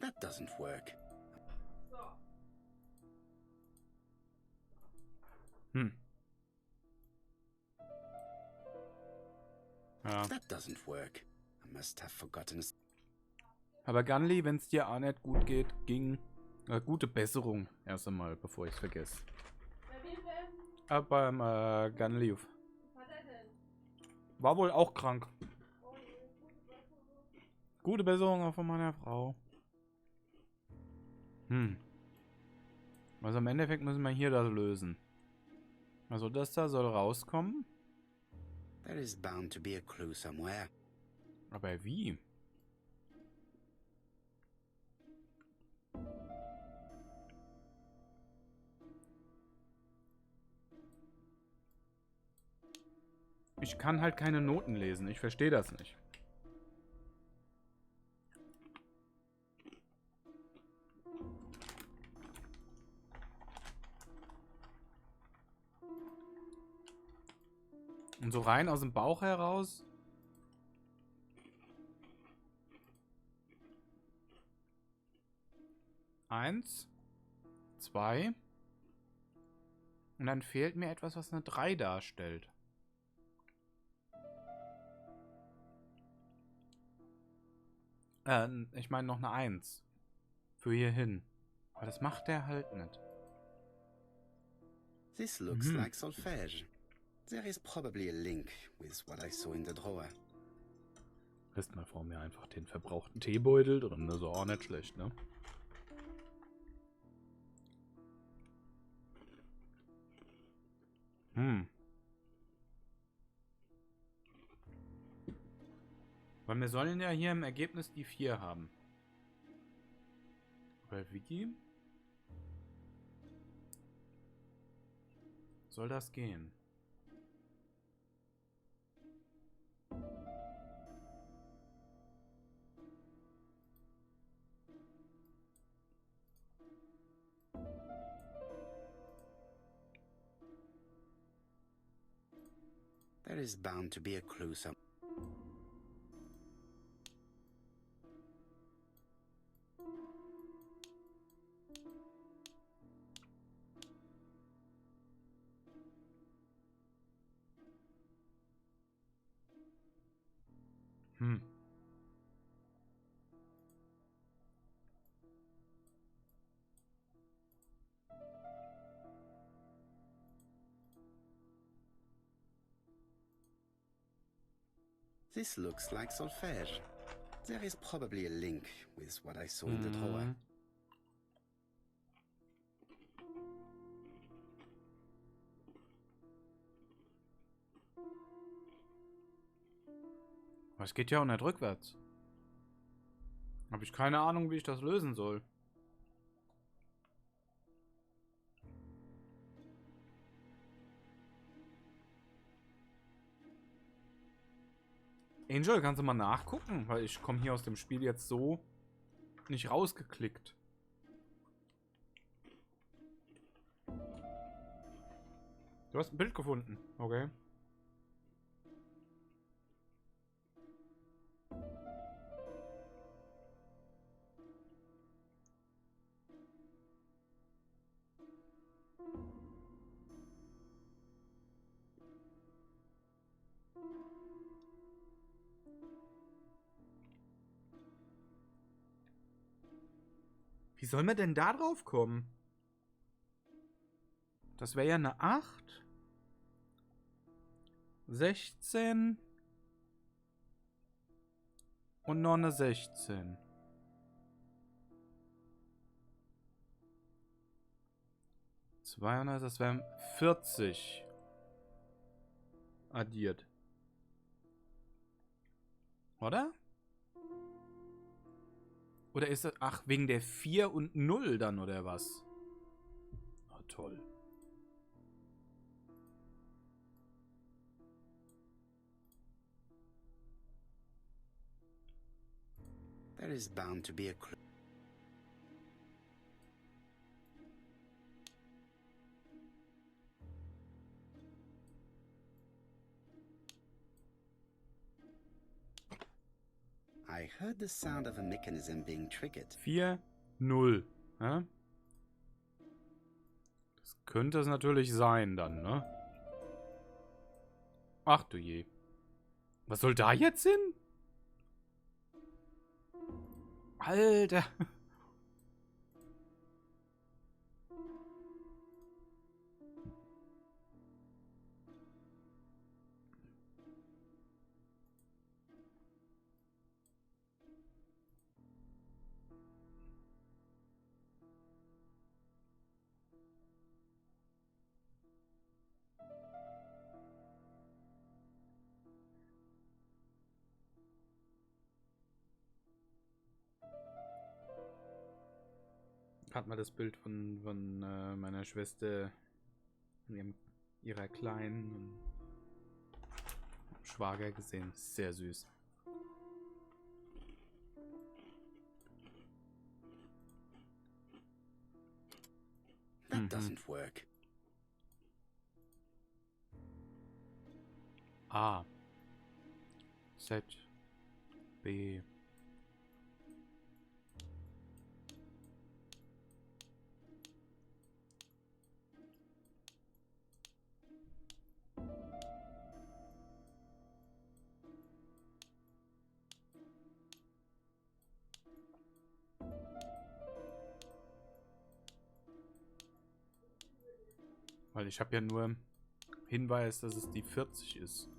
That doesn't work. So. Ja. That doesn't work. I must have forgotten. Aber Gunley, wenn es dir auch nicht gut geht, gute Besserung erst einmal, bevor ich es vergesse. Bei wem denn? Beim Gunley. Was hat er denn? War wohl auch krank. Oh je, gute Besserung. Gute Besserung auch von meiner Frau. Also im Endeffekt müssen wir hier das lösen. Also das da soll rauskommen. There is bound to be a clue somewhere. Aber wie? Ich kann halt keine Noten lesen. Ich verstehe das nicht. Und so rein aus dem Bauch heraus. Eins. 2. Und dann fehlt mir etwas, was eine 3 darstellt. Ich meine noch eine 1. Für hierhin. Aber das macht der halt nicht. This looks like solfège. There is probably a link with what I saw in the drawer. Lässt mal vor mir einfach den verbrauchten Teebeutel drin. Das ist auch nicht schlecht, ne? Weil wir sollen ja hier im Ergebnis die 4 haben. Bei Wiki soll das gehen. There is bound to be a clue some. This looks like solfège. There is probably a link with what I saw in the drawer. Es geht ja auch nicht rückwärts. Habe ich keine Ahnung, wie ich das lösen soll. Angel, kannst du mal nachgucken? Weil ich komme hier aus dem Spiel jetzt so nicht rausgeklickt. Du hast ein Bild gefunden. Okay. Wie soll man denn da drauf kommen? Das wäre ja eine 8. 16. Und noch eine 16. Das wären 40. Addiert. Oder? Oder ist das... Ach, wegen der 4 und 0 dann, oder was? Na toll. There is bound to be a clue. I heard the sound of a mechanism being triggered. 4, 0. Ja? Das könnte es natürlich sein dann, ne? Ach du je. Was soll da jetzt hin? Alter. Hat mal das Bild von meiner Schwester und ihrer Kleinen und Schwager gesehen. Sehr süß. That doesn't work. A. Z. B. Weil ich habe ja nur Hinweis, dass es die 40 ist.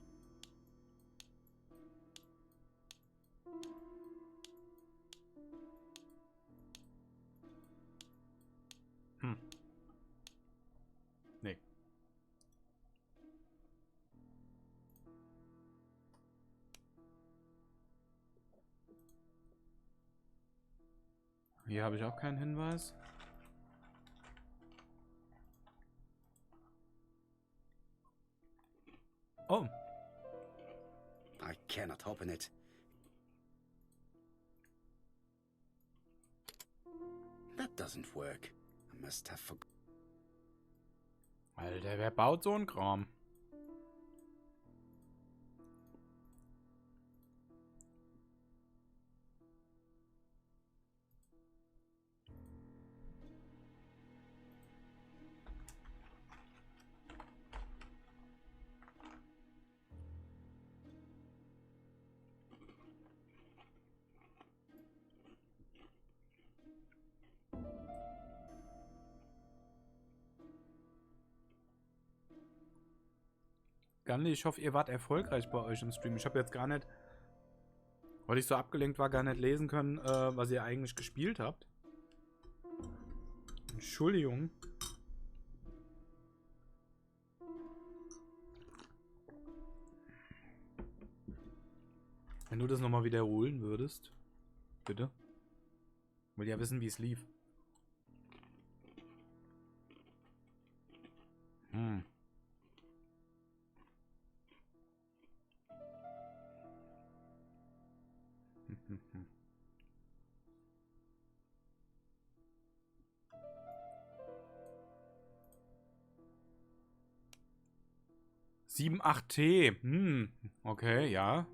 Nee. Hier habe ich auch keinen Hinweis. Oh. I cannot open it. That doesn't work. I must have forgotten. Alter, wer baut so einen Kram? Ganli, ich hoffe, ihr wart erfolgreich bei euch im Stream. Ich habe jetzt gar nicht, weil ich so abgelenkt war, gar nicht lesen können, was ihr eigentlich gespielt habt. Entschuldigung. Wenn du das nochmal wiederholen würdest. Bitte. Ich will ja wissen, wie es lief. Hm. Sieben, 8T. Okay, ja.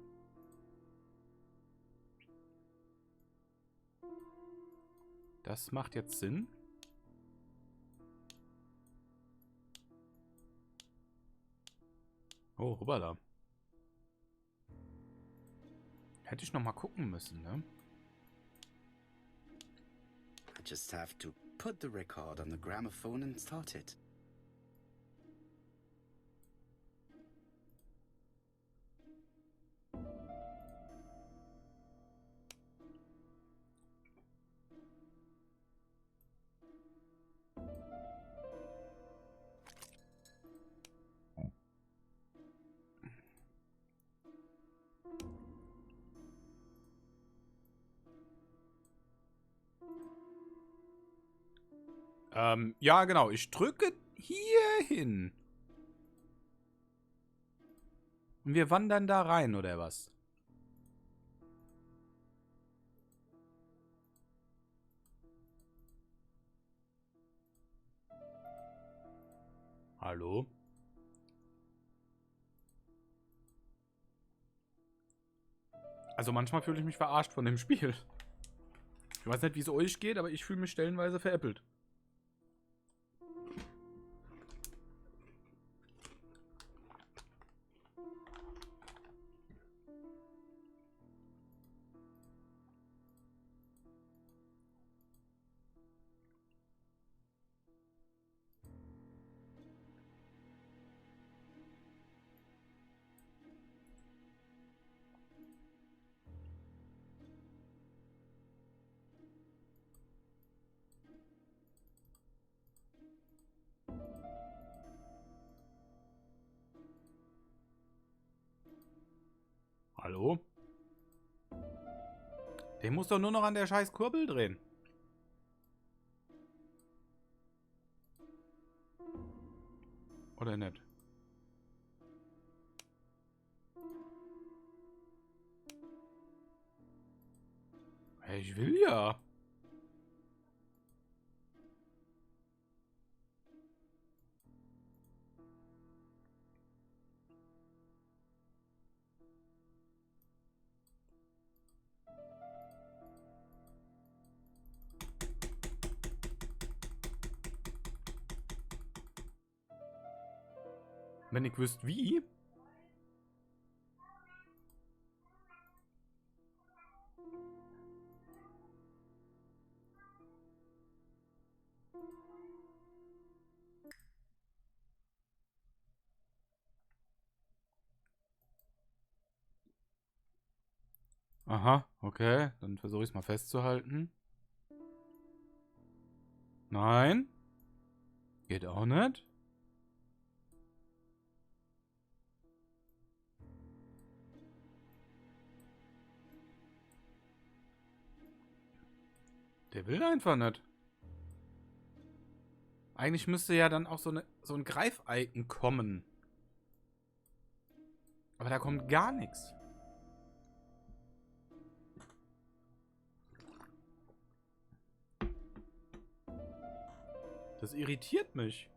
Das macht jetzt Sinn. Oh, hoppala. Hätte ich noch mal gucken müssen, ne? I just have to put the record on the gramophone and start it. Ja, genau. Ich drücke hier hin. Und wir wandern da rein, oder was? Hallo? Also manchmal fühle ich mich verarscht von dem Spiel. Ich weiß nicht, wie es euch geht, aber ich fühle mich stellenweise veräppelt. Hallo? Der muss doch nur noch an der scheiß Kurbel drehen. Oder nicht? Hey, ich will ja. Wenn ich wüsste, wie. Aha, okay. Dann versuche ich es mal festzuhalten. Nein. Geht auch nicht. Der will einfach nicht. Eigentlich müsste ja dann auch so ein Greif-Icon kommen. Aber da kommt gar nichts. Das irritiert mich.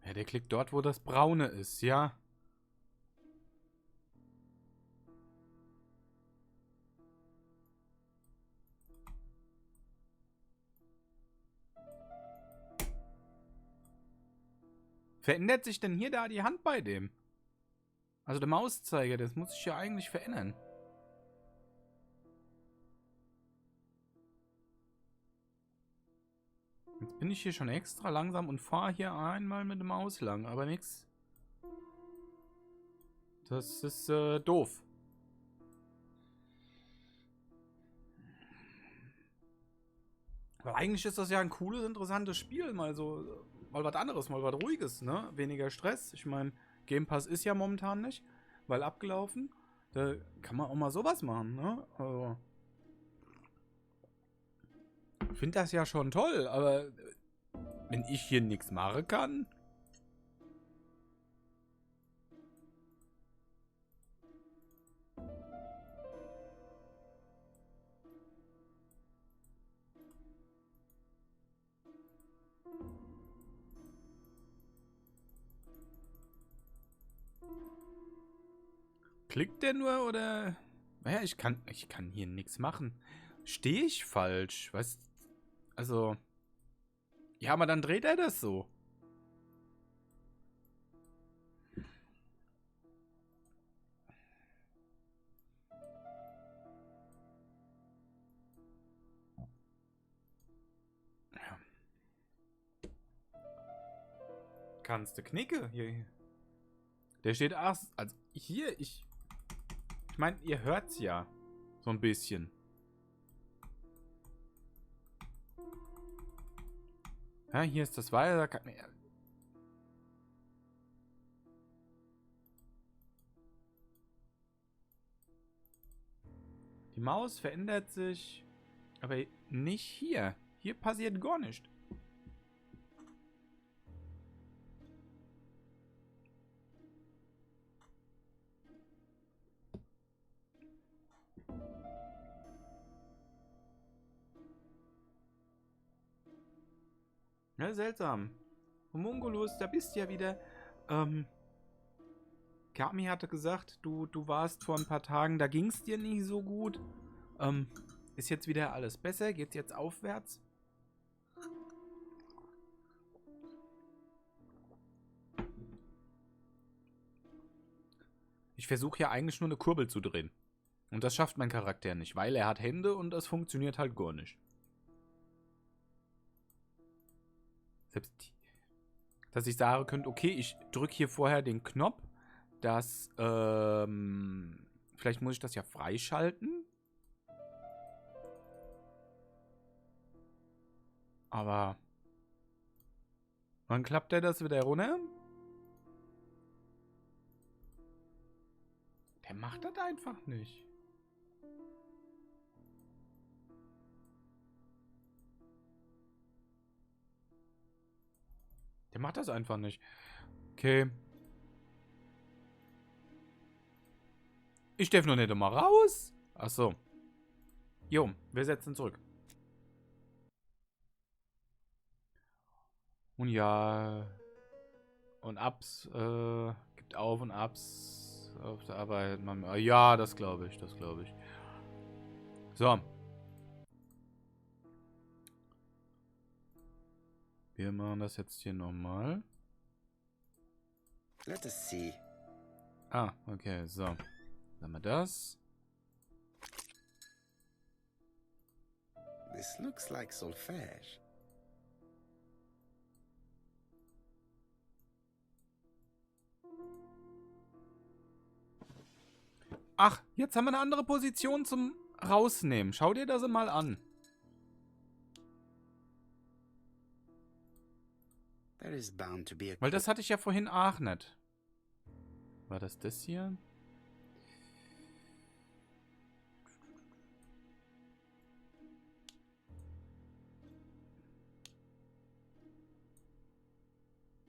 Ja, der klickt dort, wo das Braune ist, ja. Verändert sich denn hier da die Hand bei dem? Also der Mauszeiger, das muss sich ja eigentlich verändern. Jetzt bin ich hier schon extra langsam und fahre hier einmal mit der Maus lang, aber nix. Das ist doof. Weil eigentlich ist das ja ein cooles, interessantes Spiel, mal so, mal was anderes, mal was Ruhiges, ne? Weniger Stress. Ich meine, Game Pass ist ja momentan nicht, weil abgelaufen. Da kann man auch mal sowas machen, ne? Also, ich finde das ja schon toll, aber wenn ich hier nichts machen kann. Klickt der nur oder? Naja, ich kann hier nichts machen. Stehe ich falsch? Weißt, also. Ja, aber dann dreht er das so. Ja. Kannst du knicke? Hier. Der steht also hier, ich meine, ihr hört's ja. So ein bisschen. Ja, hier ist das weiter. Die Maus verändert sich. Aber nicht hier. Hier passiert gar nichts. Ja, seltsam. Homunculus, da bist du ja wieder. Kami hatte gesagt, du warst vor ein paar Tagen, da ging es dir nicht so gut. Ist jetzt wieder alles besser? Geht's jetzt aufwärts? Ich versuche ja eigentlich nur eine Kurbel zu drehen. Und das schafft mein Charakter nicht, weil er hat Hände und das funktioniert halt gar nicht. Selbst, dass ich sagen könnte, okay, ich drücke hier vorher den Knopf, dass, vielleicht muss ich das ja freischalten. Aber, wann klappt der das wieder runter? Der macht das einfach nicht. Der macht das einfach nicht. Okay. Ich darf noch nicht mal raus. Achso. Jo, wir setzen zurück. Und ja. und Ups, gibt Auf und Ups auf der Arbeit. Ja, das glaube ich, das glaube ich. So. Wir machen das jetzt hier nochmal. Let us see. Ah, okay, so. Dann haben wir das. This looks like solfège. Ach, jetzt haben wir eine andere Position zum Rausnehmen. Schau dir das mal an. There is bound to be a Weil das hatte ich ja vorhin auch nicht. War das hier?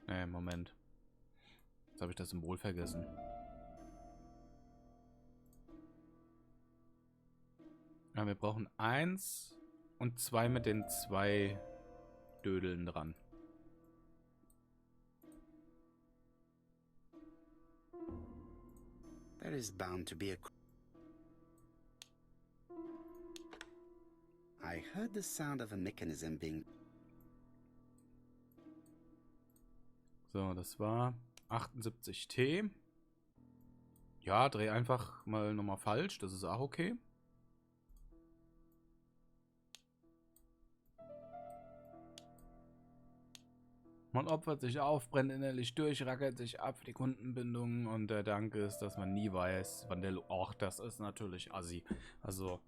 Nee, Moment. Jetzt habe ich das Symbol vergessen. Ja, wir brauchen 1 und 2 mit den 2 Dödeln dran. There is bound to be a... I heard the sound of a mechanism being... So, das war 78T. Ja, dreh einfach mal nochmal falsch. Das ist auch okay. Man opfert sich auf, brennt innerlich durch, rackert sich ab für die Kundenbindung und der Dank ist, dass man nie weiß, wann der... Och, das ist natürlich assi. Also...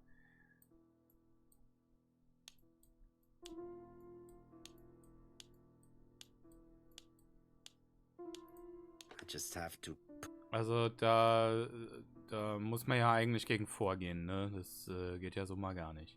I just have to... Also da muss man ja eigentlich gegen vorgehen, ne? Das geht ja so mal gar nicht.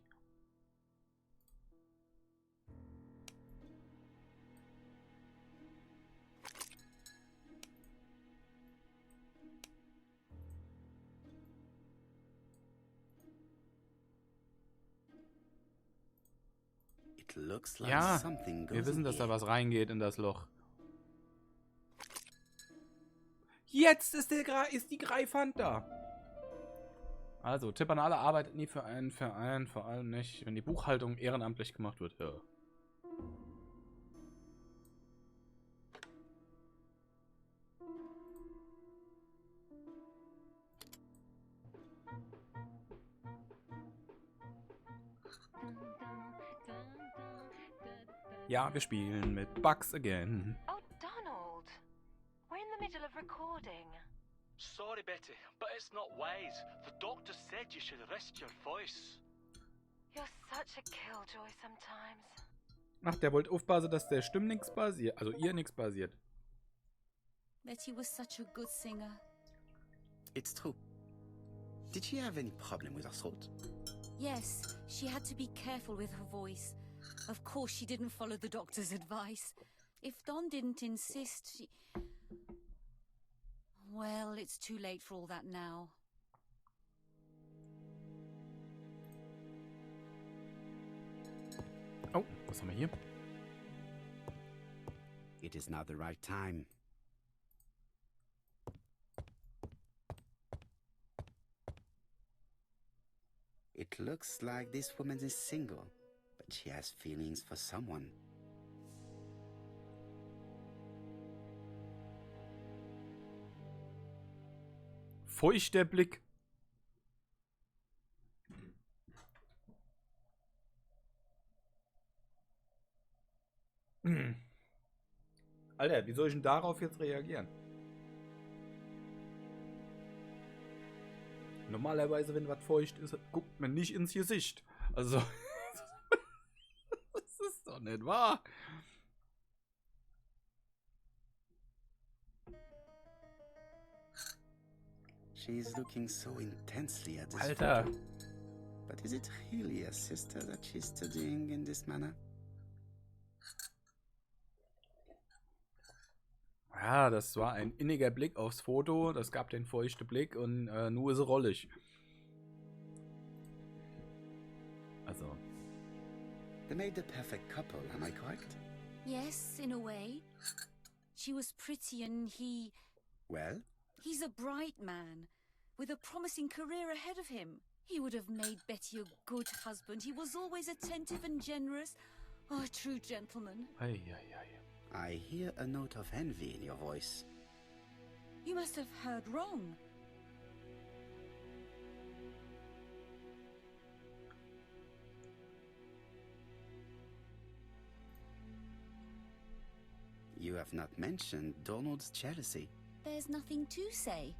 It looks like Ja, something wir goes wissen, in dass da here. was reingeht in das Loch. Jetzt ist die Greifhand da. Also, Tipp an alle, arbeitet nie für einen Verein, vor allem nicht, wenn die Buchhaltung ehrenamtlich gemacht wird. Ja. Ja, wir spielen mit Bugs again. Oh, Donald. We're in the middle of recording. Sorry, Betty, but it's not wise. The doctor said you should rest your voice. You're such a killjoy sometimes. Ach, der wollte aufpassen, dass der Stimme nichts passiert. Also ihr nichts passiert. Betty was such a good singer. It's true. Did she have any problem with her throat? Yes, she had to be careful with her voice. Of course, she didn't follow the doctor's advice. If Don didn't insist, she... Well, it's too late for all that now. Oh, was haben wir hier? It is not the right time. It looks like this woman is single, but she has feelings for someone. Feuchter Blick. Alter, wie soll ich denn darauf jetzt reagieren? Normalerweise, wenn was feucht ist, guckt man nicht ins Gesicht. Also, das ist doch nicht wahr. She is looking so intensely at this Alter. photo. But is it really a sister that she's studying in this manner? Ja, das war ein inniger Blick aufs Foto. Das gab den feuchten Blick und nur ist er rollig. Also. They made the perfect couple, am I correct? Yes, in a way. She was pretty and he... Well? He's a bright man, with a promising career ahead of him. He would have made Betty a good husband. He was always attentive and generous. Oh, a true gentleman. Ei, ei, ei. I hear a note of envy in your voice. You must have heard wrong. You have not mentioned Donald's jealousy. There's nothing to say.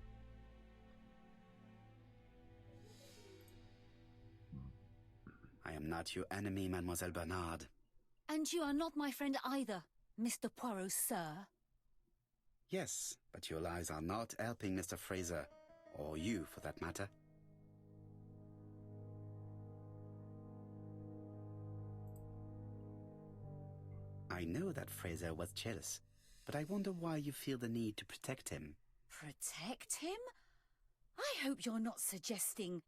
I am not your enemy, Mademoiselle Bernard. And you are not my friend either, Mr. Poirot, sir. Yes, but your lies are not helping Mr. Fraser, or you for that matter. I know that Fraser was jealous, but I wonder why you feel the need to protect him. Protect him? I hope you're not suggesting...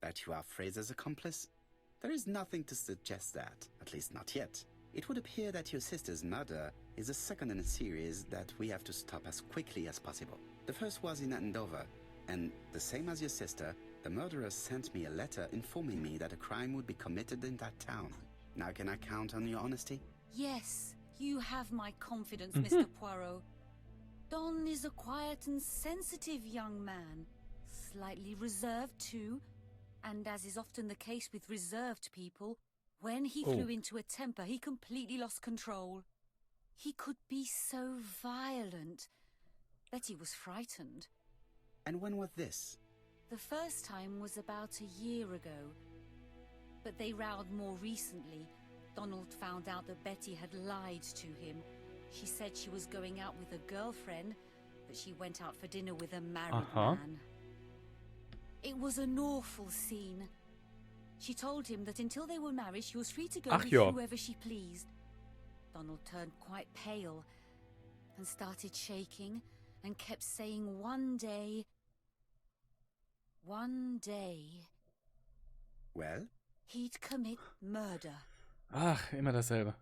That you are Fraser's accomplice? There is nothing to suggest that, at least not yet. It would appear that your sister's murder is the second in a series that we have to stop as quickly as possible. The first was in Andover, and the same as your sister, the murderer sent me a letter informing me that a crime would be committed in that town. Now can I count on your honesty? Yes, you have my confidence, Mr. Poirot. Don is a quiet and sensitive young man. Slightly reserved, too. And as is often the case with reserved people, when he flew into a temper, he completely lost control. He could be so violent. Betty was frightened. And when was this? The first time was about a year ago. But they rowed more recently. Donald found out that Betty had lied to him. She said she was going out with a girlfriend, but she went out for dinner with a married man. It was an awful scene. She told him that until they were married, she was free to go with whoever she pleased. Donald turned quite pale and started shaking and kept saying one day... Well? He'd commit murder. Ach, immer dasselbe.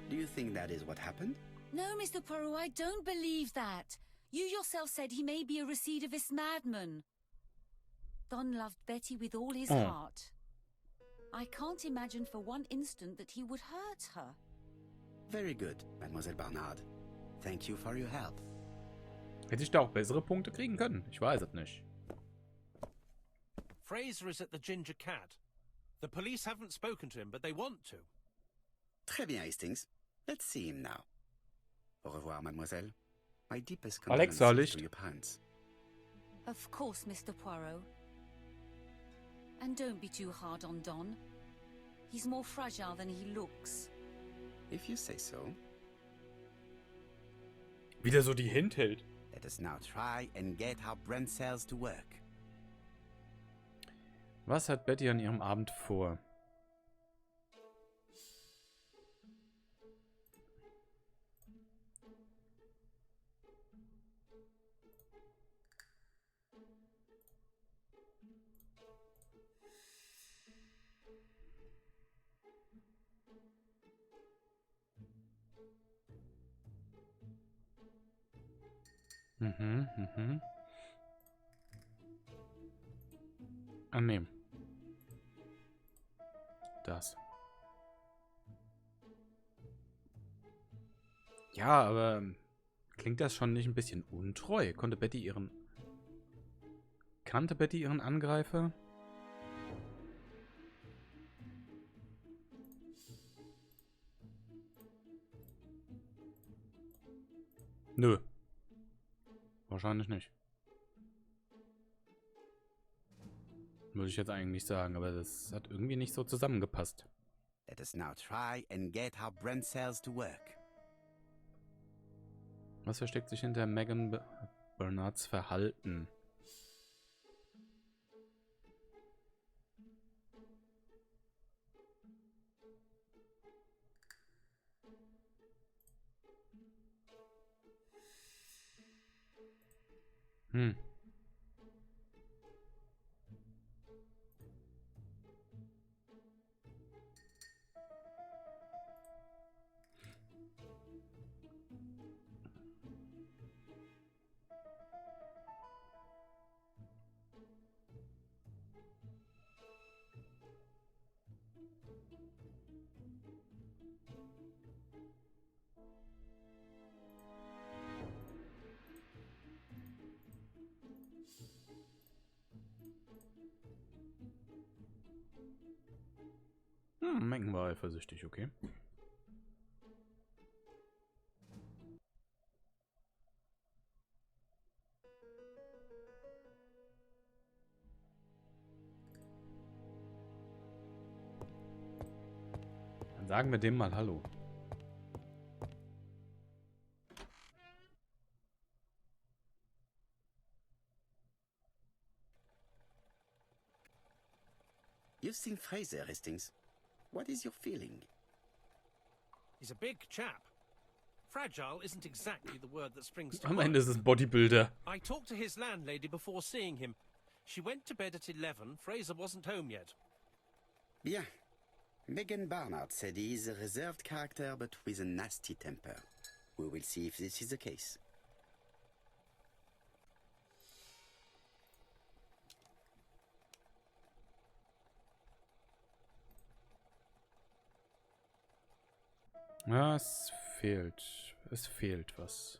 Do you think that is what happened? No, Mr. Poirot, I don't believe that. You yourself said he may be a recidivist madman. Don loved Betty with all his heart. I can't imagine for one instant that he would hurt her. Very good, Mademoiselle Bernard. Thank you for your help. Hätte ich da auch bessere Punkte kriegen können? Ich weiß es nicht. Fraser is at the Ginger Cat. The police haven't spoken to him, but they want to. Très bien, Hastings. Let's see him now. Au revoir, mademoiselle. My deepest condolences to your parents. Of course, Mr. Poirot. And don't be too hard on Don. He's more fragile than he looks. If you say so. Wieder so die hinthält. Let us now try and get our brain cells to work. Was hat Betty an ihrem Abend vor? Annehmen. Das. Ja, aber klingt das schon nicht ein bisschen untreu? Kannte Betty ihren Angreifer? Nö. Wahrscheinlich nicht. Würde ich jetzt eigentlich sagen, aber das hat irgendwie nicht so zusammengepasst. Let us now try and get our brain cells to work. Was versteckt sich hinter Megan Bernards Verhalten? Anakin war eifersüchtig, okay. Dann sagen wir dem mal Hallo. You've seen Fraser, Hastings. What is your feeling? He's a big chap. Fragile isn't exactly the word that springs to Am mind. Ende ist es Bodybuilder. I talked to his landlady before seeing him. She went to bed at 11. Fraser wasn't home yet. Bien. Megan Barnard said he is a reserved character but with a nasty temper. We will see if this is the case. Ja, es fehlt. Es fehlt was.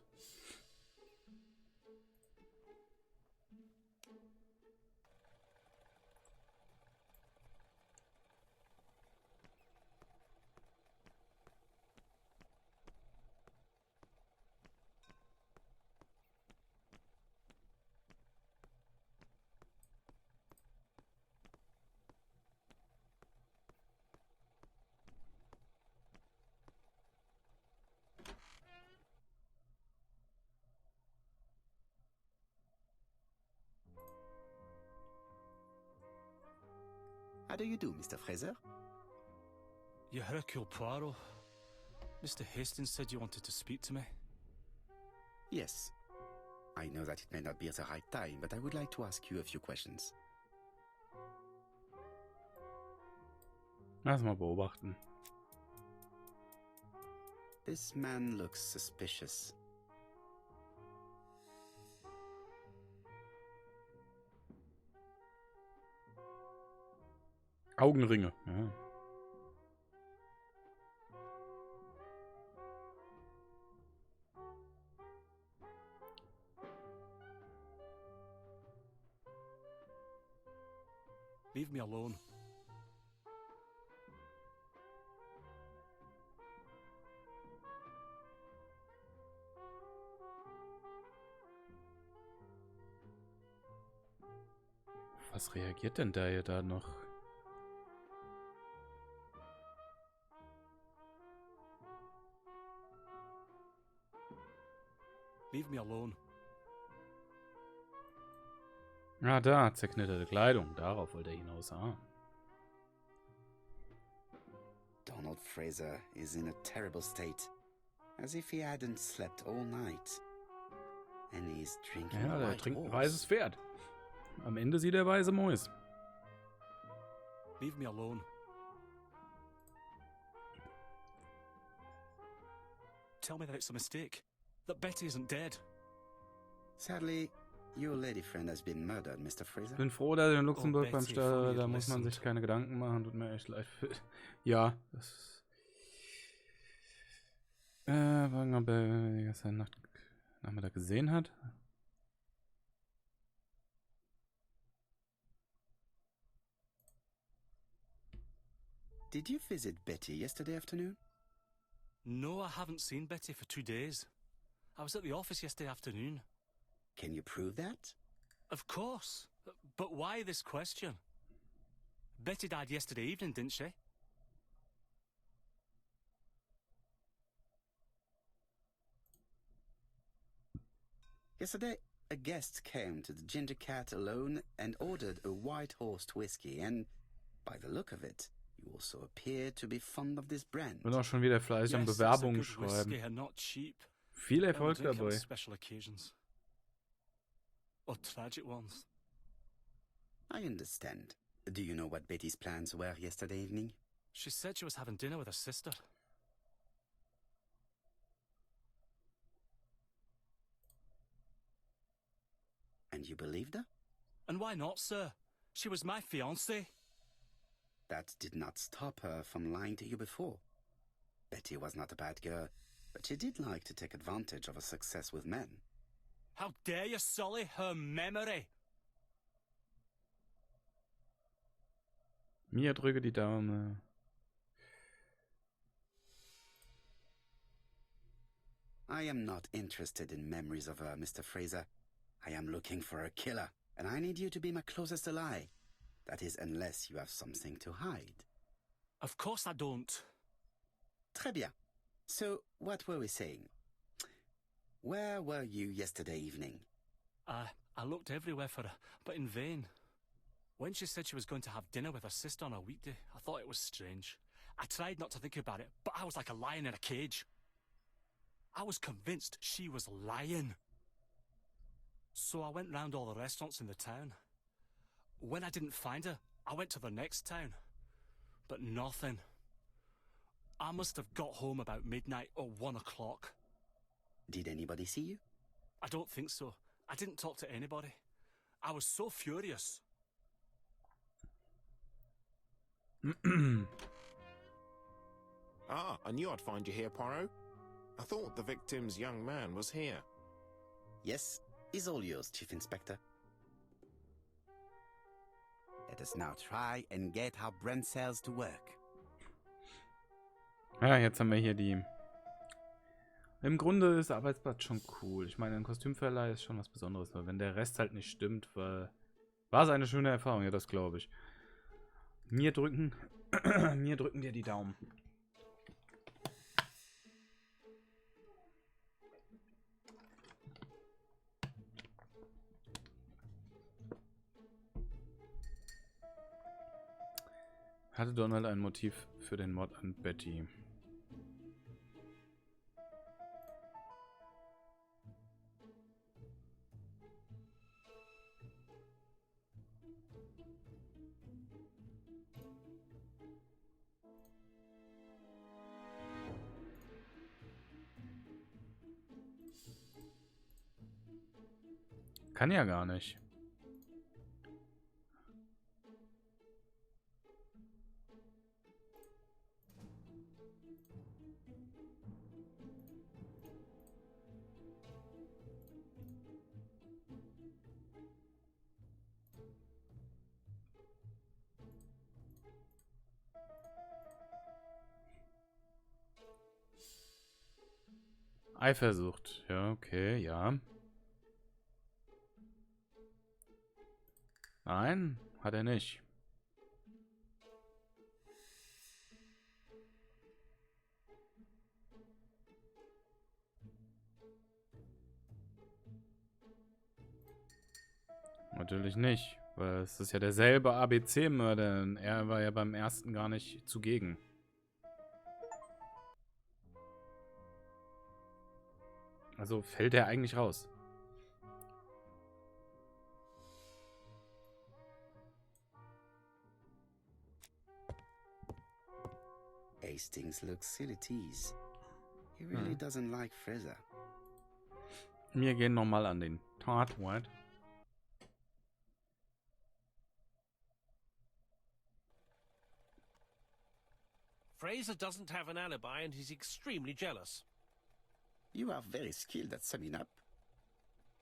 How do you do, Mr. Fraser? You're Hercule Poirot. Mr. Hastings said you wanted to speak to me. Yes. I know that it may not be the right time, but I would like to ask you a few questions. Lass mal beobachten. This man looks suspicious. Augenringe. Ja. Leave me alone. Was reagiert denn der da noch? Leave me alone. Ah, da, zerknitterte Kleidung. Darauf wollte er hinaus. Ah. Donald Fraser is in a terrible state, as if he hadn't slept all night. And he's drinking Ja, der white trinkt ein horse. weißes Pferd. Am Ende sieht er weiße Mäus. Leave me alone. Tell me that it's a mistake. That Betty isn't dead. Sadly, your lady friend has been murdered, Mr. Fraser. Ich bin froh, dass ich in Luxemburg Oh, beim Betty, Steuer, da if muss man only sich keine Gedanken machen. Tut mir echt leid. Ja, das fragen, ob er gestern Nachmittag gesehen hat. Did you visit Betty yesterday afternoon? No, I haven't seen Betty for 2 days. I was at the office yesterday afternoon. Can you prove that? Of course. But why this question? Betty died yesterday evening, didn't she? Yesterday, a guest came to the Ginger Cat alone and ordered a White Horse whiskey, and by the look of it, you also appear to be fond of this brand. Bin auch schon wieder fleißig am Yes, it's a Bewerbungen good whiskey schreiben. and not cheap. Viel I Erfolg drink it on dabei. special occasions. Or tragic ones. I understand. Do you know what Betty's plans were yesterday evening? She said she was having dinner with her sister. And you believed her? And why not, sir? She was my fiancée. That did not stop her from lying to you before. Betty was not a bad girl, but she did like to take advantage of her success with men. How dare you sully her memory? Mia, drücke die Daumen. I am not interested in memories of Mr. Fraser. I am looking for a killer, and I need you to be my closest ally. That is, unless you have something to hide. Of course I don't. Très bien. So, what were we saying? Where were you yesterday evening? I looked everywhere for her, but in vain. When she said she was going to have dinner with her sister on a weekday, I thought it was strange. I tried not to think about it, but I was like a lion in a cage. I was convinced she was lying. So I went round all the restaurants in the town. When I didn't find her, I went to the next town. But nothing. I must have got home about midnight or 1 o'clock. Did anybody see you? I don't think so. I didn't talk to anybody. I was so furious. Ah, I knew I'd find you here, Poirot. I thought the victim's young man was here. Yes, he's all yours, Chief Inspector. Let us now try and get our brain cells to work. Ja, jetzt haben wir hier die... Im Grunde ist der Arbeitsplatz schon cool. Ich meine, ein Kostümverleih ist schon was Besonderes, weil wenn der Rest halt nicht stimmt, war es eine schöne Erfahrung, ja, das glaube ich. Mir drücken dir die Daumen. Hatte Donald ein Motiv für den Mord an Betty? Kann ja gar nicht. Eifersucht. Ja, okay, ja. Nein, hat er nicht. Natürlich nicht, weil es ist ja derselbe ABC-Mörder. Er war ja beim ersten gar nicht zugegen. Also fällt er eigentlich raus. Hastings looks ill at ease. He really doesn't like Fraser. Wir gehen nochmal an den Tatort. Fraser doesn't have an alibi and he's extremely jealous. You are very skilled at summing up.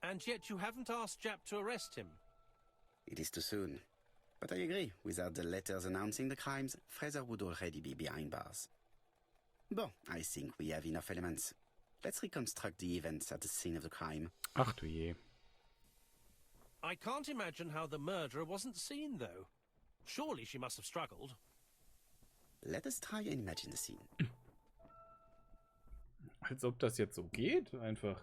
And yet you haven't asked Jap to arrest him. It is too soon. But I agree, without the letters announcing the crimes, Fraser would already be behind bars. Bon, I think we have enough elements. Let's reconstruct the events at the scene of the crime. Ach du je. I can't imagine how the murderer wasn't seen, though. Surely she must have struggled. Let us try and imagine the scene. Als ob das jetzt so geht, einfach.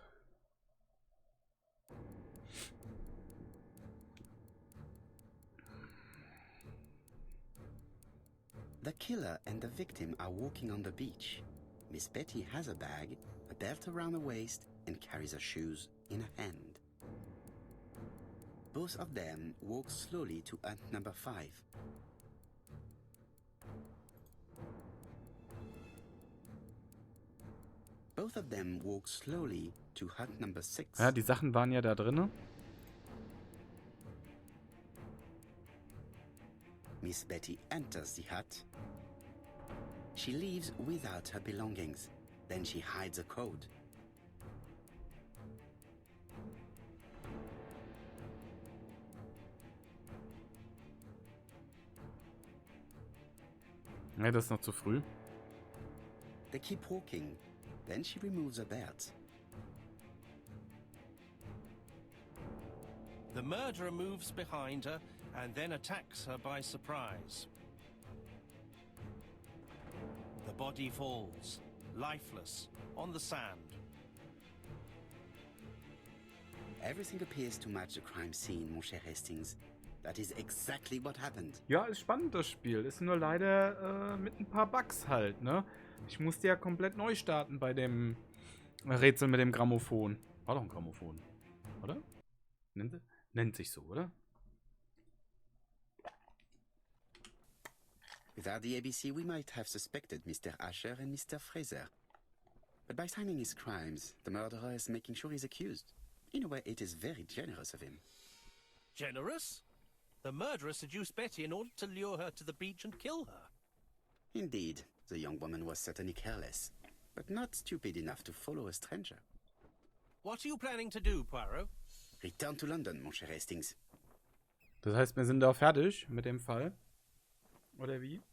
The killer and the victim are walking on the beach. Miss Betty has a bag, a belt around her waist, and carries her shoes in her hand. Both of them walk slowly to hut number 5. Both of them walk slowly to hut number 6. Ja, die Sachen waren ja da drin. Miss Betty enters the hut. She leaves without her belongings. Then she hides a code. Ne, das ist noch zu früh. They keep walking. Then she removes her belt. The murderer moves behind her and then attacks her by surprise. The body falls, lifeless, on the sand. Everything appears to match the crime scene, mon cher Hastings. That is exactly what happened. Ja, ist spannend, das Spiel. Ist nur leider mit ein paar Bugs halt, ne? Ich musste ja komplett neu starten bei dem Rätsel mit dem Grammophon. War doch ein Grammophon, oder? Nennt sich so, oder? Without the ABC, we might have suspected Mr. Asher and Mr. Fraser. But by signing his crimes, the murderer is making sure he's accused. In a way, it is very generous of him. Generous? The murderer seduced Betty in order to lure her to the beach and kill her. Indeed, the young woman was certainly careless, but not stupid enough to follow a stranger. What are you planning to do, Poirot? Return to London, mon cher Hastings. Das heißt, wir sind da fertig mit dem Fall? Oder wie?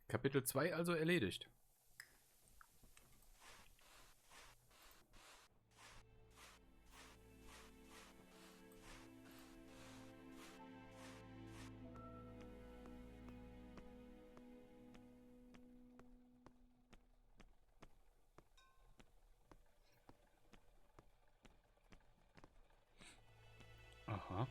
Kapitel 2 also erledigt. Aha.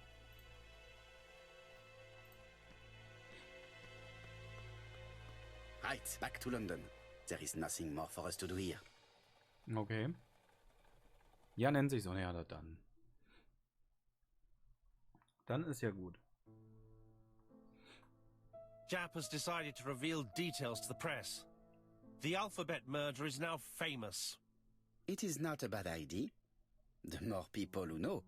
Right, back to London. There is nothing more for us to do here. Okay. Ja, nennt sich so. Ja, dann. Dann ist ja gut. Jap has decided to reveal details to the press. The alphabet murder is now famous. It is not a bad idea. The more people who know,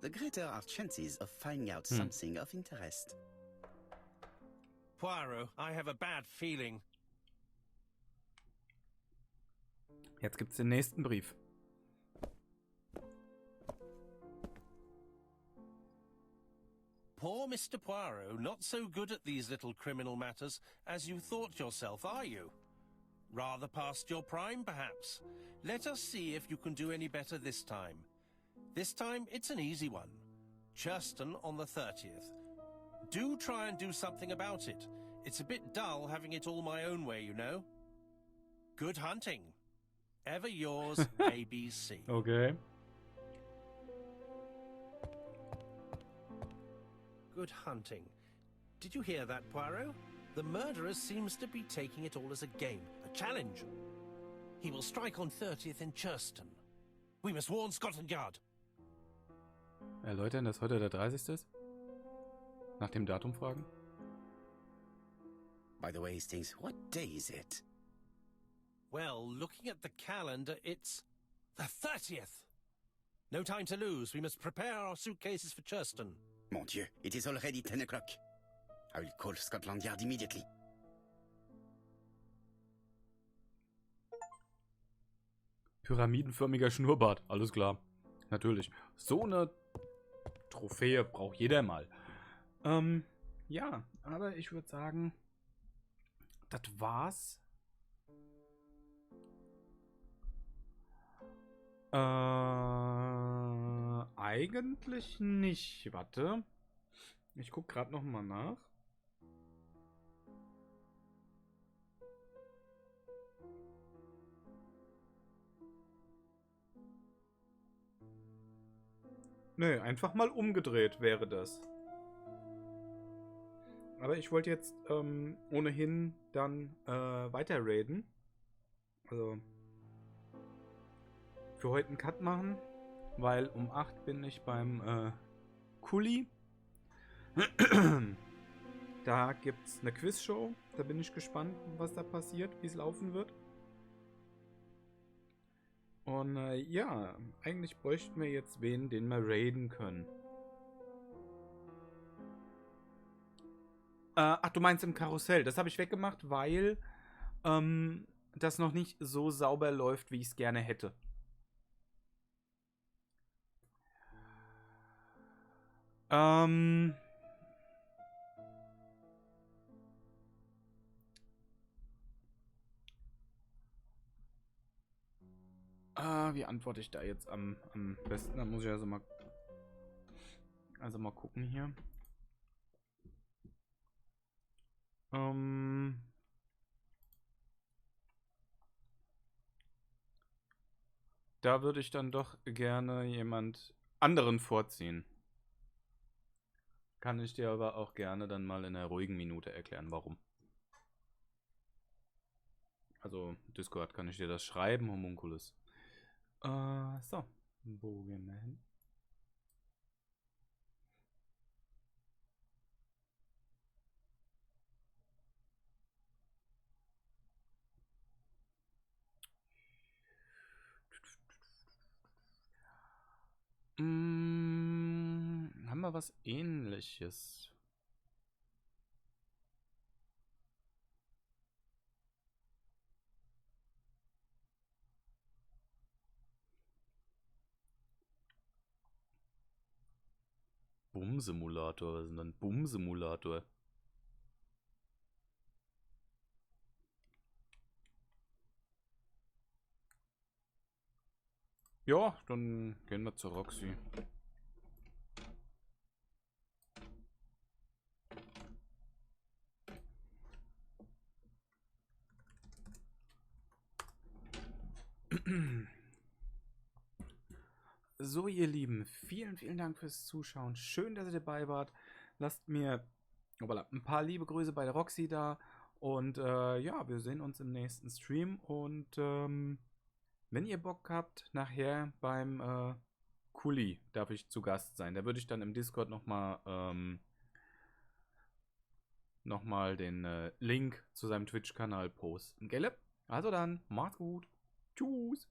the greater our chances of finding out something of interest. Poirot, I have a bad feeling. Jetzt gibt's den nächsten Brief. Poor Mr. Poirot, not so good at these little criminal matters as you thought yourself, are you? Rather past your prime, perhaps. Let us see if you can do any better this time. This time, it's an easy one. Churston on the 30th. Do try and do something about it. It's a bit dull having it all my own way, you know. Good hunting. Ever yours, ABC. Okay. Good hunting. Did you hear that, Poirot? The murderer seems to be taking it all as a game, a challenge. He will strike on 30th in Churston. We must warn Scotland Yard. Erläutern, dass heute der 30. ist? Nach dem Datum fragen? By the way, Hastings, what day is it? Well, looking at the calendar, it's the 30th. No time to lose. We must prepare our suitcases for Churston. Mon Dieu, it is already 10 o'clock. I will call Scotland Yard immediately. Pyramidenförmiger Schnurrbart, alles klar. Natürlich. So eine Trophäe braucht jeder mal. Ja, aber ich würde sagen, das war's. Eigentlich nicht. Warte. Ich gucke gerade noch mal nach. Nö, einfach mal umgedreht wäre das. Aber ich wollte jetzt ohnehin dann weiter raiden. Also für heute einen Cut machen, weil um 8 bin ich beim Kuli. Da gibt's eine Quizshow. Da bin ich gespannt, was da passiert, wie es laufen wird. Und ja, eigentlich bräuchten wir jetzt wen, den wir raiden können. Ach, du meinst im Karussell. Das habe ich weggemacht, weil das noch nicht so sauber läuft, wie ich es gerne hätte. wie antworte ich da jetzt am besten? Da muss ich also mal gucken hier. Da würde ich dann doch gerne jemand anderen vorziehen. Kann ich dir aber auch gerne dann mal in einer ruhigen Minute erklären, warum. Also, Discord kann ich dir das schreiben, Homunculus. So. Wo gehen wir hin? Haben wir was Ähnliches? Bumm-Simulator, was ist denn ein Bumm-Simulator? Ja, dann gehen wir zur Roxy. So, ihr Lieben, vielen, vielen Dank fürs Zuschauen. Schön, dass ihr dabei wart. Lasst mir ein paar liebe Grüße bei der Roxy da. Und ja, wir sehen uns im nächsten Stream. Und wenn ihr Bock habt, nachher beim Kuli darf ich zu Gast sein. Da würde ich dann im Discord nochmal den Link zu seinem Twitch-Kanal posten. Gell? Also dann, macht's gut. Tschüss.